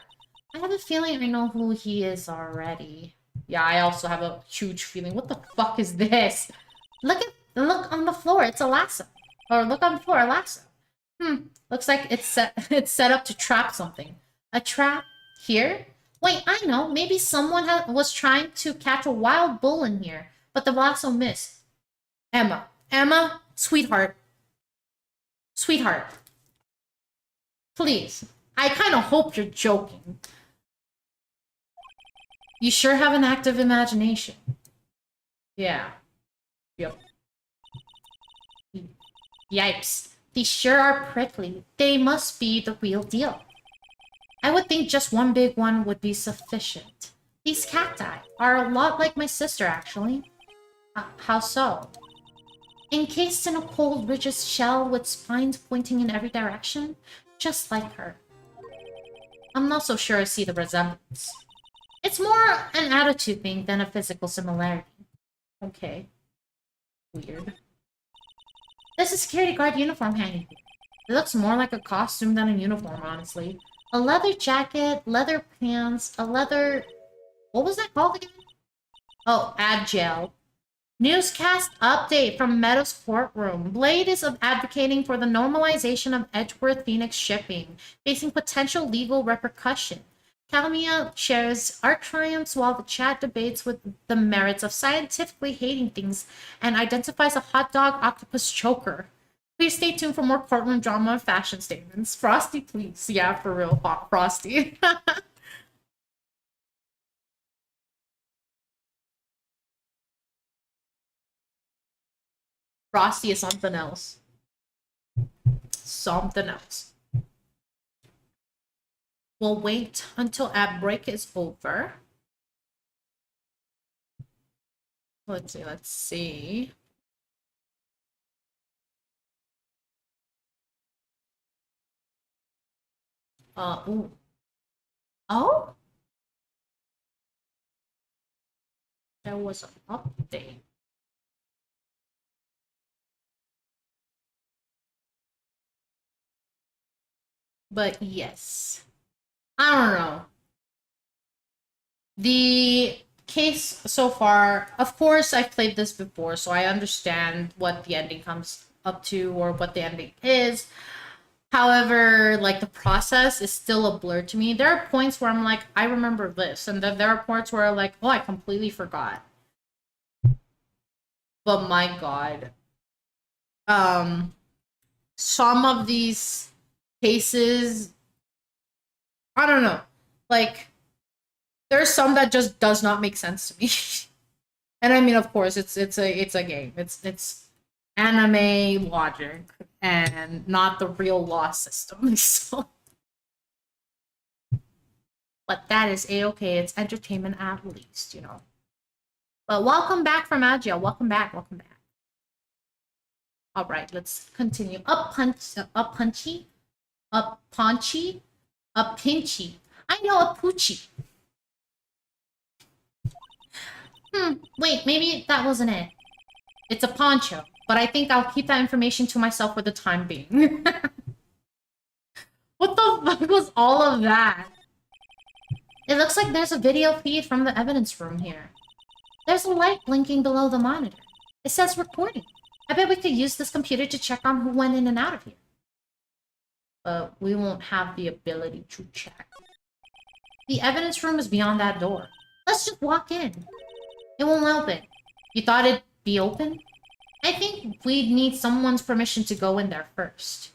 I have a feeling I know who he is already. Yeah, I also have a huge feeling. What the fuck is this? Look on the floor. It's a lasso. Or look on the floor, a lasso. Looks like it's set up to trap something. A trap here? Wait, I know. Maybe someone was trying to catch a wild bull in here, but the lasso missed. Emma, sweetheart. Sweetheart. Please. I kind of hope you're joking. You sure have an active imagination. Yeah. Yep. Yipes. These sure are prickly. They must be the real deal. I would think just one big one would be sufficient. These cacti are a lot like my sister, actually. How so? Encased in a cold, rigid shell with spines pointing in every direction, just like her. I'm not so sure I see the resemblance. It's more an attitude thing than a physical similarity. Okay. Weird. There's a security guard uniform hanging here. It looks more like a costume than a uniform, honestly. A leather jacket, leather pants, a leather... What was that called again? Oh, ad gel. Newscast update from Meadow's courtroom. Blade is advocating for the normalization of Edgeworth Phoenix shipping, facing potential legal repercussion. Calamia shares our triumphs while the chat debates with the merits of scientifically hating things and identifies a hot dog octopus choker. Please stay tuned for more courtroom drama and fashion statements. Frosty, please. Yeah, for real, Frosty. Frosty is something else. Something else. We'll wait until ad break is over. Let's see. Ooh. Oh? There was an update. But yes. I don't know. The case so far, of course, I've played this before, so I understand what the ending comes up to or what the ending is. However, like, the process is still a blur to me. There are points where I'm like, I remember this, and then there are points where I'm like, oh, I completely forgot. But my god. Some of these cases, I don't know. Like, there's some that just does not make sense to me. And I mean, of course, it's a game. It's anime logic and not the real law system. So, but that is a-okay. It's entertainment at least, you know. But welcome back from Agia. Welcome back. Welcome back. All right, let's continue. Up punchy, up paunchy, up pinchy. I know a poochie. Wait, maybe that wasn't it. It's a poncho, but I think I'll keep that information to myself for the time being. What the fuck was all of that? It looks like there's a video feed from the evidence room here. There's a light blinking below the monitor. It says recording. I bet we could use this computer to check on who went in and out of here. But we won't have the ability to check. The evidence room is beyond that door. Let's just walk in. It won't open. You thought it'd be open? I think we'd need someone's permission to go in there first.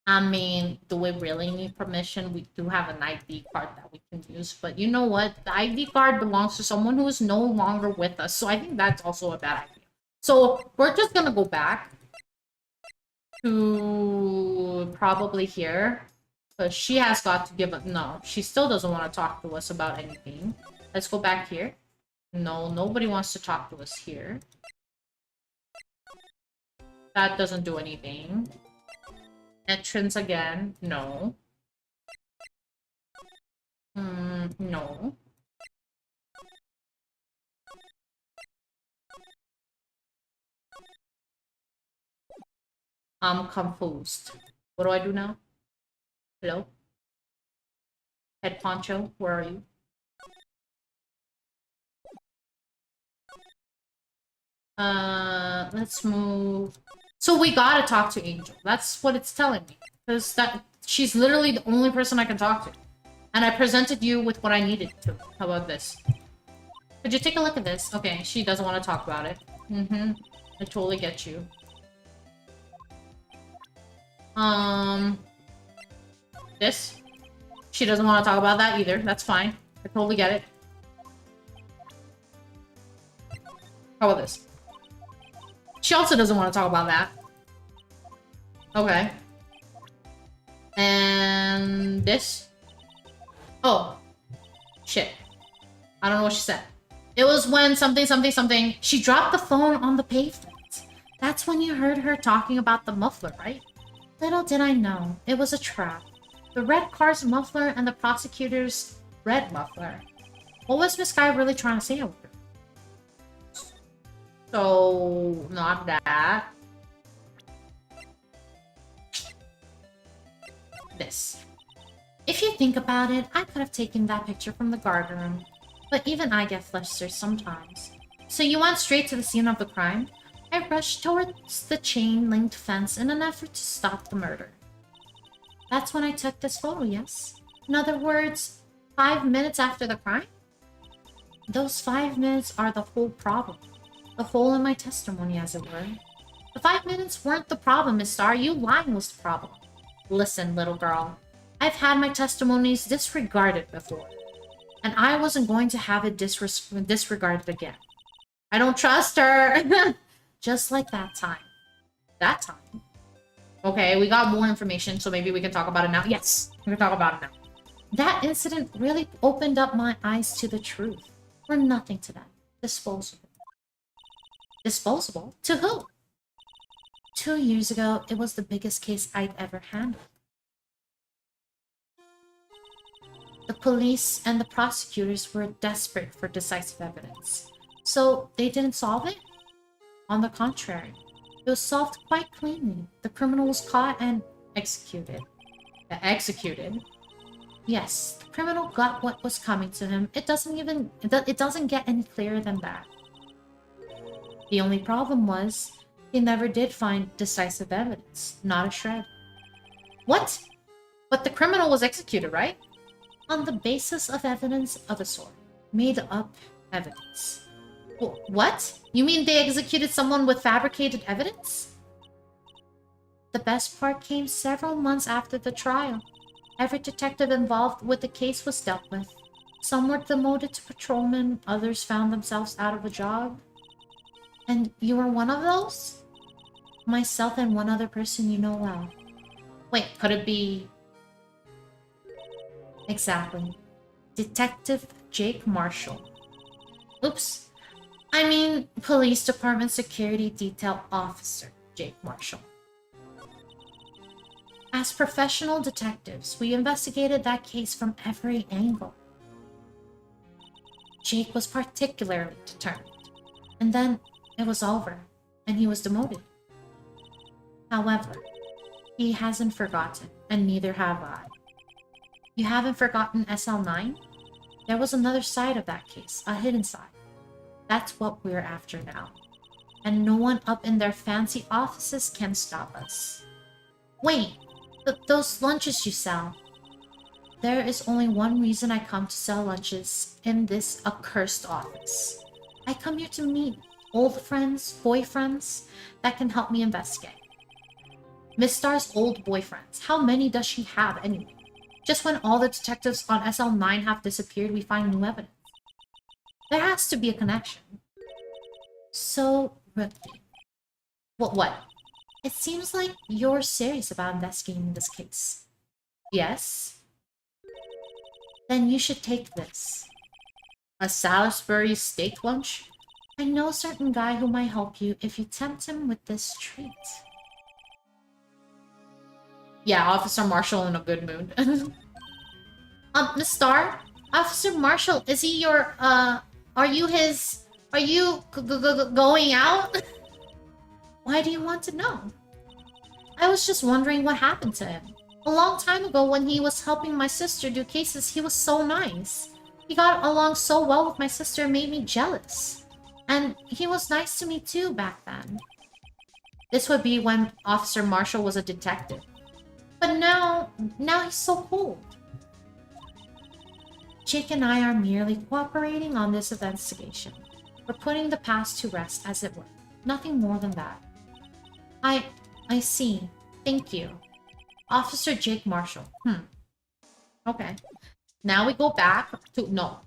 I mean, do we really need permission? We do have an ID card that we can use, but you know what? The ID card belongs to someone who is no longer with us, so I think that's also a bad idea. So we're just gonna go back to probably here, but she has got to give us... No, she still doesn't want to talk to us about anything. Let's go back here. No, nobody wants to talk to us here. That doesn't do anything. Entrance again. No. No. I'm confused. What do I do now? Hello? Head poncho, where are you? Let's move. So we gotta talk to Angel. That's what it's telling me. Because she's literally the only person I can talk to. And I presented you with what I needed to. How about this? Could you take a look at this? Okay, she doesn't want to talk about it. I totally get you. This? She doesn't want to talk about that either. That's fine. I totally get it. How about this? She also doesn't want to talk about that. Okay. And this? Oh. Shit. I don't know what she said. It was when something, something, something. She dropped the phone on the pavement. That's when you heard her talking about the muffler, right? Little did I know. It was a trap. The red car's muffler and the prosecutor's red muffler. What was Miss Guy really trying to say over her? So, not that. This. If you think about it, I could have taken that picture from the guard room. But even I get flustered sometimes. So you went straight to the scene of the crime? I rushed towards the chain-linked fence in an effort to stop the murder. That's when I took this photo, yes? In other words, 5 minutes after the crime? Those 5 minutes are the whole problem. The hole in my testimony, as it were. The 5 minutes weren't the problem, Miss Starr. You lying was the problem. Listen, little girl. I've had my testimonies disregarded before. And I wasn't going to have it disregarded again. I don't trust her! Just like that time. That time? Okay, we got more information, so maybe we can talk about it now. Yes, we can talk about it now. That incident really opened up my eyes to the truth. We're nothing to them. Disposable. Disposable? To who? 2 years ago, it was the biggest case I'd ever handled. The police and the prosecutors were desperate for decisive evidence. So, they didn't solve it? On the contrary, it was solved quite cleanly. The criminal was caught and executed. Executed? Yes, the criminal got what was coming to him. It doesn't get any clearer than that. The only problem was, they never did find decisive evidence. Not a shred. What? But the criminal was executed, right? On the basis of evidence of a sort. Made up evidence. What? You mean they executed someone with fabricated evidence? The best part came several months after the trial. Every detective involved with the case was dealt with. Some were demoted to patrolmen, others found themselves out of a job. And you were one of those? Myself and one other person you know well. Wait, could it be... Exactly. Detective Jake Marshall. Oops. I mean, Police Department Security Detail Officer Jake Marshall. As professional detectives, we investigated that case from every angle. Jake was particularly determined. And then it was over, and he was demoted. However, he hasn't forgotten, and neither have I. You haven't forgotten SL9? There was another side of that case, a hidden side. That's what we're after now. And no one up in their fancy offices can stop us. Wait, those lunches you sell. There is only one reason I come to sell lunches in this accursed office. I come here to meet old friends, boyfriends, that can help me investigate. Miss Star's old boyfriends, how many does she have anyway? Just when all the detectives on SL9 have disappeared, we find new evidence. There has to be a connection. So, Rookie. What? It seems like you're serious about investigating this case. Yes? Then you should take this. A Salisbury steak lunch? I know a certain guy who might help you if you tempt him with this treat. Yeah, Officer Marshall in a good mood. Miss Star? Officer Marshall, is he your, are you going out? Why do you want to know? I was just wondering what happened to him. A long time ago when he was helping my sister do cases, he was so nice. He got along so well with my sister and made me jealous. And he was nice to me too back then. This would be when Officer Marshall was a detective. But now he's so cold. Jake and I are merely cooperating on this investigation. We're putting the past to rest, as it were. Nothing more than that. I see. Thank you. Officer Jake Marshall. Okay. Now we go back to... No.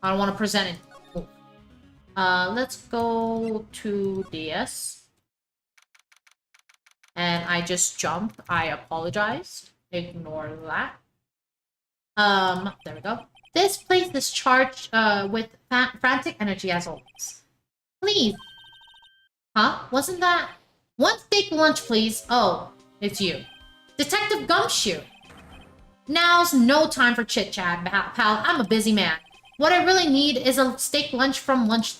I don't want to present it. Oh. Let's go to DS. And I just jumped. I apologize. Ignore that. There we go. This place is charged with frantic energy as always. Please. Huh? Wasn't that... One steak lunch, please. Oh, it's you. Detective Gumshoe. Now's no time for chit-chat, pal. I'm a busy man. What I really need is a steak lunch from lunch.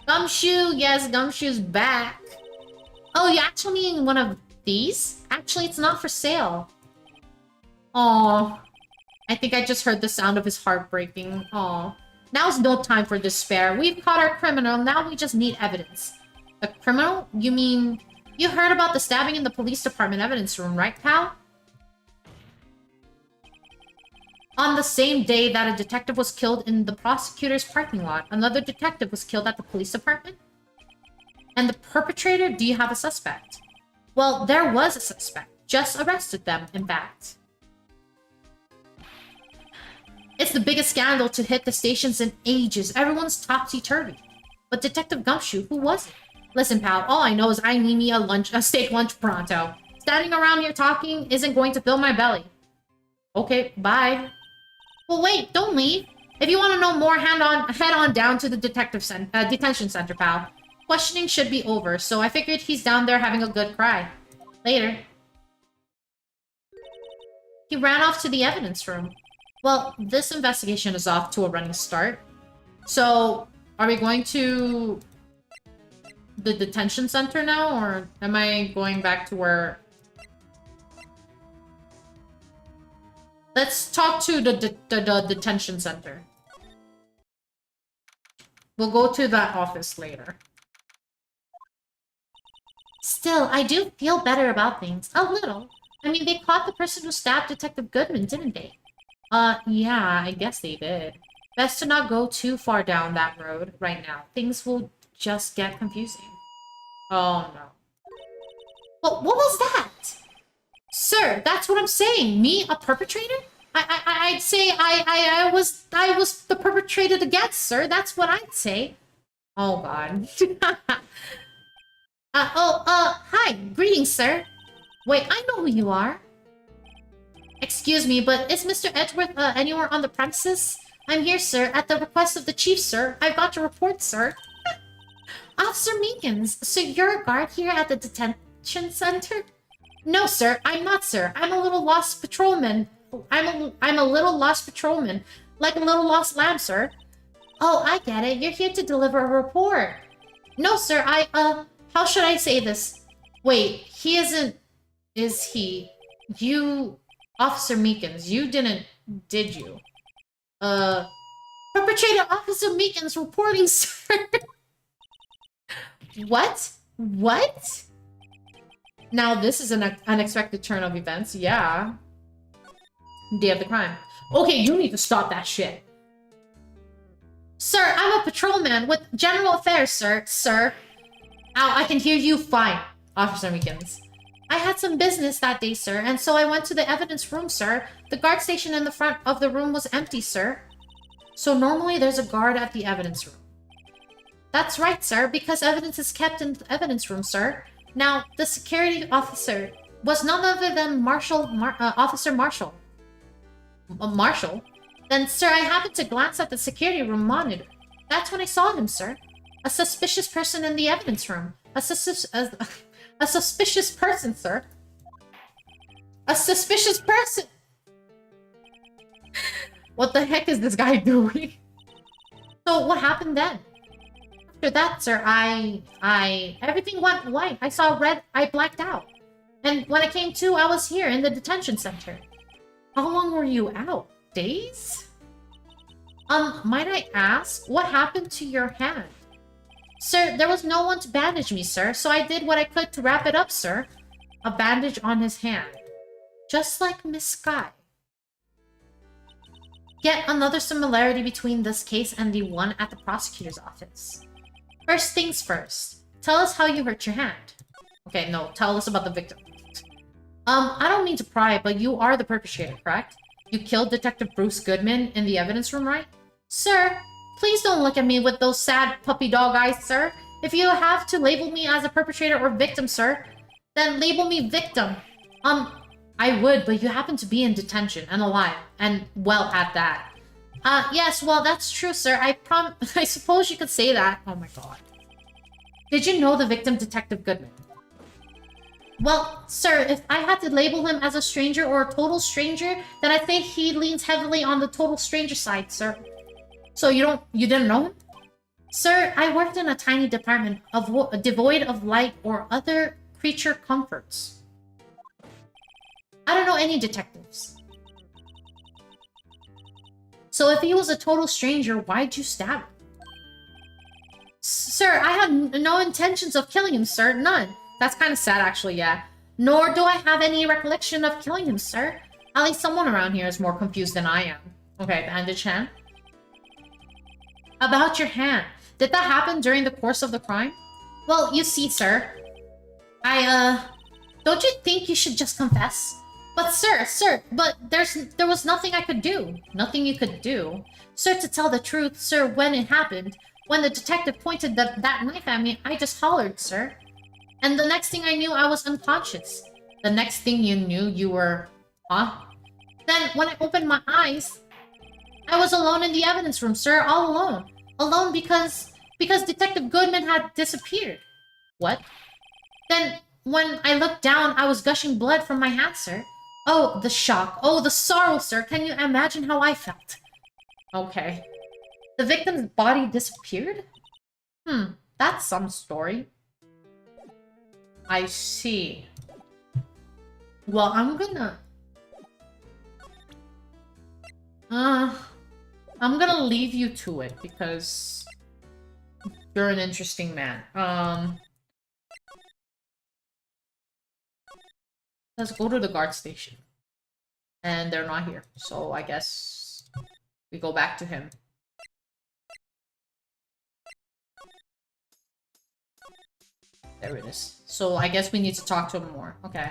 Gumshoe, yes, Gumshoe's back. Oh, you actually need one of these? Actually, it's not for sale. Aw. I think I just heard the sound of his heart breaking. Aw. Now's no time for despair. We've caught our criminal, now we just need evidence. A criminal? You mean... You heard about the stabbing in the police department evidence room, right, pal? On the same day that a detective was killed in the prosecutor's parking lot, another detective was killed at the police department? And the perpetrator? Do you have a suspect? Well, there was a suspect. Just arrested them, in fact. It's the biggest scandal to hit the stations in ages. Everyone's topsy-turvy. But Detective Gumshoe, who was it? Listen, pal, all I know is I need me a steak lunch pronto. Standing around here talking isn't going to fill my belly. Okay, bye. Well, wait, don't leave. If you want to know more, head on down to the detention center, pal. Questioning should be over, so I figured he's down there having a good cry. Later. He ran off to the evidence room. Well, this investigation is off to a running start. So, are we going to the detention center now, or am I going back to where... Let's talk to the detention center. We'll go to that office later. Still, I do feel better about things. A little. I mean, they caught the person who stabbed Detective Goodman, didn't they? Yeah, I guess they did. Best to not go too far down that road right now. Things will just get confusing. Oh, no. What was that? Sir, that's what I'm saying. Me, a perpetrator? I'd say I was the perpetrated against, sir. That's what I'd say. Oh god. Hi, greetings, sir. Wait, I know who you are. Excuse me, but is Mr. Edgeworth anywhere on the premises? I'm here, sir, at the request of the chief, sir. I've got your report, sir. Officer Meekins, so you're a guard here at the detention center? No, sir, I'm not, sir. I'm a little lost patrolman. I'm a little lost patrolman. Like a little lost lamb, sir. Oh, I get it. You're here to deliver a report. No, sir, how should I say this? Wait, he isn't... Is he... You... Officer Meekins, you didn't... Did you? Perpetrator Officer Meekins reporting, sir. What? What? Now this is an unexpected turn of events, yeah. Day of the crime. Okay, you need to stop that shit. Sir, I'm a patrolman with general affairs, sir. Sir. Ow, I can hear you fine, Officer Meekins. I had some business that day, sir, and so I went to the evidence room, sir. The guard station in the front of the room was empty, sir. So normally there's a guard at the evidence room. That's right, sir, because evidence is kept in the evidence room, sir. Now, the security officer was none other than Officer Marshall. Marshall? Then, sir, I happened to glance at the security room monitor. That's when I saw him, sir. A suspicious person in the evidence room. A suspicious person, sir. A suspicious person! What the heck is this guy doing? So, what happened then? After that, sir, everything went white. I saw red, I blacked out. And when I came to, I was here in the detention center. How long were you out? Days? Might I ask, what happened to your hand? Sir, there was no one to bandage me, sir, so I did what I could to wrap it up, sir. A bandage on his hand. Just like Miss Sky. Yet another similarity between this case and the one at the prosecutor's office. First things first. Tell us how you hurt your hand. Okay, no, tell us about the victim. I don't mean to pry, but you are the perpetrator, correct? You killed Detective Bruce Goodman in the evidence room, right? Sir, please don't look at me with those sad puppy dog eyes, sir. If you have to label me as a perpetrator or victim, sir, then label me victim. I would, but you happen to be in detention and alive, and well at that. Yes, well, that's true, sir. I suppose you could say that. Oh my god. Did you know the victim, Detective Goodman? Well, sir, if I had to label him as a stranger or a total stranger, then I think he leans heavily on the total stranger side, sir. So you didn't know him? Sir, I worked in a tiny department devoid of light or other creature comforts. I don't know any detectives. So if he was a total stranger, why'd you stab him? Sir, I had no intentions of killing him, sir. None. That's kind of sad, actually, yeah. Nor do I have any recollection of killing him, sir. At least someone around here is more confused than I am. Okay, bandage hand. About your hand. Did that happen during the course of the crime? Well, you see, sir. Don't you think you should just confess? But sir, but there was nothing I could do. Nothing you could do. Sir, to tell the truth, sir, when it happened, when the detective pointed that knife at me, I just hollered, sir. And the next thing I knew, I was unconscious. The next thing you knew, you were... Huh? Then, when I opened my eyes, I was alone in the evidence room, sir, all alone. Alone because Detective Goodman had disappeared. What? Then, when I looked down, I was gushing blood from my hand, sir. Oh, the shock. Oh, the sorrow, sir. Can you imagine how I felt? Okay. The victim's body disappeared? That's some story. I see. Well, I'm gonna leave you to it because you're an interesting man. Let's go to the guard station. And they're not here, so I guess we go back to him. There it is. So I guess we need to talk to him more. Okay.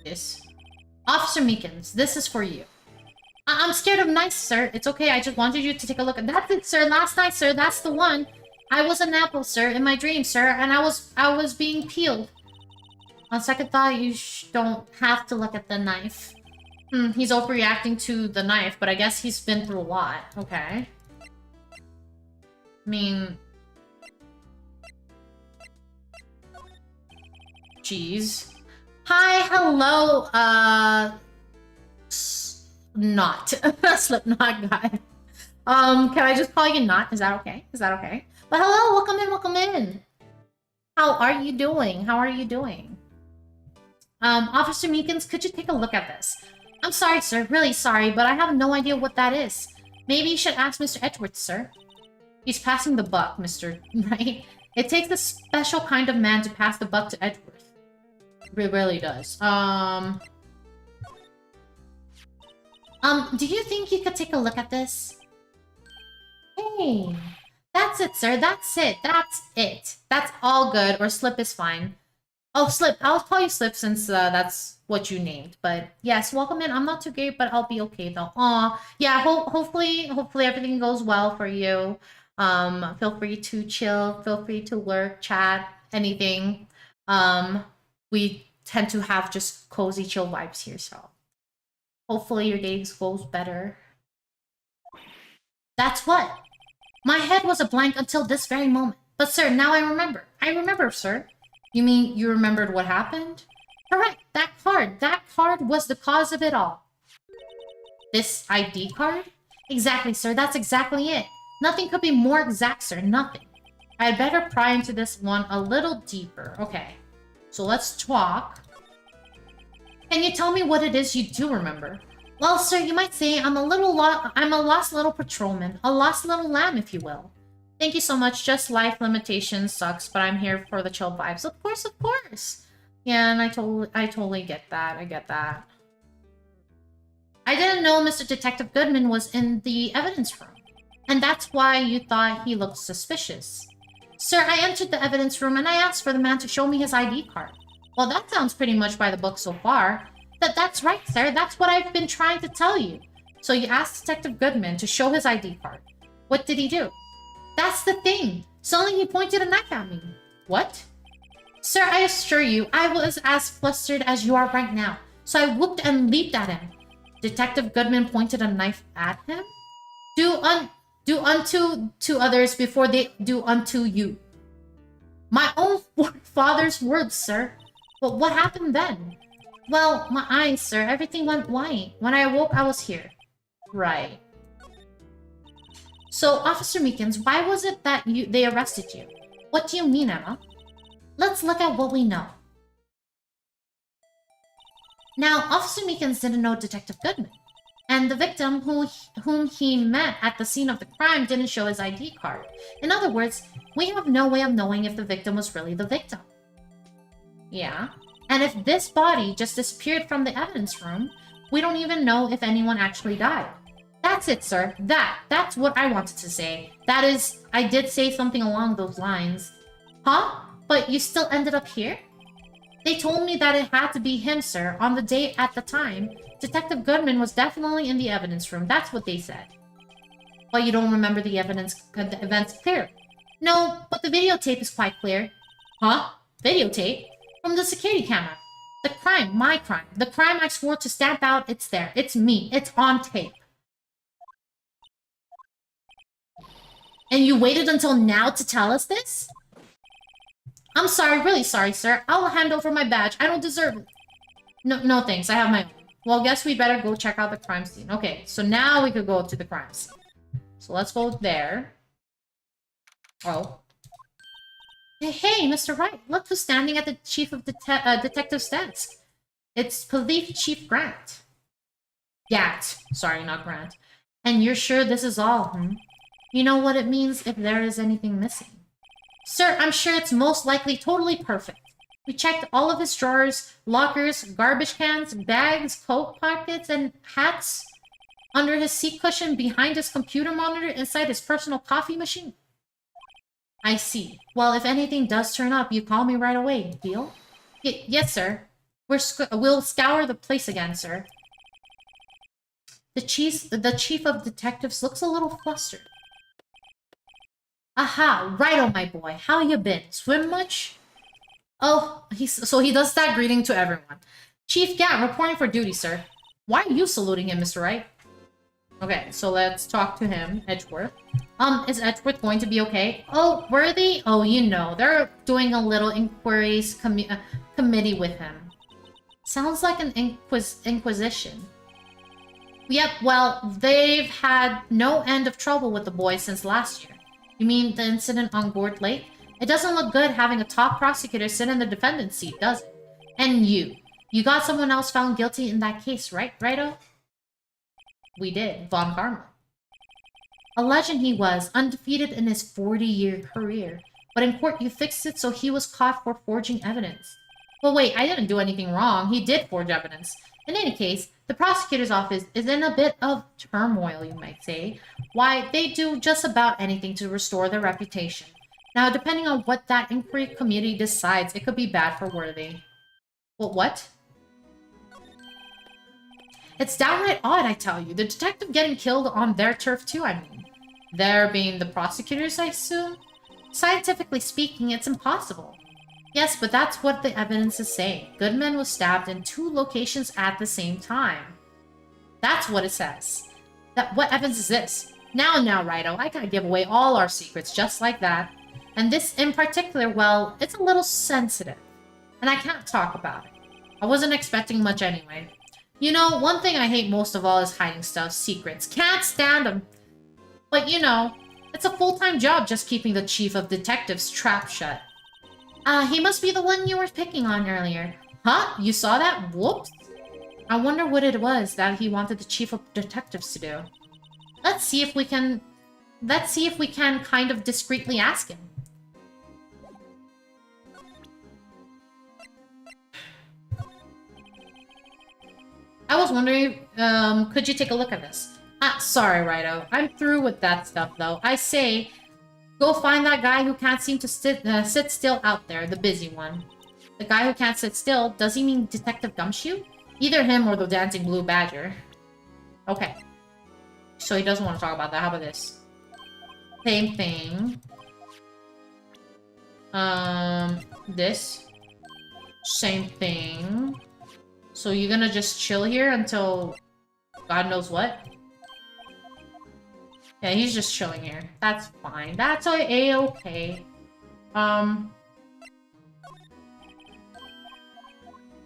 This. Officer Meekins, this is for you. I'm scared of knives, sir. It's okay, I just wanted you to take a look at— That's it, sir. Last night, sir. That's the one. I was an apple, sir, in my dream, sir, and I was being peeled. On second thought, you don't have to look at the knife. He's overreacting to the knife, but I guess he's been through a lot. Okay. I mean... Jeez. Hi, hello, not. Slipknot guy. Can I just call you Not? Is that okay? Is that okay? But hello, welcome in, welcome in. How are you doing? How are you doing? Officer Meekins, could you take a look at this? I'm sorry, sir. Really sorry, but I have no idea what that is. Maybe you should ask Mr. Edwards, sir. He's passing the buck, Mr. Right? It takes a special kind of man to pass the buck to Edwards. It really does. Do you think you could take a look at this? Hey, that's it, sir. That's it. That's it. That's all good. Or Slip is fine. Oh, Slip. I'll call you Slip since that's what you named. But yes, welcome in. I'm not too great, but I'll be okay though. Aw, yeah. Hopefully everything goes well for you. Feel free to chill. Feel free to lurk, chat, anything. We tend to have just cozy, chill vibes here, so hopefully your day goes better. That's what. My head was a blank until this very moment. But sir, now I remember. I remember, sir. You mean you remembered what happened? Correct. That card was the cause of it all. This ID card? Exactly, sir. That's exactly it. Nothing could be more exact, sir. Nothing. I had better pry into this one a little deeper. Okay. So let's talk. Can you tell me what it is you do remember? Well, sir, you might say I'm a lost little patrolman. A lost little lamb, if you will. Thank you so much. Just life limitations sucks, but I'm here for the chill vibes. Of course, of course. Yeah, and I totally get that. I get that. I didn't know Mr. Detective Goodman was in the evidence room. And that's why you thought he looked suspicious. Sir, I entered the evidence room and I asked for the man to show me his ID card. Well, that sounds pretty much by the book so far. That's right, sir. That's what I've been trying to tell you. So you asked Detective Goodman to show his ID card. What did he do? That's the thing. Suddenly he pointed a knife at me. What? Sir, I assure you, I was as flustered as you are right now. So I whooped and leaped at him. Detective Goodman pointed a knife at him? Do unto to others before they do unto you. My own father's words, sir. But what happened then? Well, my eyes, sir. Everything went white. When I awoke, I was here. Right. So, Officer Meekins, why was it that they arrested you? What do you mean, Emma? Let's look at what we know. Now, Officer Meekins didn't know Detective Goodman. And the victim whom he met at the scene of the crime didn't show his ID card. In other words, we have no way of knowing if the victim was really the victim. Yeah. And if this body just disappeared from the evidence room, we don't even know if anyone actually died. That's it, sir. That's what I wanted to say. That is, I did say something along those lines. Huh? But you still ended up here? They told me that it had to be him, sir, on the date at the time. Detective Goodman was definitely in the evidence room. That's what they said. But you don't remember the events clearly. No, but the videotape is quite clear. Huh? Videotape? From the security camera. The crime, my crime. The crime I swore to stamp out, it's there. It's me. It's on tape. And you waited until now to tell us this? I'm sorry, really sorry, sir. I'll hand over my badge. I don't deserve it. No thanks. I have my own. Well, guess we better go check out the crime scene. Okay, so now we could go to the crime scene. So let's go there. Oh. Hey, Mr. Wright. Look who's standing at the chief of detective's desk. It's Police Chief Grant. Gat. Sorry, not Grant. And you're sure this is all, You know what it means if there is anything missing. Sir, I'm sure it's most likely totally perfect. We checked all of his drawers, lockers, garbage cans, bags, coat pockets, and hats. Under his seat cushion, behind his computer monitor, inside his personal coffee machine. I see. Well, if anything does turn up, you call me right away. Deal? Yes, sir. We'll scour the place again, sir. The chief of detectives looks a little flustered. Aha, righto, my boy. How you been? Swim much? Oh, so he does that greeting to everyone. Chief Gant, reporting for duty, sir. Why are you saluting him, Mr. Wright? Okay, so let's talk to him, Edgeworth. Is Edgeworth going to be okay? Oh, Worthy? Oh, you know, they're doing a little inquiries committee with him. Sounds like an inquisition. Yep, well, they've had no end of trouble with the boys since last year. You mean the incident on Gourd Lake? It doesn't look good having a top prosecutor sit in the defendant's seat, does it? And you got someone else found guilty in that case, right, Righto? We did, Von Karma. A legend he was, undefeated in his 40-year career. But in court you fixed it so he was caught for forging evidence. Well, wait, I didn't do anything wrong. He did forge evidence. In any case, the prosecutor's office is in a bit of turmoil, you might say. Why, they do just about anything to restore their reputation. Now, depending on what that inquiry committee decides, it could be bad for Worthy. Well, what? It's downright odd, I tell you. The detective getting killed on their turf too, I mean. There being the prosecutors, I assume? Scientifically speaking, it's impossible. Yes, but that's what the evidence is saying. Goodman was stabbed in 2 locations at the same time. That's what it says. What evidence is this? Now, Righto, I gotta give away all our secrets just like that. And this in particular, well, it's a little sensitive. And I can't talk about it. I wasn't expecting much anyway. You know, one thing I hate most of all is hiding stuff, secrets. Can't stand them. But you know, it's a full-time job just keeping the chief of detectives trap shut. He must be the one you were picking on earlier. Huh? You saw that? Whoops. I wonder what it was that he wanted the chief of detectives to do. Let's see if we can kind of discreetly ask him. I was wondering, could you take a look at this? Sorry, Righto. I'm through with that stuff, though. I say, go find that guy who can't seem to sit still out there, the busy one. The guy who can't sit still, does he mean Detective Gumshoe? Either him or the dancing blue badger. Okay. So he doesn't want to talk about that. How about this? Same thing. This. Same thing. So you're gonna just chill here until God knows what? Yeah, he's just chilling here. That's fine. That's a-okay.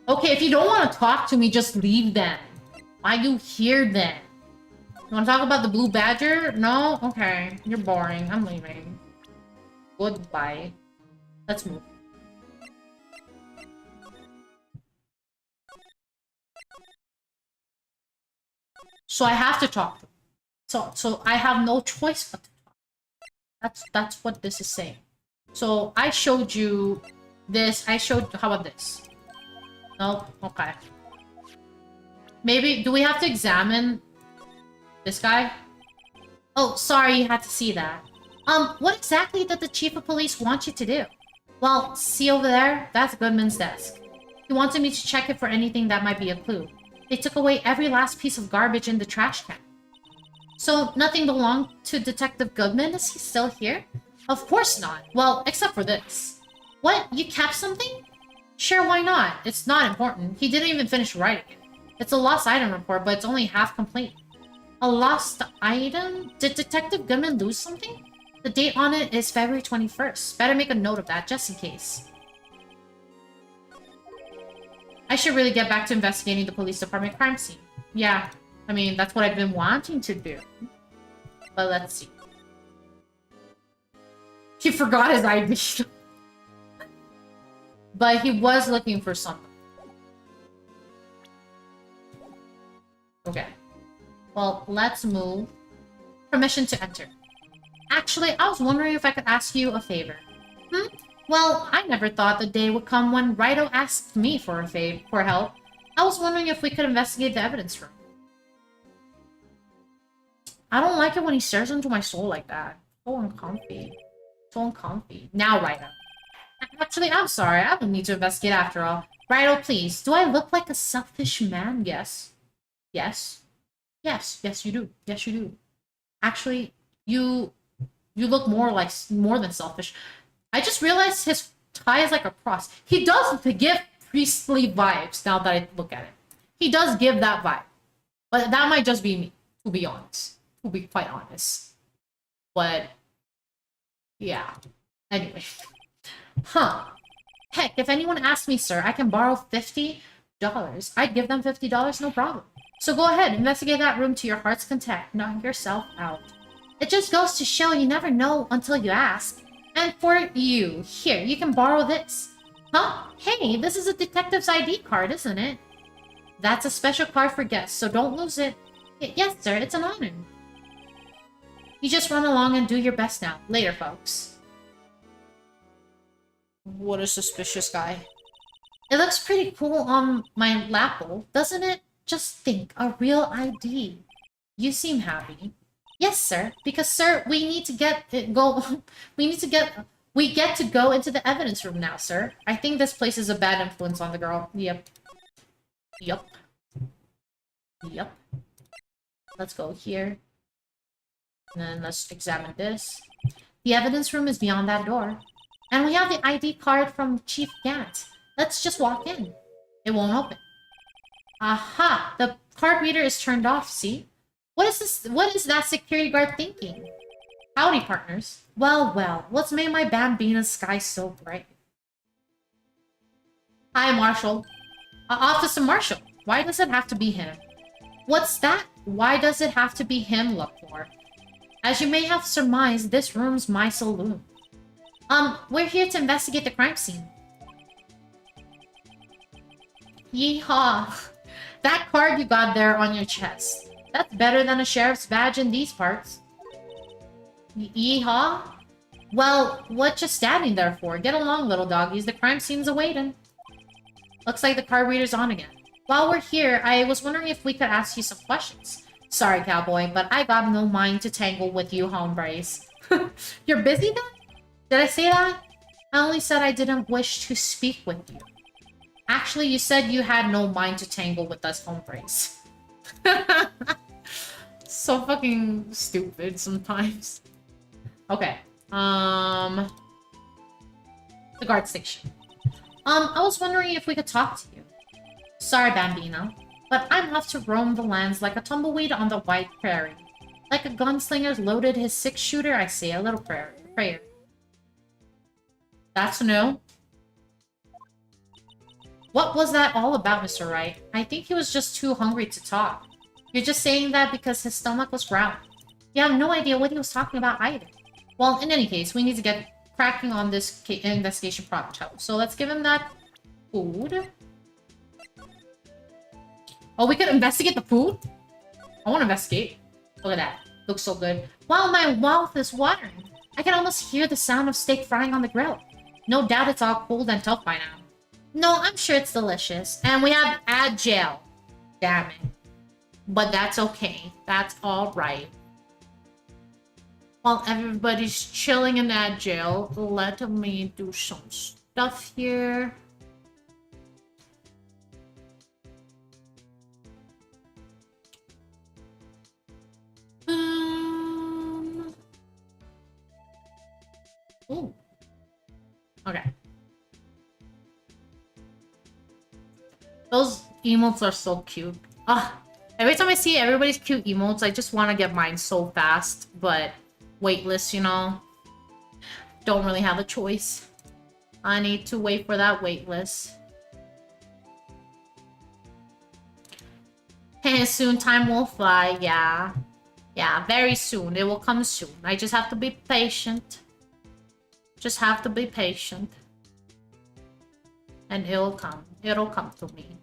Okay, if you don't want to talk to me, just leave then. Why are you here then? You want to talk about the blue badger? No? Okay. You're boring. I'm leaving. Goodbye. Let's move. So I have to talk to him. So I have no choice but to talk. That's what this is saying. So I showed you this. How about this? Nope. Okay. Maybe, do we have to examine this guy? Oh, sorry you had to see that. What exactly did the chief of police want you to do? Well, see over there? That's Goodman's desk. He wanted me to check it for anything that might be a clue. They took away every last piece of garbage in the trash can. So, nothing belonged to Detective Goodman? Is he still here? Of course not. Well, except for this. What? You kept something? Sure, why not? It's not important. He didn't even finish writing it. It's a lost item report, but it's only half complete. A lost item? Did Detective Goodman lose something? The date on it is February 21st. Better make a note of that, just in case. I should really get back to investigating the police department crime scene. Yeah, I mean, that's what I've been wanting to do. But let's see. He forgot his ID. But he was looking for something. Okay. Well, let's move. Permission to enter. Actually, I was wondering if I could ask you a favor. Well, I never thought the day would come when Righto asked me for help. I was wondering if we could investigate the evidence room. I don't like it when he stares into my soul like that. So uncomfy. So uncomfy. Now, Righto. Actually, I'm sorry. I don't need to investigate after all. Bridal, please. Do I look like a selfish man? Yes. Yes. Yes, you do. Yes, you do. Actually, you look more than selfish. I just realized his tie is like a cross. He does give priestly vibes now that I look at it. He does give that vibe. But that might just be me, to be honest. To be quite honest. But yeah. Anyway. Huh. Heck, if anyone asks me, sir, I can borrow $50. I'd give them $50, no problem. So go ahead, investigate that room to your heart's content. Knock yourself out. It just goes to show you never know until you ask. And for you, here, you can borrow this. Huh? Hey, this is a detective's ID card, isn't it? That's a special card for guests, so don't lose it. Yes, sir, it's an honor. You just run along and do your best now. Later, folks. What a suspicious guy. It looks pretty cool on my lapel, doesn't it? Just think, a real ID. You seem happy. Yes, sir. Because, sir, we get to go into the evidence room now, sir. I think this place is a bad influence on the girl. Yep. Let's go here. And then let's examine this. The evidence room is beyond that door. And we have the ID card from Chief Gant. Let's just walk in. It won't open. Aha! The card reader is turned off, see? What is that security guard thinking? Howdy, partners. Well, what's made my Bambina's sky so bright? Hi, Marshall. Officer Marshall. Why does it have to be him? What's that? Why does it have to be him, Lookmore? As you may have surmised, this room's my saloon. We're here to investigate the crime scene. Yeehaw! That card you got there on your chest. That's better than a sheriff's badge in these parts. Yeehaw? Well, what you standing there for? Get along, little doggies. The crime scene's awaiting. Looks like the card reader's on again. While we're here, I was wondering if we could ask you some questions. Sorry, cowboy, but I got no mind to tangle with you, hombres. You're busy then? Did I say that? I only said I didn't wish to speak with you. Actually, you said you had no mind to tangle with us, hombres. So fucking stupid sometimes. Okay. The guard station. I was wondering if we could talk to you. Sorry, Bambino, but I'm off to roam the lands like a tumbleweed on the white prairie. Like a gunslinger loaded his six-shooter, I say a little prayer. That's new. What was that all about, Mr. Wright? I think he was just too hungry to talk. You're just saying that because his stomach was growling. You have no idea what he was talking about either. Well, in any case, we need to get cracking on this investigation project. So let's give him that food. Oh, we could investigate the food? I want to investigate. Look at that. Looks so good. Wow, my mouth is watering. I can almost hear the sound of steak frying on the grill. No doubt it's all cold and tough by now. No, I'm sure it's delicious. And we have agile. Damn it. But that's okay. That's alright. While everybody's chilling in agile, let me do some stuff here. Ooh. Okay. Those emotes are so cute. Every time I see everybody's cute emotes, I just want to get mine so fast, but waitlist, you know? Don't really have a choice. I need to wait for that waitlist. Hey, soon time will fly, yeah. Yeah, very soon. It will come soon. I just have to be patient. Just have to be patient. And it'll come. It'll come to me.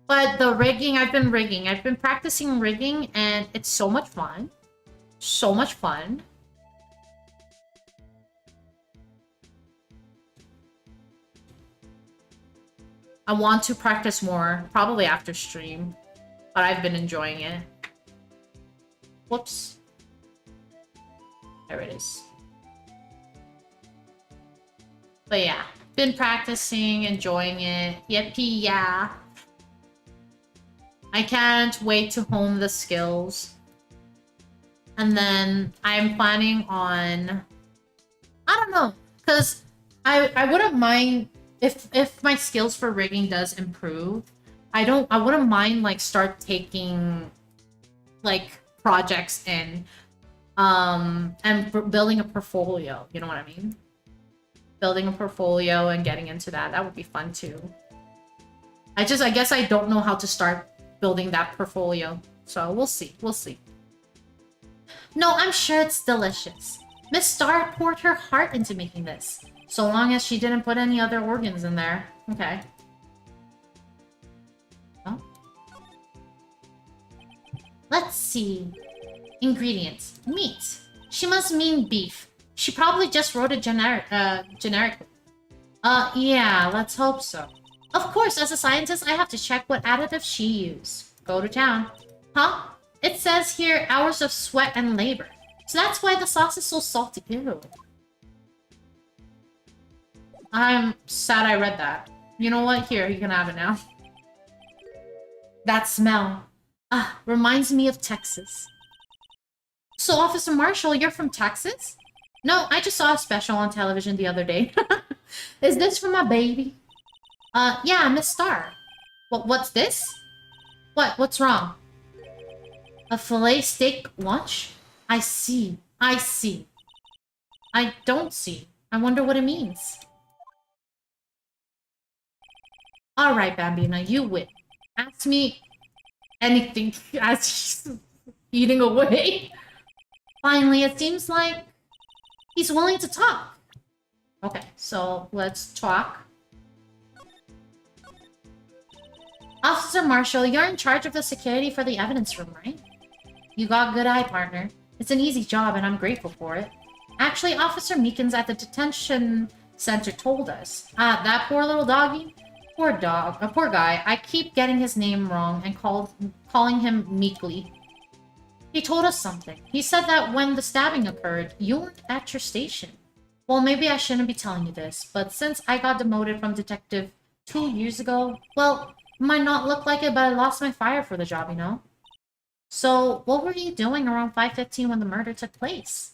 But the rigging, I've been rigging. I've been practicing rigging, and it's so much fun. So much fun. I want to practice more, probably after stream. But I've been enjoying it. Whoops. There it is. But yeah, been practicing, enjoying it. Yippee, yeah. I can't wait to hone the skills. And then I'm planning on... I don't know, because I wouldn't mind if my skills for rigging does improve. I wouldn't mind like start taking like projects in and building a portfolio, you know what I mean? Building a portfolio and getting into that would be fun too. I guess I don't know how to start building that portfolio, so we'll see. No, I'm sure it's delicious. Miss Star poured her heart into making this, so long as she didn't put any other organs in there. Okay. Oh. Let's see. Ingredients. Meat. She must mean beef. She probably just wrote it generically. Yeah, let's hope so. Of course, as a scientist, I have to check what additives she used. Go to town. Huh? It says here hours of sweat and labor. So that's why the sauce is so salty. Ew. I'm sad I read that. You know what? Here, you can have it now. That smell. Reminds me of Texas. So, Officer Marshall, you're from Texas? No, I just saw a special on television the other day. Is this for my baby? Yeah, Miss Star. What's this? What's wrong? A filet steak lunch? I see. I don't see. I wonder what it means. Alright, Bambina, you win. Ask me anything as she's eating away. Finally, it seems like he's willing to talk. Okay, so let's talk. Officer Marshall, you're in charge of the security for the evidence room, right? You got good eye, partner. It's an easy job, and I'm grateful for it. Actually, Officer Meekins at the detention center told us. That poor little doggy? Poor guy. I keep getting his name wrong and calling him Meekly. He told us something. He said that when the stabbing occurred, you weren't at your station. Well, maybe I shouldn't be telling you this, but since I got demoted from detective 2 years ago, well, it might not look like it, but I lost my fire for the job, you know? So, what were you doing around 5:15 when the murder took place?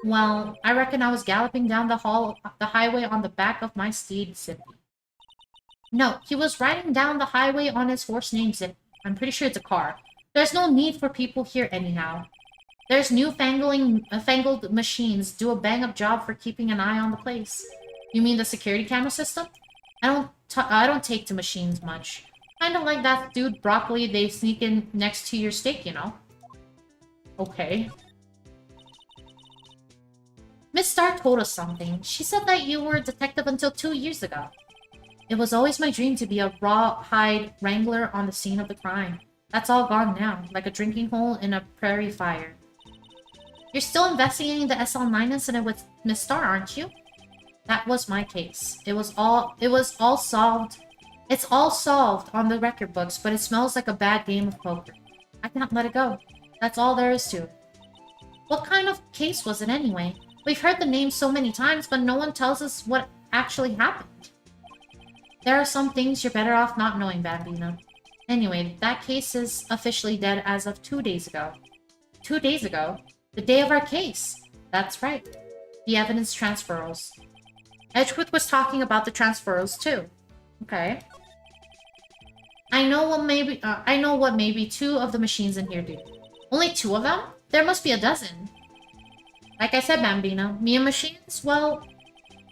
Well, I reckon I was galloping down the highway on the back of my steed, Zippy. No, he was riding down the highway on his horse named Zippy. I'm pretty sure it's a car. There's no need for people here anyhow. There's fangled machines do a bang-up job for keeping an eye on the place. You mean the security camera system? I don't take to machines much. Kinda like that dude Broccoli they sneak in next to your steak, you know? Okay. Miss Star told us something. She said that you were a detective until 2 years ago. It was always my dream to be a rawhide wrangler on the scene of the crime. That's all gone now, like a drinking hole in a prairie fire. You're still investigating the SL9 incident with Miss Star, aren't you? That was my case. It was all solved. It's all solved on the record books, but it smells like a bad game of poker. I can't let it go. That's all there is to it. What kind of case was it anyway? We've heard the name so many times, but no one tells us what actually happened. There are some things you're better off not knowing, Bambino. Anyway, that case is officially dead as of 2 days ago. 2 days ago? The day of our case. That's right. The evidence transfers. Edgeworth was talking about the transfers too. Okay. I know what maybe 2 of the machines in here do. Only 2 of them? There must be a dozen. Like I said, Bambino, me and machines, well,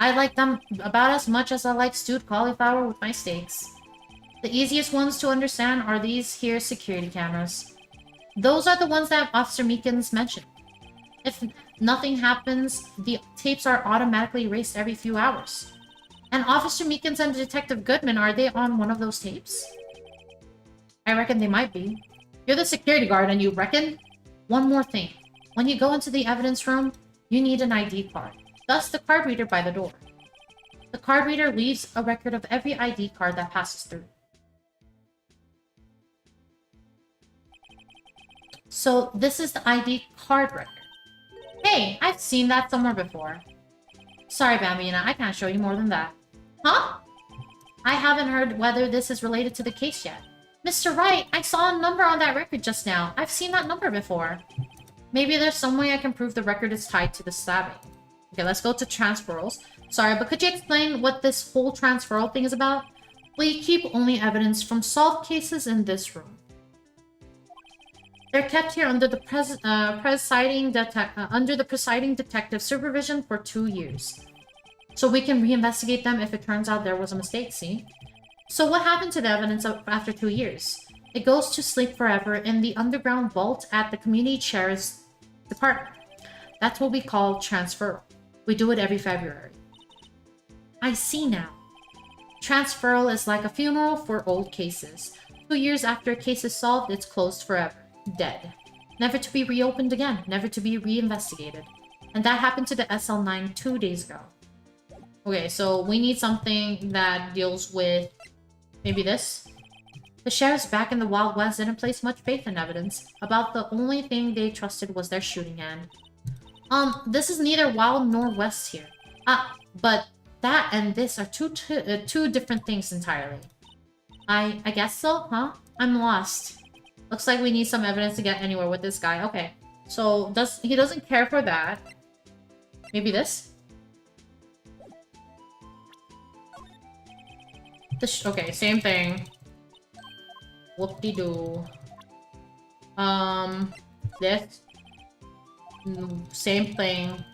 I like them about as much as I like stewed cauliflower with my steaks. The easiest ones to understand are these here security cameras. Those are the ones that Officer Meekins mentioned. If nothing happens, the tapes are automatically erased every few hours. And Officer Meekins and Detective Goodman, are they on one of those tapes? I reckon they might be. You're the security guard and you reckon? One more thing. When you go into the evidence room, you need an ID card. Thus the card reader by the door. The card reader leaves a record of every ID card that passes through. So this is the ID card record. Hey, I've seen that somewhere before. Sorry, Bambina, I can't show you more than that. Huh? I haven't heard whether this is related to the case yet. Mr. Wright, I saw a number on that record just now. I've seen that number before. Maybe there's some way I can prove the record is tied to the stabbing. Okay, let's go to transferals. Sorry, but could you explain what this whole transferal thing is about? We keep only evidence from solved cases in this room. They're kept here under the presiding detective's supervision for 2 years. So we can reinvestigate them if it turns out there was a mistake, see? So what happened to the evidence after 2 years? It goes to sleep forever in the underground vault at the community chair's department. That's what we call transfer. We do it every February. I see now. Transferal is like a funeral for old cases. 2 years after a case is solved, it's closed forever. Dead. Never to be reopened again. Never to be reinvestigated. And that happened to the SL9 2 days ago. Okay, so we need something that deals with... maybe this? The sheriffs back in the Wild West didn't place much faith in evidence. About the only thing they trusted was their shooting hand. This is neither Wild nor West here. But that and this are two different things entirely. I guess so, huh? I'm lost. Looks like we need some evidence to get anywhere with this guy. Okay, so he doesn't care for that. Maybe this? Okay, same thing. Whoop-de-doo. This? Same thing.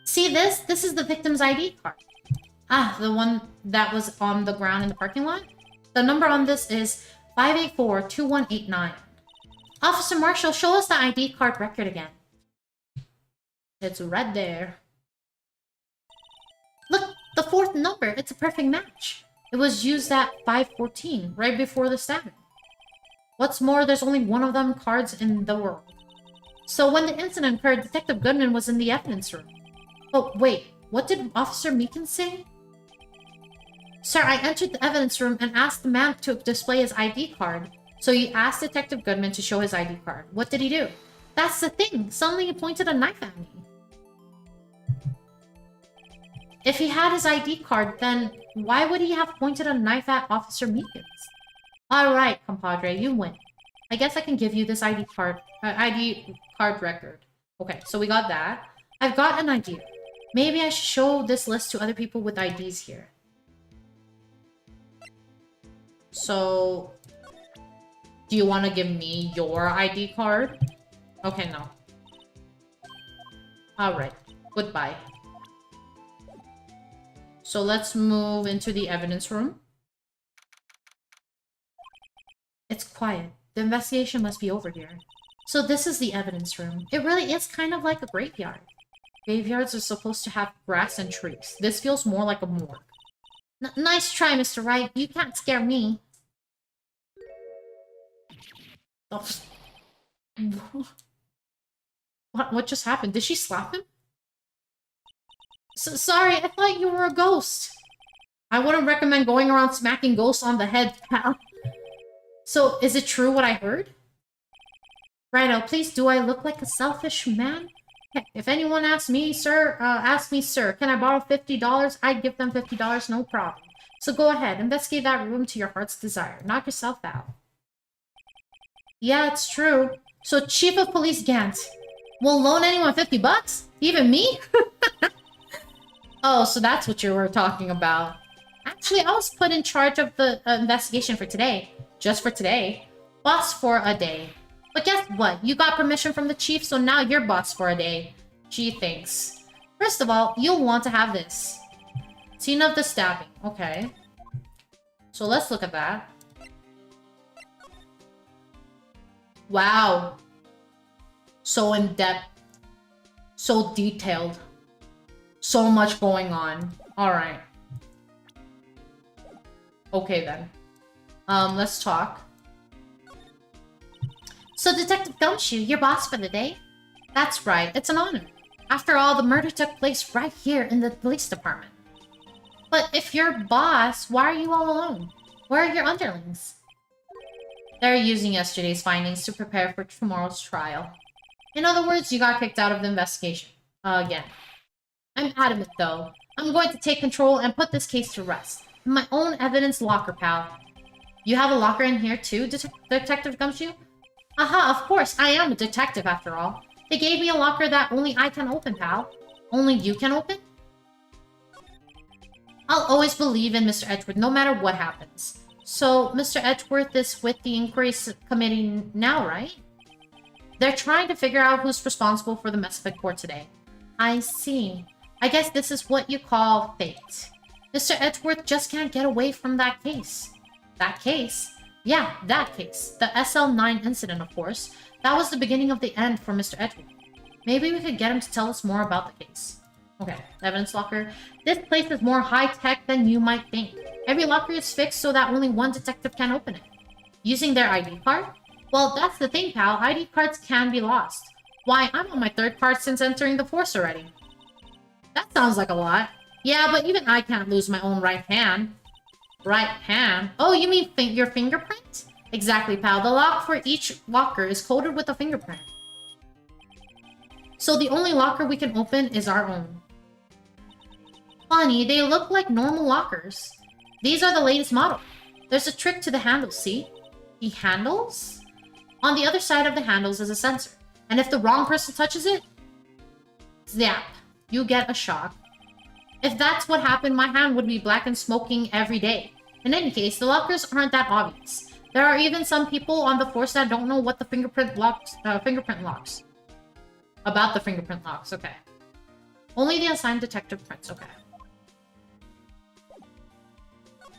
See this? This is the victim's ID card. The one that was on the ground in the parking lot? The number on this is 584-2189. Officer Marshall, show us the ID card record again. It's right there. Look, the 4th number. It's a perfect match. It was used at 5:14, right before the stabbing. What's more, there's only one of them cards in the world. So when the incident occurred, Detective Goodman was in the evidence room. Oh, wait. What did Officer Meakin say? Sir, I entered the evidence room and asked the man to display his ID card. So you asked Detective Goodman to show his ID card. What did he do? That's the thing. Suddenly he pointed a knife at me. If he had his ID card, then why would he have pointed a knife at Officer Meekins? Alright, compadre, you win. I guess I can give you this ID card record. Okay, so we got that. I've got an idea. Maybe I should show this list to other people with IDs here. So... do you want to give me your ID card? Okay, no. Alright. Goodbye. So let's move into the evidence room. It's quiet. The investigation must be over here. So this is the evidence room. It really is kind of like a graveyard. Graveyards are supposed to have grass and trees. This feels more like a morgue. Nice try, Mr. Wright. You can't scare me. Oh. What just happened? Did she slap him? Sorry, I thought you were a ghost. I wouldn't recommend going around smacking ghosts on the head, pal. So, is it true what I heard? Righto, please, do I look like a selfish man? Heck, if anyone asks me, sir, can I borrow $50? I'd give them $50, no problem. So go ahead, investigate that room to your heart's desire. Knock yourself out. Yeah, it's true. So, Chief of Police Gant won't loan anyone $50? Even me? Oh, so that's what you were talking about. Actually, I was put in charge of the investigation for today. Just for today. Boss for a day. But guess what? You got permission from the chief, so now you're boss for a day. Gee, thanks. First of all, you'll want to have this. Scene of the stabbing. Okay. So let's look at that. Wow. So in-depth. So detailed. So much going on. Alright. Okay then. Let's talk. So Detective Gumshoe, your boss for the day? That's right, it's an honor. After all, the murder took place right here in the police department. But if you're boss, why are you all alone? Where are your underlings? They're using yesterday's findings to prepare for tomorrow's trial. In other words, you got kicked out of the investigation. Again. I'm adamant, though. I'm going to take control and put this case to rest. In my own evidence locker, pal. You have a locker in here, too, Detective Gumshoe? Aha, of course. I am a detective, after all. They gave me a locker that only I can open, pal. Only you can open? I'll always believe in Mr. Edgeworth, no matter what happens. So, Mr. Edgeworth is with the inquiry committee now, right? They're trying to figure out who's responsible for the mess of court today. I see. I guess this is what you call fate. Mr. Edgeworth just can't get away from that case. That case? Yeah, that case. The SL9 incident, of course. That was the beginning of the end for Mr. Edgeworth. Maybe we could get him to tell us more about the case. Okay, evidence locker. This place is more high-tech than you might think. Every locker is fixed so that only one detective can open it. Using their ID card? Well, that's the thing, pal. ID cards can be lost. Why, I'm on my 3rd card since entering the force already. That sounds like a lot. Yeah, but even I can't lose my own right hand. Right hand? Oh, you mean your fingerprint? Exactly, pal. The lock for each locker is coded with a fingerprint. So the only locker we can open is our own. Funny, they look like normal lockers. These are the latest model. There's a trick to the handles, see? The handles? On the other side of the handles is a sensor. And if the wrong person touches it, zap, you get a shock. If that's what happened, my hand would be black and smoking every day. In any case, the lockers aren't that obvious. There are even some people on the force that don't know what the fingerprint locks. About the fingerprint locks, okay. Only the assigned detective prints, okay.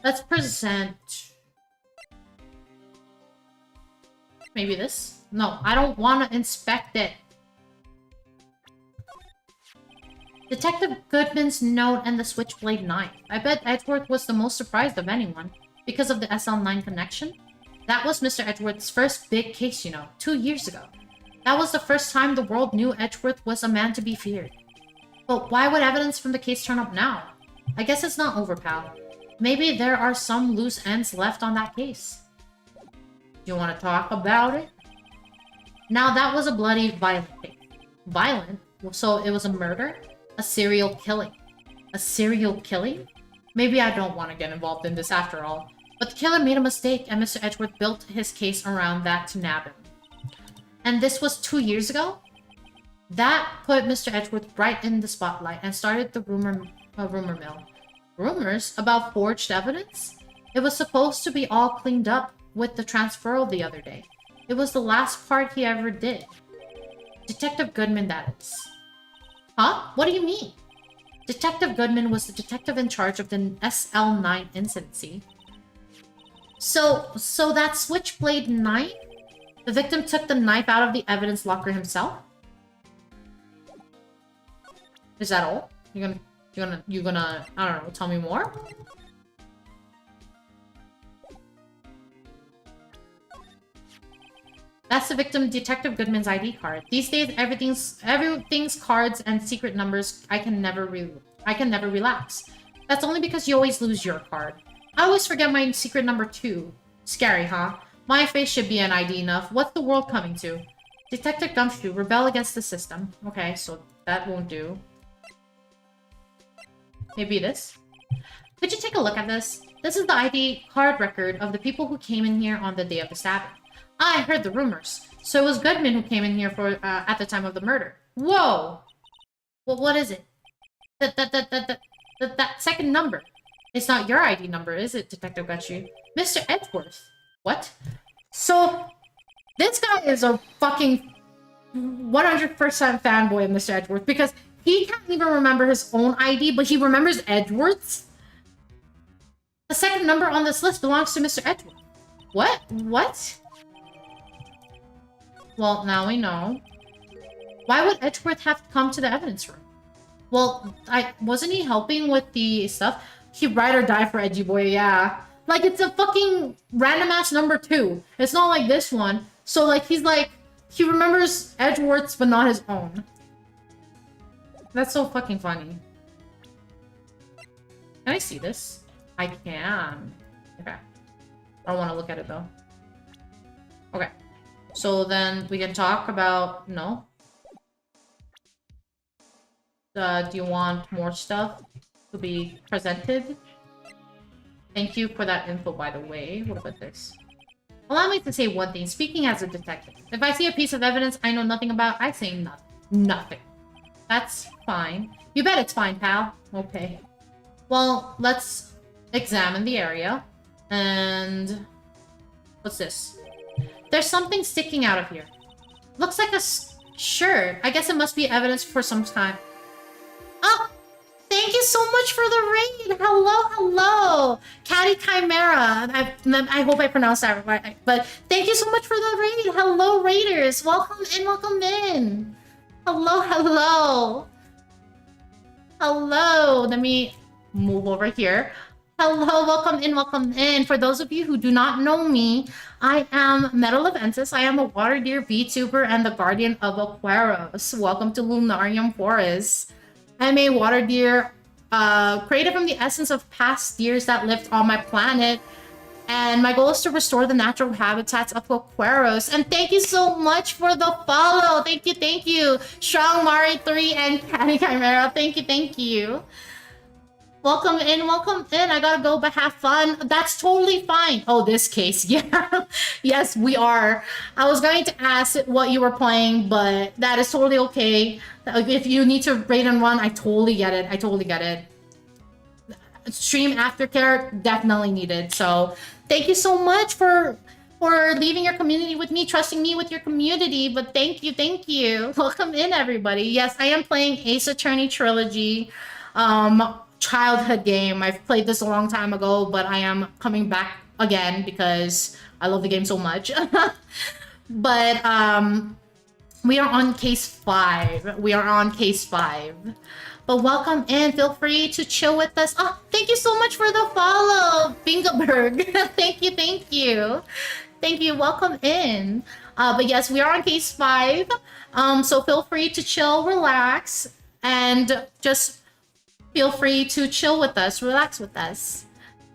Let's present... Maybe this? No, I don't want to inspect it. Detective Goodman's note and the switchblade knife. I bet Edgeworth was the most surprised of anyone because of the SL9 connection. That was Mr. Edgeworth's first big case, you know, 2 years ago. That was the first time the world knew Edgeworth was a man to be feared. But why would evidence from the case turn up now? I guess it's not over, pal. Maybe there are some loose ends left on that case. You want to talk about it? Now, that was a bloody, violent case. Violent? So it was a murder? A serial killing? A serial killing? Maybe I don't want to get involved in this after all. But the killer made a mistake, and Mr. Edgeworth built his case around that to nab him. And this was 2 years ago? That put Mr. Edgeworth right in the spotlight and started the rumor mill. Rumors about forged evidence? It was supposed to be all cleaned up with the transferal the other day. It was the last part he ever did. Detective Goodman, that is. Huh? What do you mean? Detective Goodman was the detective in charge of the SL9 incident, see? So that switchblade knife? The victim took the knife out of the evidence locker himself? Is that all? You're gonna, I don't know, tell me more? That's the victim, Detective Goodman's ID card. These days, everything's cards and secret numbers. I can never relax. That's only because you always lose your card. I always forget my secret number too. Scary, huh? My face should be an ID enough. What's the world coming to? Detective Gumshoe, rebel against the system. Okay, so that won't do. Maybe this? Could you take a look at this? This is the ID card record of the people who came in here on the day of the stabbing. I heard the rumors. So it was Goodman who came in here for at the time of the murder. Whoa! Well, what is it? That second number. It's not your ID number, is it, Detective Gumshoe? Mr. Edgeworth. What? So, this guy is a fucking 100% fanboy of Mr. Edgeworth because he can't even remember his own ID, but he remembers Edgeworth's? The second number on this list belongs to Mr. Edgeworth. What? What? Well, now we know. Why would Edgeworth have to come to the evidence room? Well, wasn't he helping with the stuff? He ride or die for Edgy Boy, yeah. Like, it's a fucking random-ass number 2. It's not like this one. So, like, he remembers Edgeworth's, but not his own. That's so fucking funny. Can I see this? I can. Okay. I don't want to look at it, though. Okay. So then we can talk about... No? Do you want more stuff to be presented? Thank you for that info, by the way. What about this? Allow me to say one thing. Speaking as a detective, if I see a piece of evidence I know nothing about, I say nothing. Nothing. That's fine. You bet it's fine, pal. Okay. Well, let's examine the area. And... what's this? There's something sticking out of here. Looks like a shirt. I guess it must be evidence for some time. Oh! Thank you so much for the raid! Hello, hello! Catty Chimera. I hope I pronounced that right. But thank you so much for the raid! Hello, raiders! Welcome in, welcome in! Hello, hello! Hello! Let me move over here. Hello, welcome in, welcome in. For those of you who do not know me, I am Meadow I am a water deer VTuber and the guardian of Aquaros. Welcome to Lunarium Forest. I'm a water deer created from the essence of past deers that lived on my planet. And my goal is to restore the natural habitats of Aquaros. And thank you so much for the follow. Thank you, thank you. Strong Mari 3 and Catty Chimera. Thank you, thank you. Welcome in, welcome in. I gotta go, but have fun. That's totally fine. Oh, this case, yeah. Yes, we are. I was going to ask what you were playing, but that is totally okay. If you need to raid and run, I totally get it. I totally get it. Stream aftercare, definitely needed. So thank you so much for leaving your community with me, trusting me with your community. But thank you, thank you. Welcome in, everybody. Yes, I am playing Ace Attorney Trilogy. Childhood game. I've played this a long time ago, but I am coming back again because I love the game so much. But we are on case 5. We are on case 5. But welcome in. Feel free to chill with us. Oh, thank you so much for the follow, Bingaberg. Thank you, thank you. Thank you. Welcome in. But yes, we are on case 5. So feel free to chill, relax, and just feel free to chill with us, relax with us,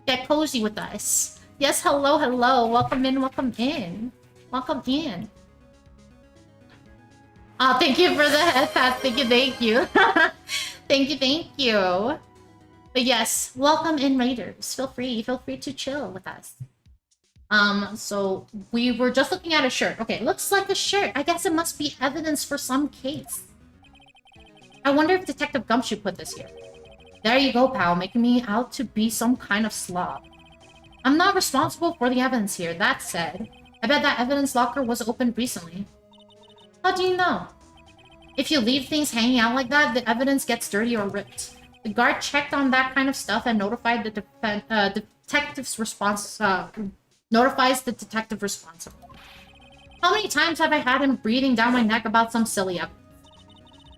get cozy with us. Yes, hello, hello. Welcome in, welcome in. Welcome in. Oh, thank you for the head pat. Thank you, thank you. Thank you, thank you. But yes, welcome in, raiders. Feel free to chill with us. So we were just looking at a shirt. Okay, looks like a shirt. I guess it must be evidence for some case. I wonder if Detective Gumshoe put this here. There you go, pal, making me out to be some kind of slob. I'm not responsible for the evidence here. That said, I bet that evidence locker was opened recently. How do you know? If you leave things hanging out like that, the evidence gets dirty or ripped. The guard checked on that kind of stuff and notified the detective's response. Notifies the detective responsible. How many times have I had him breathing down my neck about some silly evidence?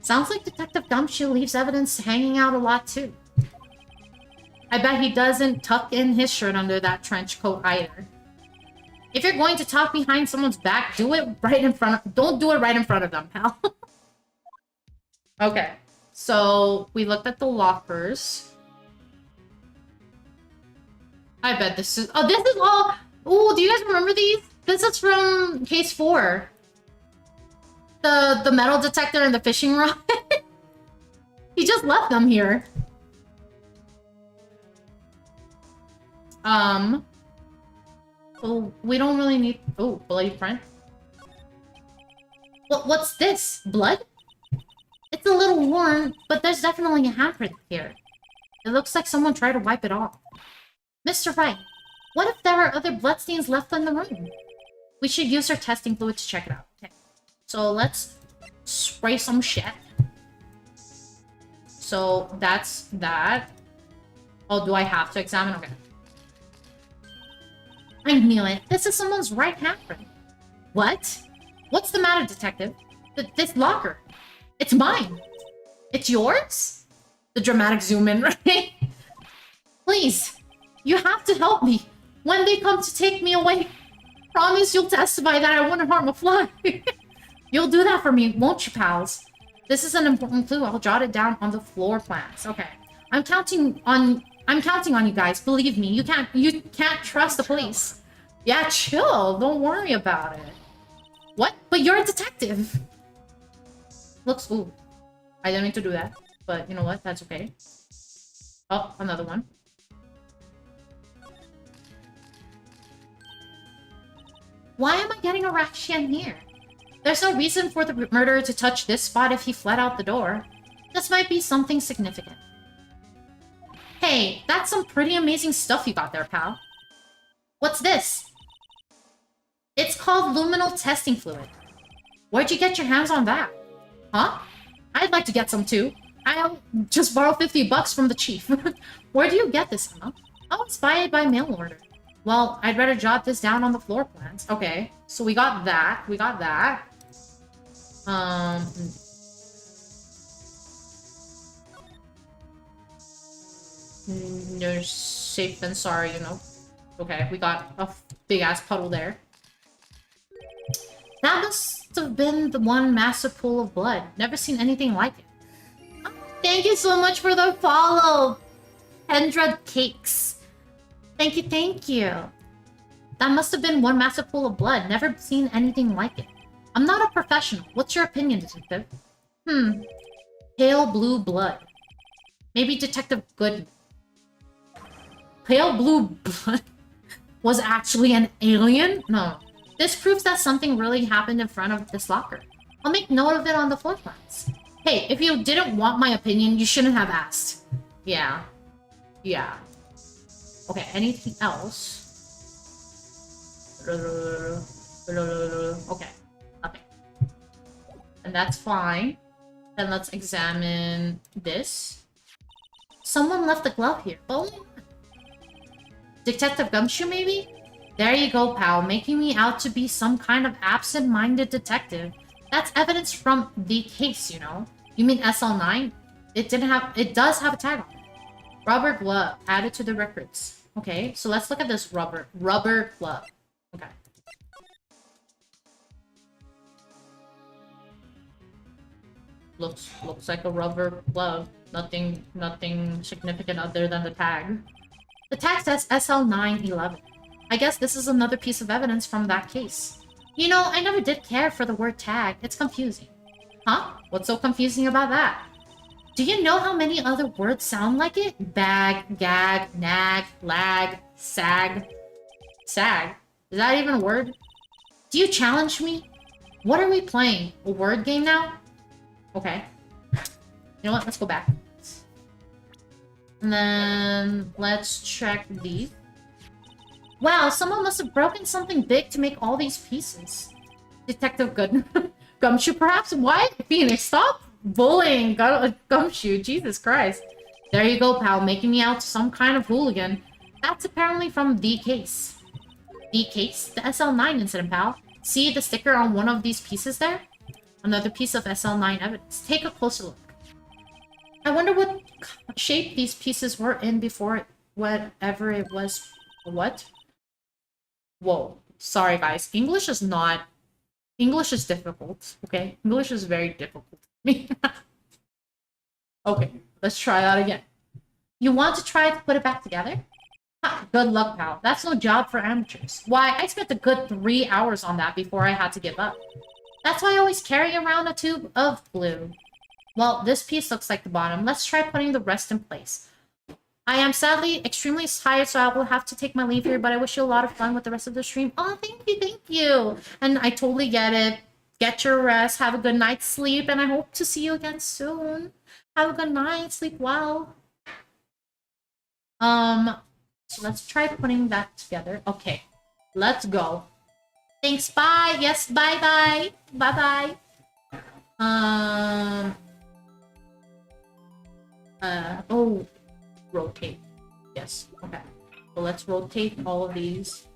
Sounds like Detective Gumshoe leaves evidence hanging out a lot too. I bet he doesn't tuck in his shirt under that trench coat either. If you're going to talk behind someone's back, do it right in front of... Don't do it right in front of them, pal. Okay. So, we looked at the lockers. I bet this is... Oh, this is all... Ooh, do you guys remember these? This is from case 4. The metal detector and the fishing rod. He just left them here. So we don't really need... Oh, bloody print. What's this? Blood? It's a little worn, but there's definitely a handprint here. It looks like someone tried to wipe it off. Mr. Wright, what if there are other bloodstains left in the room? We should use our testing fluid to check it out. Okay. So let's spray some shit. So that's that. Oh, do I have to examine? Okay. I knew it. This is someone's right handprint. What? What's the matter, detective? This locker. It's mine. It's yours? The dramatic zoom in, right? Please, you have to help me. When they come to take me away, promise you'll testify that I wouldn't harm a fly. You'll do that for me, won't you, pals? This is an important clue. I'll jot it down on the floor plans. Okay. I'm counting on you guys. Believe me, you can't trust the police. Yeah, chill. Don't worry about it. What? But you're a detective. Looks... Ooh. I didn't mean to do that. But you know what? That's okay. Oh, another one. Why am I getting a ration here? There's no reason for the murderer to touch this spot if he fled out the door. This might be something significant. Hey, that's some pretty amazing stuff you got there, pal. What's this? It's called luminal testing fluid. Where'd you get your hands on that? Huh? I'd like to get some too. I'll just borrow 50 bucks from the chief. Where do you get this, huh? I was buy it by mail order. Well, I'd rather jot this down on the floor plans. Okay, so we got that. We got that. No, safe and sorry, you know. Okay, we got a big-ass puddle there. That must have been the one massive pool of blood. Never seen anything like it. Oh, thank you so much for the follow, Pendra Cakes. Thank you, thank you. That must have been one massive pool of blood. Never seen anything like it. I'm not a professional. What's your opinion, detective? Pale blue blood. Maybe Detective Good. Pale blue blood was actually an alien? No. This proves that something really happened in front of this locker. I'll make note of it on the floor plans. Hey, if you didn't want my opinion, you shouldn't have asked. Yeah. Yeah. Okay, anything else? Okay, nothing. And that's fine. Then let's examine this. Someone left a glove here. Oh, Detective Gumshoe, maybe? There you go, pal, making me out to be some kind of absent-minded detective. That's evidence from the case, you know? You mean SL9? It does have a tag on it. Rubber glove, added to the records. Okay, so let's look at this rubber glove. Okay. Looks like a rubber glove. Nothing significant other than the tag. The tag says SL911. I guess this is another piece of evidence from that case. You know, I never did care for the word tag. It's confusing. Huh? What's so confusing about that? Do you know how many other words sound like it? Bag, gag, nag, lag, sag. Sag? Is that even a word? Do you challenge me? What are we playing? A word game now? Okay. You know what? Let's go back. And then let's check these. Wow, someone must have broken something big to make all these pieces. Detective Good. Gumshoe, perhaps? What? Phoenix, stop bullying Gumshoe. Jesus Christ. There you go, pal, making me out to some kind of hooligan. That's apparently from the case. The case? The SL9 incident, pal. See the sticker on one of these pieces there? Another piece of SL9 evidence. Take a closer look. I wonder what shape these pieces were in before whatever it was. What? Whoa. Sorry, guys. English is difficult, okay? English is very difficult. Okay, let's try that again. You want to try to put it back together? Ha, good luck, pal. That's no job for amateurs. Why, I spent a good 3 hours on that before I had to give up. That's why I always carry around a tube of glue. Well, this piece looks like the bottom. Let's try putting the rest in place. I am sadly extremely tired, so I will have to take my leave here, but I wish you a lot of fun with the rest of the stream. Oh, thank you. And I totally get it. Get your rest, have a good night's sleep, and I hope to see you again soon. Have a good night, sleep well. So let's try putting that together. Okay, let's go. Thanks, bye. Yes, bye-bye. Bye-bye. Oh, rotate. Yes, okay. So let's rotate all of these.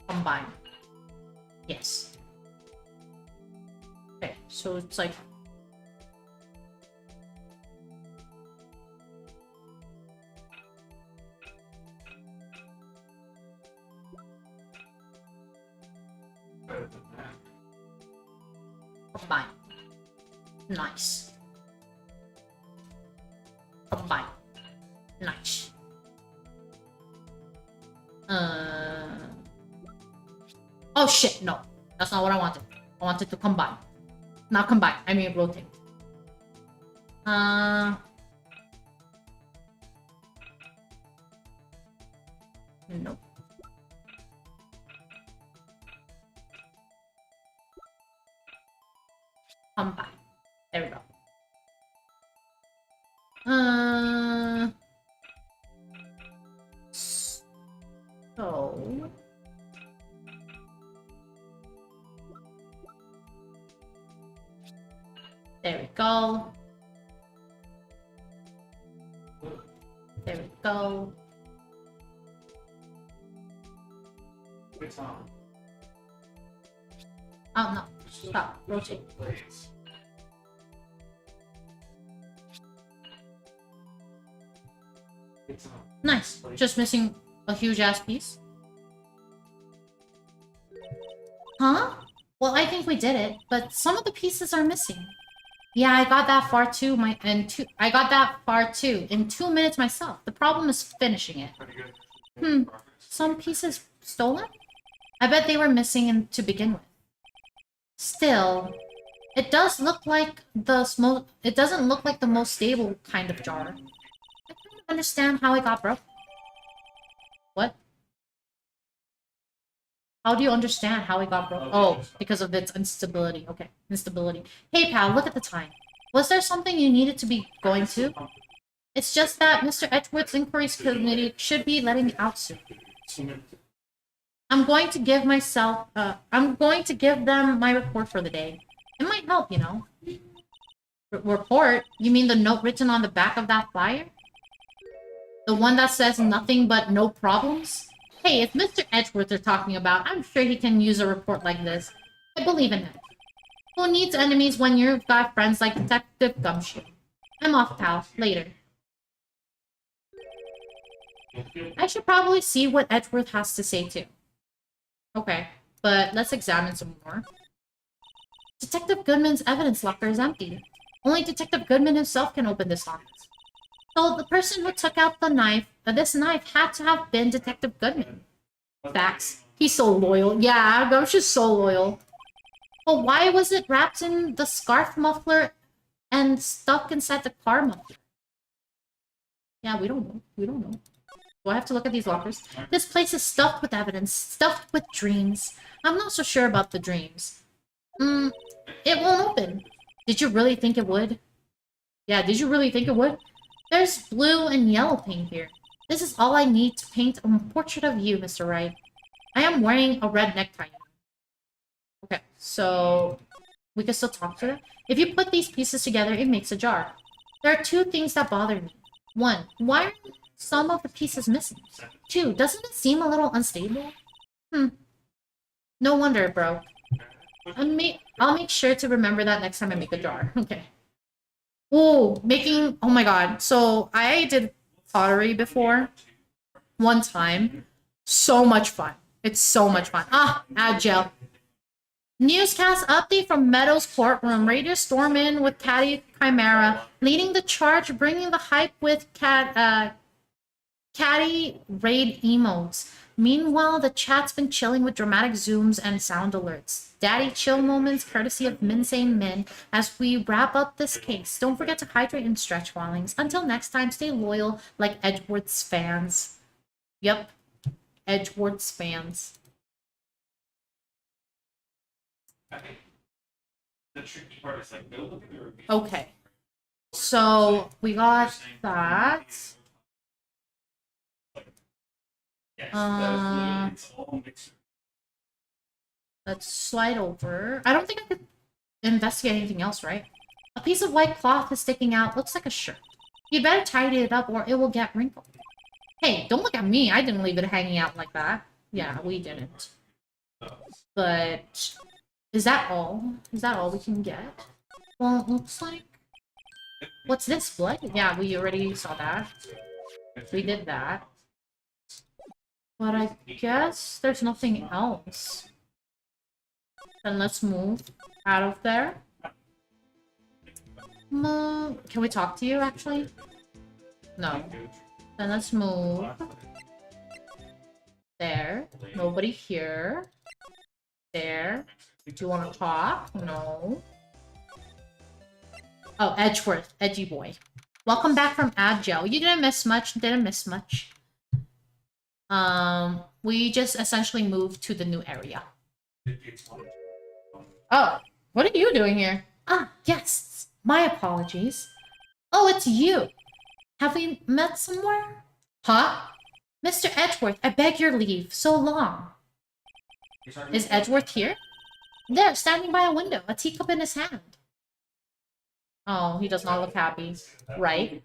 Combine. Yes. Okay, so it's like... Combine. Nice. Combine. Oh shit, no. That's not what I wanted. I wanted to combine. Not combine, I mean rotate. Nope. Combine. There we go. So... There we go. There we go. Oh no. Stop. Rotate. Nice. Just missing a huge ass piece. Huh? Well, I think we did it, but some of the pieces are missing. Yeah, I got that far too. I got that far too in 2 minutes myself. The problem is finishing it. Some pieces stolen? I bet they were missing to begin with. Still, it does look like it doesn't look like the most stable kind of jar. I don't understand how it got broken. What? How do you understand how it got broken? Oh, because of its instability. Okay, instability. Hey pal, look at the time. Was there something you needed to be going to? It's just that Mr. Edgeworth's inquiries committee should be letting me out soon. I'm going to give them my report for the day. It might help, you know. Report? You mean the note written on the back of that flyer? The one that says nothing but no problems? Hey, if Mr. Edgeworth they're talking about, I'm sure he can use a report like this. I believe in him. Who needs enemies when you've got friends like Detective Gumshoe? I'm off, pal. Later. I should probably see what Edgeworth has to say too. Okay, but let's examine some more. Detective Goodman's evidence locker is empty. Only Detective Goodman himself can open this locker. So the person who took out the knife, this knife, had to have been Detective Goodman. Facts. He's so loyal. Yeah, Gumshoe's so loyal. But why was it wrapped in the scarf muffler and stuck inside the car muffler? Yeah, we don't know. We don't know. Do I have to look at these lockers? This place is stuffed with evidence, stuffed with dreams. I'm not so sure about the dreams. It won't open. Did you really think it would? Yeah, did you really think it would? There's blue and yellow paint here. This is all I need to paint a portrait of you, Mr. Wright. I am wearing a red necktie. Okay, so we can still talk to them. If you put these pieces together, it makes a jar. There are two things that bother me. One, why are some of the pieces missing? Two, doesn't it seem a little unstable? No wonder it broke. I'll make sure to remember that next time I make a jar. Okay. Oh, oh my god. So, I did pottery before. One time. So much fun. It's so much fun. Add gel. Newscast update from Meadow's courtroom. Raider storm in with Catty Chimera, leading the charge, bringing the hype with Catty raid emotes. Meanwhile, the chat's been chilling with dramatic zooms and sound alerts. Daddy chill moments courtesy of Minsane Min as we wrap up this case. Don't forget to hydrate and stretch, Wallings. Until next time, stay loyal like Edgeworth's fans. Yep. Edgeworth's fans. I think the tricky part is like, go look at the reviews. Okay. So, we got that. Yes, that is literally all mixed. Let's slide over. I don't think I could investigate anything else, right? A piece of white cloth is sticking out. Looks like a shirt. You better tidy it up or it will get wrinkled. Hey, don't look at me. I didn't leave it hanging out like that. Yeah, we didn't. But is that all? Is that all we can get? Well, it looks like... What's this? Blood? Yeah, we already saw that. We did that. But I guess there's nothing else. Then let's move out of there. Can we talk to you, actually? No. Then let's move. There. Nobody here. There. Do you want to talk? No. Oh, Edgeworth. Edgy boy. Welcome back from Agile. You didn't miss much. Didn't miss much. We just essentially moved to the new area. Oh, what are you doing here? Ah, yes. My apologies. Oh, it's you. Have we met somewhere? Huh? Mr. Edgeworth, I beg your leave. So long. Is Edgeworth here? There, standing by a window, a teacup in his hand. Oh, he does not look happy. Right?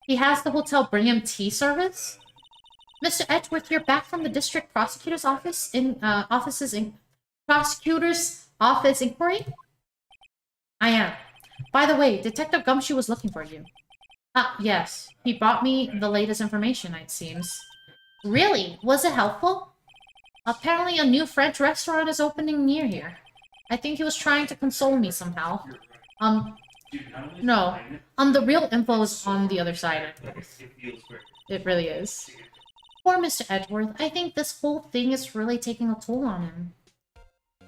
He has the hotel bring him tea service? Mr. Edgeworth, you're back from the district prosecutor's office in prosecutor's office inquiry? I am. By the way, Detective Gumshoe was looking for you. Ah, yes. He brought me the latest information, it seems. Really? Was it helpful? Apparently a new French restaurant is opening near here. I think he was trying to console me somehow. No. The real info is on the other side. It really is. Poor Mr. Edgeworth. I think this whole thing is really taking a toll on him.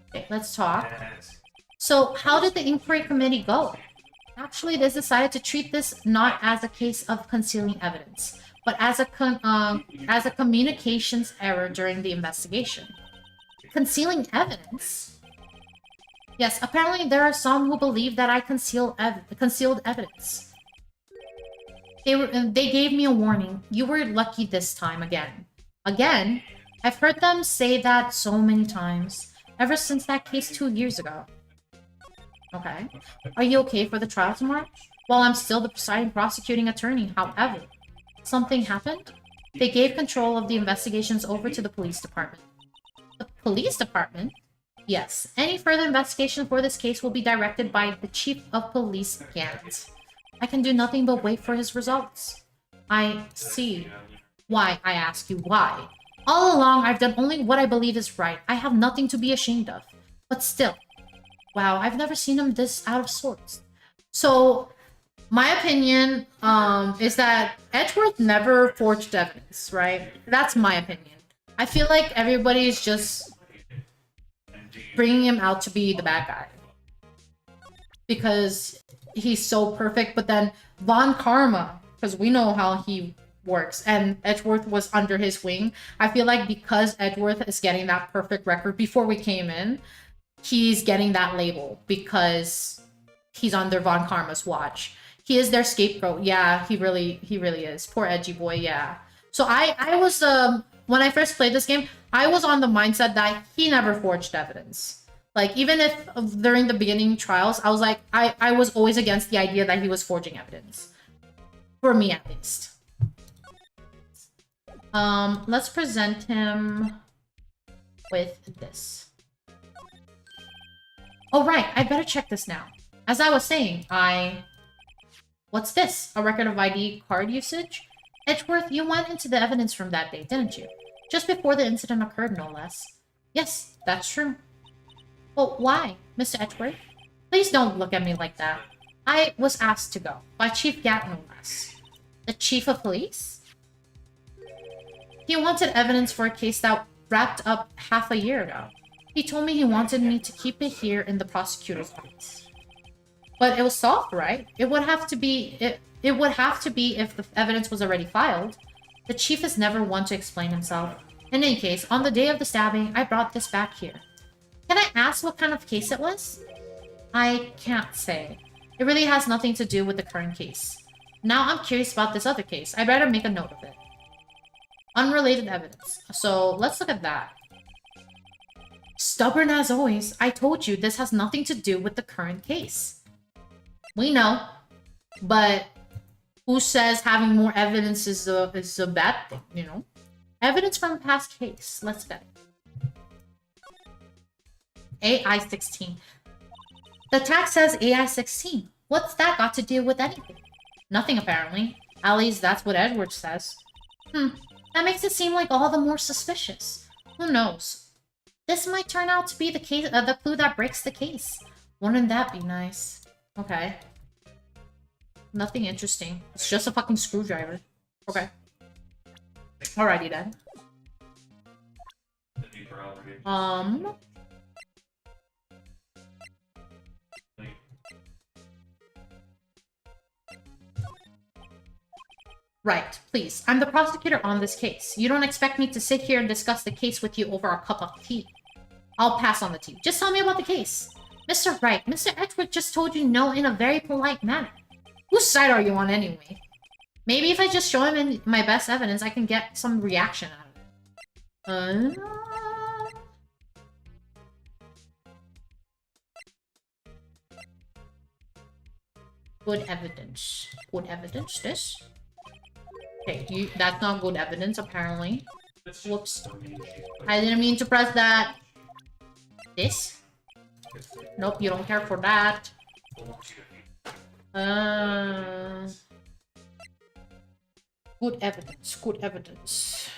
Okay, let's talk. So, how did the inquiry committee go? Actually, they decided to treat this not as a case of concealing evidence, but as a communications error during the investigation. Concealing evidence? Yes, apparently there are some who believe that I concealed evidence. They gave me a warning. You were lucky this time again. Again? I've heard them say that so many times, ever since that case 2 years ago. Okay. Are you okay for the trial tomorrow? Well, I'm still the presiding prosecuting attorney, however. Something happened? They gave control of the investigations over to the police department. The police department? Yes. Any further investigation for this case will be directed by the chief of police, Gant. I can do nothing but wait for his results. I see. Why, I ask you, why? All along, I've done only what I believe is right. I have nothing to be ashamed of. But still. Wow, I've never seen him this out of sorts. So, my opinion is that Edgeworth never forged evidence, right? That's my opinion. I feel like everybody's just bringing him out to be the bad guy. Because he's so perfect, but then Von Karma, because we know how he works, and Edgeworth was under his wing. I feel like because Edgeworth is getting that perfect record before we came in, he's getting that label because he's under Von Karma's watch. He is their scapegoat. Yeah, he really is. Poor edgy boy, yeah. So I was, when I first played this game, I was on the mindset that he never forged evidence. Like, even if during the beginning trials, I was like, I was always against the idea that he was forging evidence. For me, at least. Let's present him with this. Oh, right, I better check this now. As I was saying, What's this? A record of ID card usage? Edgeworth, you went into the evidence room that day, didn't you? Just before the incident occurred, no less. Yes, that's true. Well, why, Mr. Edgeworth? Please don't look at me like that. I was asked to go, by Chief Gat, no less. The Chief of Police? He wanted evidence for a case that wrapped up half a year ago. He told me he wanted me to keep it here in the prosecutor's office. But it was solved, right? It would have to be if the evidence was already filed. The chief is never one to explain himself. In any case, on the day of the stabbing, I brought this back here. Can I ask what kind of case it was? I can't say. It really has nothing to do with the current case. Now I'm curious about this other case. I better make a note of it. Unrelated evidence. So let's look at that. Stubborn as always. I told you this has nothing to do with the current case. We know, but who says having more evidence is a bad thing, you know? Evidence from a past case. Let's get it. AI-16. The tag says AI-16. What's that got to do with anything? Nothing, apparently. At least that's what Edward says. That makes it seem like all the more suspicious. Who knows? This might turn out to be the case, the clue that breaks the case. Wouldn't that be nice? Okay. Nothing interesting. It's just a fucking screwdriver. Okay. Alrighty then. Right, please. I'm the prosecutor on this case. You don't expect me to sit here and discuss the case with you over a cup of tea. I'll pass on the tea. Just tell me about the case. Mr. Wright, Mr. Edgeworth just told you no in a very polite manner. Whose side are you on anyway? Maybe if I just show him in my best evidence, I can get some reaction out of it. Good evidence. Good evidence, this? Okay, that's not good evidence, apparently. Whoops. I didn't mean to press that. This? Nope, you don't care for that. Good evidence, good evidence.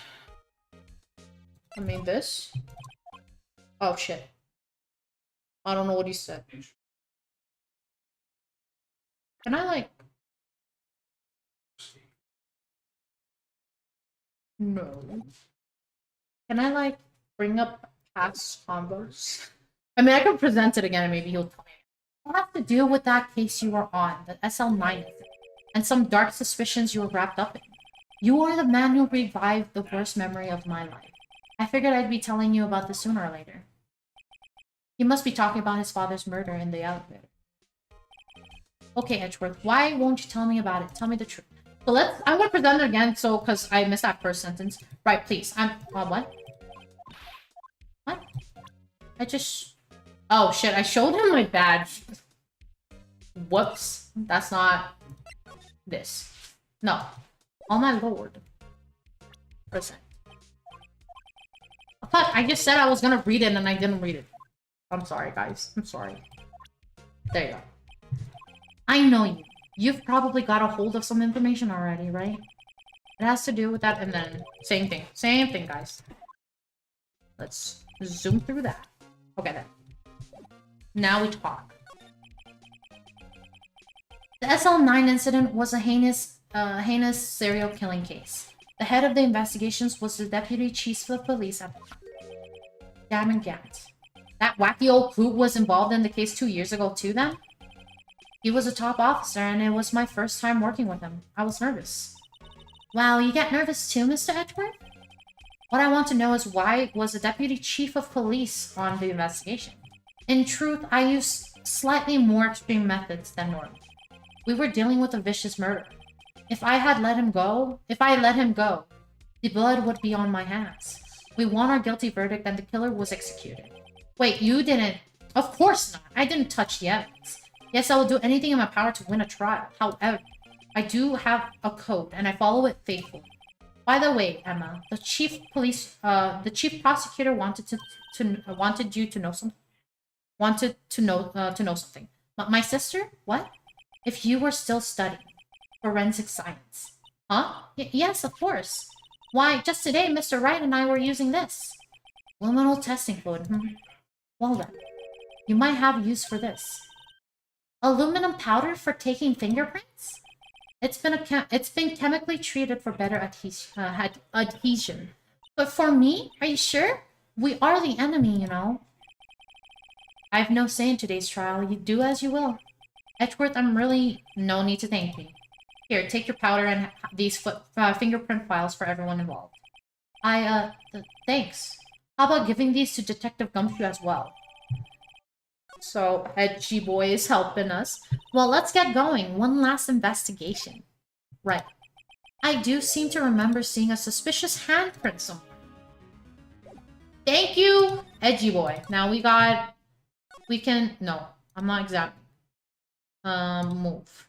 I mean this? Oh shit. I don't know what he said. Can I like... No. Can I like bring up past combos? I mean, I can present it again and maybe he'll tell me. What have to deal with that case you were on, the SL9, and some dark suspicions you were wrapped up in. You are the man who revived the worst memory of my life. I figured I'd be telling you about this sooner or later. He must be talking about his father's murder in the elevator. Okay, Edgeworth, why won't you tell me about it? Tell me the truth. So I'm gonna present it again, so, because I missed that first sentence. Right, please. What? What? I just... Oh, shit, I showed him my badge. Whoops. That's not... this. No. Oh my lord. Present. Fuck, I just said I was gonna read it and I didn't read it. I'm sorry, guys. I'm sorry. There you go. I know you. You've probably got a hold of some information already, right? It has to do with that, and then... Same thing. Same thing, guys. Let's zoom through that. Okay, then. Now we talk. The SL9 incident was a heinous serial killing case. The head of the investigations was the deputy chief of police at the time. Damn and Gant. That wacky old crew was involved in the case 2 years ago too, then? He was a top officer, and it was my first time working with him. I was nervous. Wow, you get nervous too, Mr. Edgeworth? What I want to know is why was the deputy chief of police on the investigation? In truth, I used slightly more extreme methods than normal. We were dealing with a vicious murder. If I let him go, the blood would be on my hands. We won our guilty verdict and the killer was executed. Wait, you didn't? Of course not. I didn't touch the evidence. Yes, I will do anything in my power to win a trial. However, I do have a code and I follow it faithfully. By the way, Emma, the chief prosecutor wanted you to know something. Wanted to know something. My sister? What? If you were still studying forensic science. Huh? Yes, of course. Why, just today, Mr. Wright and I were using this. Luminal testing fluid. Well then, you might have use for this. Aluminum powder for taking fingerprints? It's been chemically treated for better adhesion. But for me? Are you sure? We are the enemy, you know. I have no say in today's trial. You do as you will. Edgeworth, I'm really... No need to thank me. Here, take your powder and these fingerprint files for everyone involved. Thanks. How about giving these to Detective Gumshoe as well? So, Edgy Boy is helping us. Well, let's get going. One last investigation. Right. I do seem to remember seeing a suspicious handprint somewhere. Thank you, Edgy Boy. Now we can... No, I'm not examining. Move.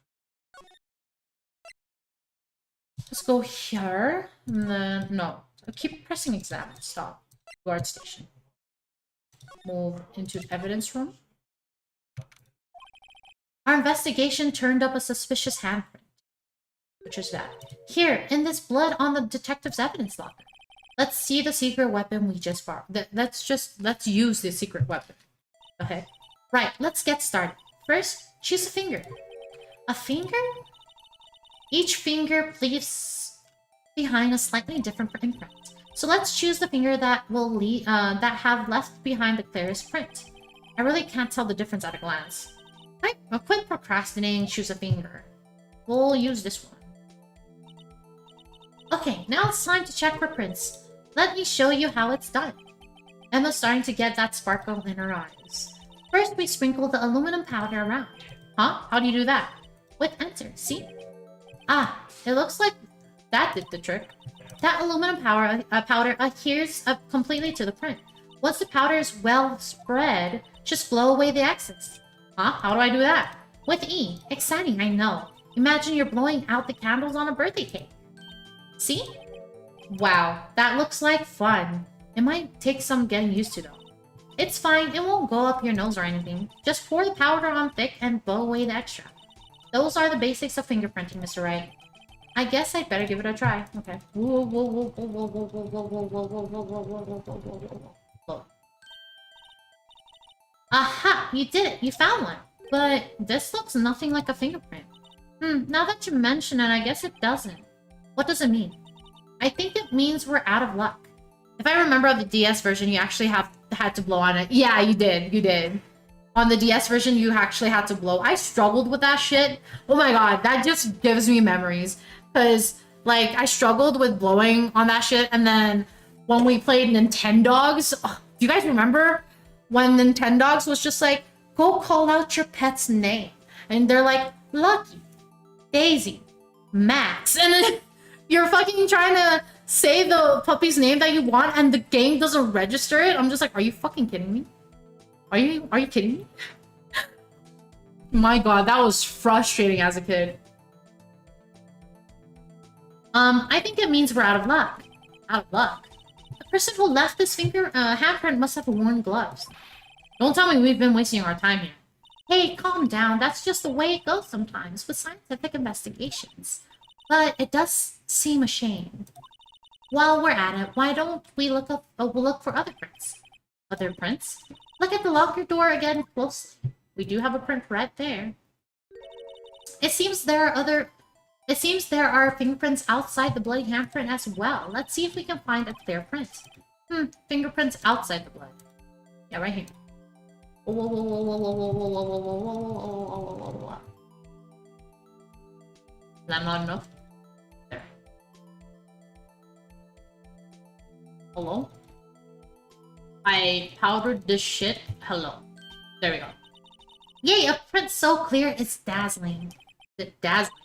Let's go here. And then... No. Keep pressing examine. Stop. Guard station. Move into evidence room. Our investigation turned up a suspicious handprint. Which is that? Here, in this blood on the detective's evidence locker. Let's see the secret weapon we just borrowed. Let's use the secret weapon. Okay. Right, let's get started. First, choose a finger. A finger? Each finger leaves behind a slightly different imprint. So let's choose the finger that have left behind the clearest print. I really can't tell the difference at a glance. Right, quit procrastinating, choose a finger. We'll use this one. Okay, now it's time to check for prints. Let me show you how it's done. Emma's starting to get that sparkle in her eyes. First, we sprinkle the aluminum powder around. Huh? How do you do that? With enter, see? Ah, it looks like that did the trick. That aluminum powder adheres completely to the print. Once the powder is well spread, just blow away the excess. Huh? How do I do that? With E. Exciting, I know. Imagine you're blowing out the candles on a birthday cake. See? Wow, that looks like fun. It might take some getting used to though. It's fine, it won't go up your nose or anything. Just pour the powder on thick and blow away the extra. Those are the basics of fingerprinting, Mr. Wright. I guess I'd better give it a try. Okay. Aha! You did it! You found one! But this looks nothing like a fingerprint. Now that you mention it, I guess it doesn't. What does it mean? I think it means we're out of luck. If I remember the DS version, you actually had to blow on it. Yeah, you did. You did. On the DS version, you actually had to blow. I struggled with that shit. Oh my god, that just gives me memories. Because, like, I struggled with blowing on that shit. And then when we played Nintendogs, do you guys remember when Nintendogs was just like, go call out your pet's name? And they're like, Lucky, Daisy, Max. And then you're fucking trying to say the puppy's name that you want and the game doesn't register it. I'm just like, are you fucking kidding me? Are you kidding me? My god, that was frustrating as a kid. I think it means we're out of luck. Out of luck? The person who left this handprint must have worn gloves. Don't tell me we've been wasting our time here. Hey, calm down. That's just the way it goes sometimes with scientific investigations. But it does seem a shame. While we're at it, why don't we look for other prints? Other prints? Look at the locker door again closely. We do have a print right there. It seems there are fingerprints outside the bloody handprint as well. Let's see if we can find a clear print. Fingerprints outside the blood. Yeah, right here. Is that not enough? There. Hello? I powdered this shit. Hello. There we go. Yay, a print so clear it's dazzling. Dazzling.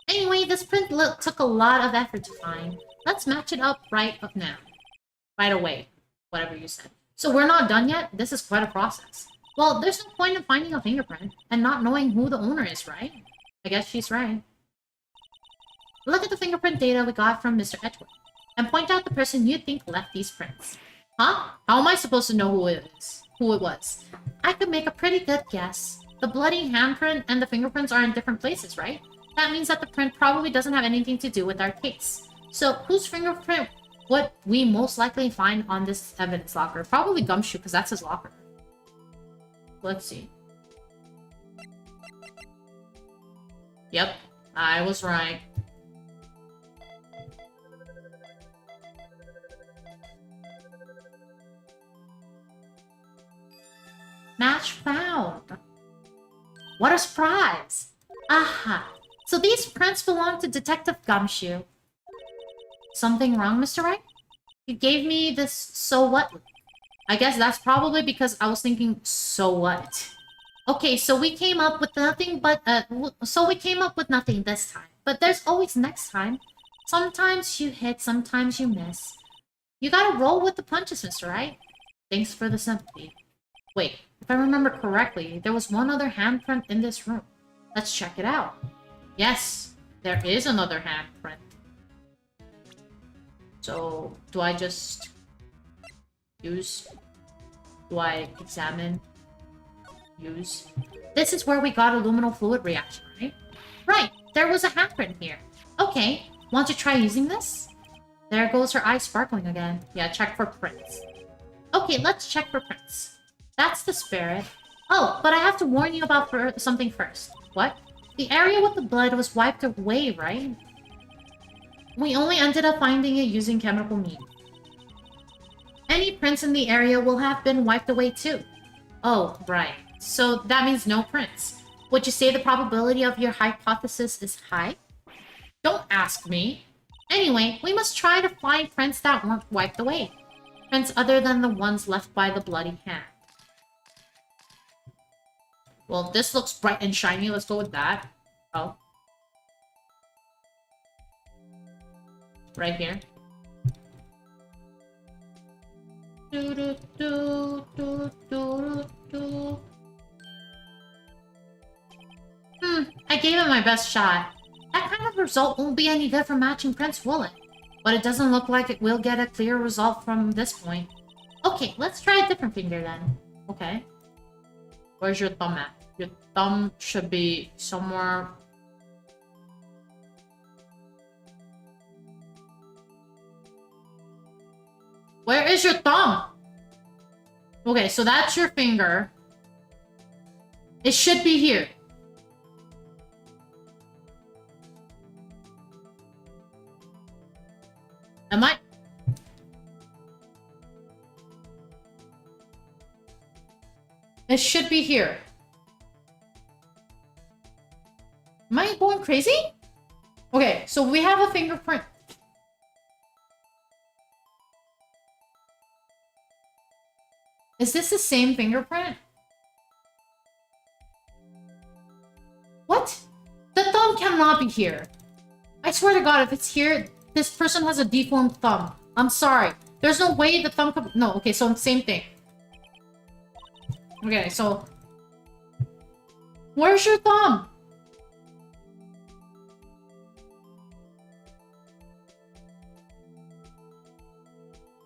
Anyway, this print took a lot of effort to find. Let's match it up right up now. Right away. Whatever you said. So we're not done yet? This is quite a process. Well, there's no point in finding a fingerprint and not knowing who the owner is, right? I guess she's right. Look at the fingerprint data we got from Mr. Edgeworth and point out the person you think left these prints. Huh? How am I supposed to know who it was? I could make a pretty good guess. The bloody handprint and the fingerprints are in different places, right? That means that the print probably doesn't have anything to do with our case. So, whose fingerprint would we most likely find on this evidence locker? Probably Gumshoe, because that's his locker. Let's see. Yep, I was right. Match found! What a surprise! Aha! So these prints belong to Detective Gumshoe. Something wrong, Mr. Wright? You gave me this so what? I guess that's probably because I was thinking, so what? Okay, so we came up with nothing this time. But there's always next time. Sometimes you hit, sometimes you miss. You gotta roll with the punches, Mr. Wright. Thanks for the sympathy. Wait, if I remember correctly, there was one other handprint in this room. Let's check it out. Yes, there is another handprint. So, do I just use? Do I examine? Use? This is where we got a luminal fluid reaction, right? Right, there was a handprint here. Okay, want to try using this? There goes her eye sparkling again. Yeah, check for prints. Okay, let's check for prints. That's the spirit. Oh, but I have to warn you about something first. What? The area with the blood was wiped away, right? We only ended up finding it using chemical means. Any prints in the area will have been wiped away too. Oh, right. So that means no prints. Would you say the probability of your hypothesis is high? Don't ask me. Anyway, we must try to find prints that weren't wiped away. Prints other than the ones left by the bloody hand. Well, this looks bright and shiny. Let's go with that. Oh. Right here. Do, do, do, do, do, do. I gave it my best shot. That kind of result won't be any good for matching prints, will it? But it doesn't look like it will get a clear result from this point. Okay, let's try a different finger then. Okay. Where's your thumb at? Your thumb should be somewhere... Where is your thumb? Okay, so that's your finger. It should be here. Am I? It should be here. Am I going crazy? Okay, so we have a fingerprint. Is this the same fingerprint? What? The thumb cannot be here. I swear to God, if it's here, this person has a deformed thumb. I'm sorry. There's no way the thumb could... No, okay, so same thing. Okay, so... Where's your thumb?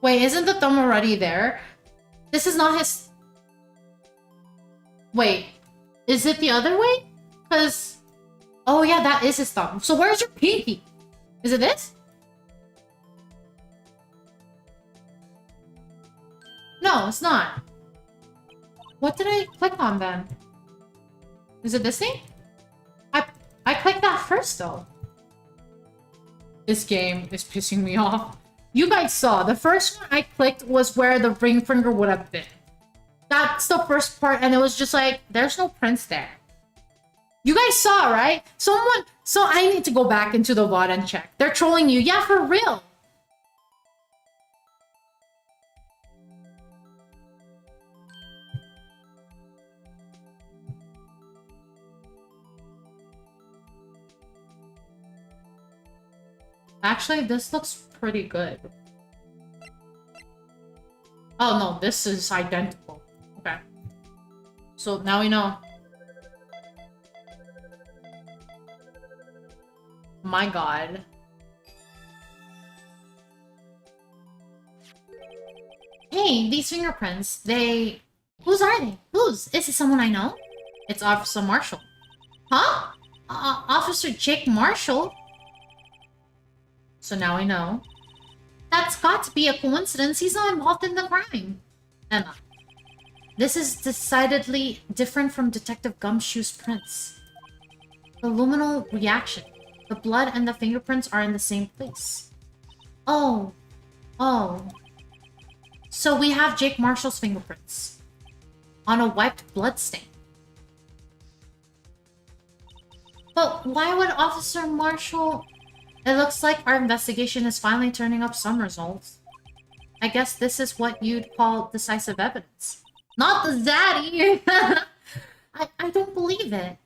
Wait, isn't the thumb already there? This is not his... Wait, is it the other way? Because... Oh yeah, that is his thumb. So where's your pinky? Is it this? No, it's not. What did I click on then? Is it this thing? I clicked that first though. This game is pissing me off. You guys saw, the first one I clicked was where the ring finger would have been. That's the first part, and it was just like, there's no prints there. You guys saw, right? So I need to go back into the VOD and check. They're trolling you. Yeah, for real. Actually, this looks pretty good. Oh no, this is identical. Okay. So now we know. My God. Hey, these fingerprints, they... Whose are they? Whose? Is it someone I know? It's Officer Marshall. Huh? Officer Jake Marshall? So now we know. That's got to be a coincidence. He's not involved in the crime. Emma. This is decidedly different from Detective Gumshoe's prints. The luminal reaction. The blood and the fingerprints are in the same place. Oh. Oh. So we have Jake Marshall's fingerprints. On a wiped blood stain. But why would Officer Marshall... It looks like our investigation is finally turning up some results. I guess this is what you'd call decisive evidence. Not the zaddy! I don't believe it.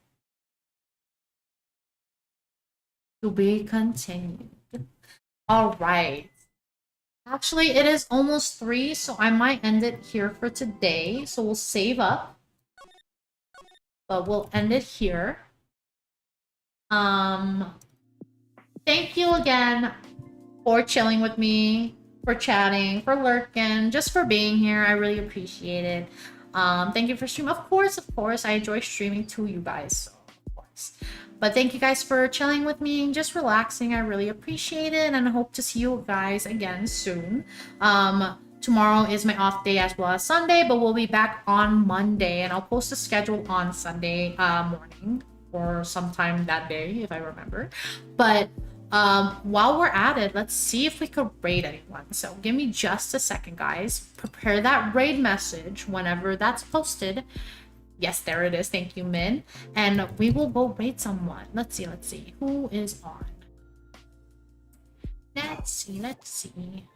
To be continued. Alright. Actually, it is almost 3, so I might end it here for today. So we'll save up. But we'll end it here. Thank you again for chilling with me, for chatting, for lurking, just for being here. I really appreciate it. Thank you for streaming. Of course, I enjoy streaming to you guys, so of course. But thank you guys for chilling with me and just relaxing. I really appreciate it, and I hope to see you guys again soon. Tomorrow is my off day as well as Sunday, but we'll be back on Monday, and I'll post a schedule on Sunday morning or sometime that day if I remember. But while we're at it, let's see if we could raid anyone. So give me just a second, guys. Prepare that raid message whenever that's posted. Yes, there it is. Thank you, Min. And we will go raid someone. Let's see. Who is on? Let's see, let's see.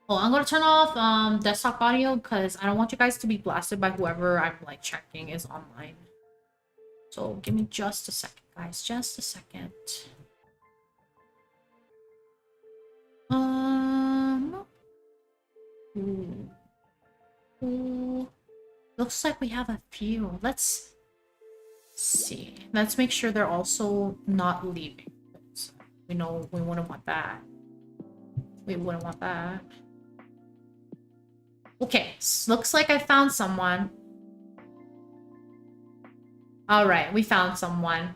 Oh, I'm gonna turn off desktop audio because I don't want you guys to be blasted by whoever I'm like checking is online. So give me just a second, guys. Just a second. Ooh. Ooh. Looks like we have a few. Let's see. Let's make sure they're also not leaving. We know we wouldn't want that. We wouldn't want that. Okay, looks like I found someone. All right, we found someone.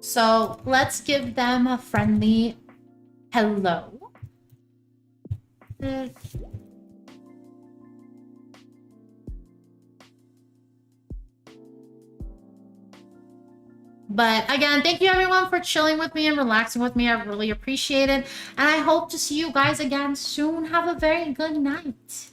So let's give them a friendly hello. But again, thank you everyone for chilling with me and relaxing with me. I really appreciate it. And I hope to see you guys again soon. Have a very good night.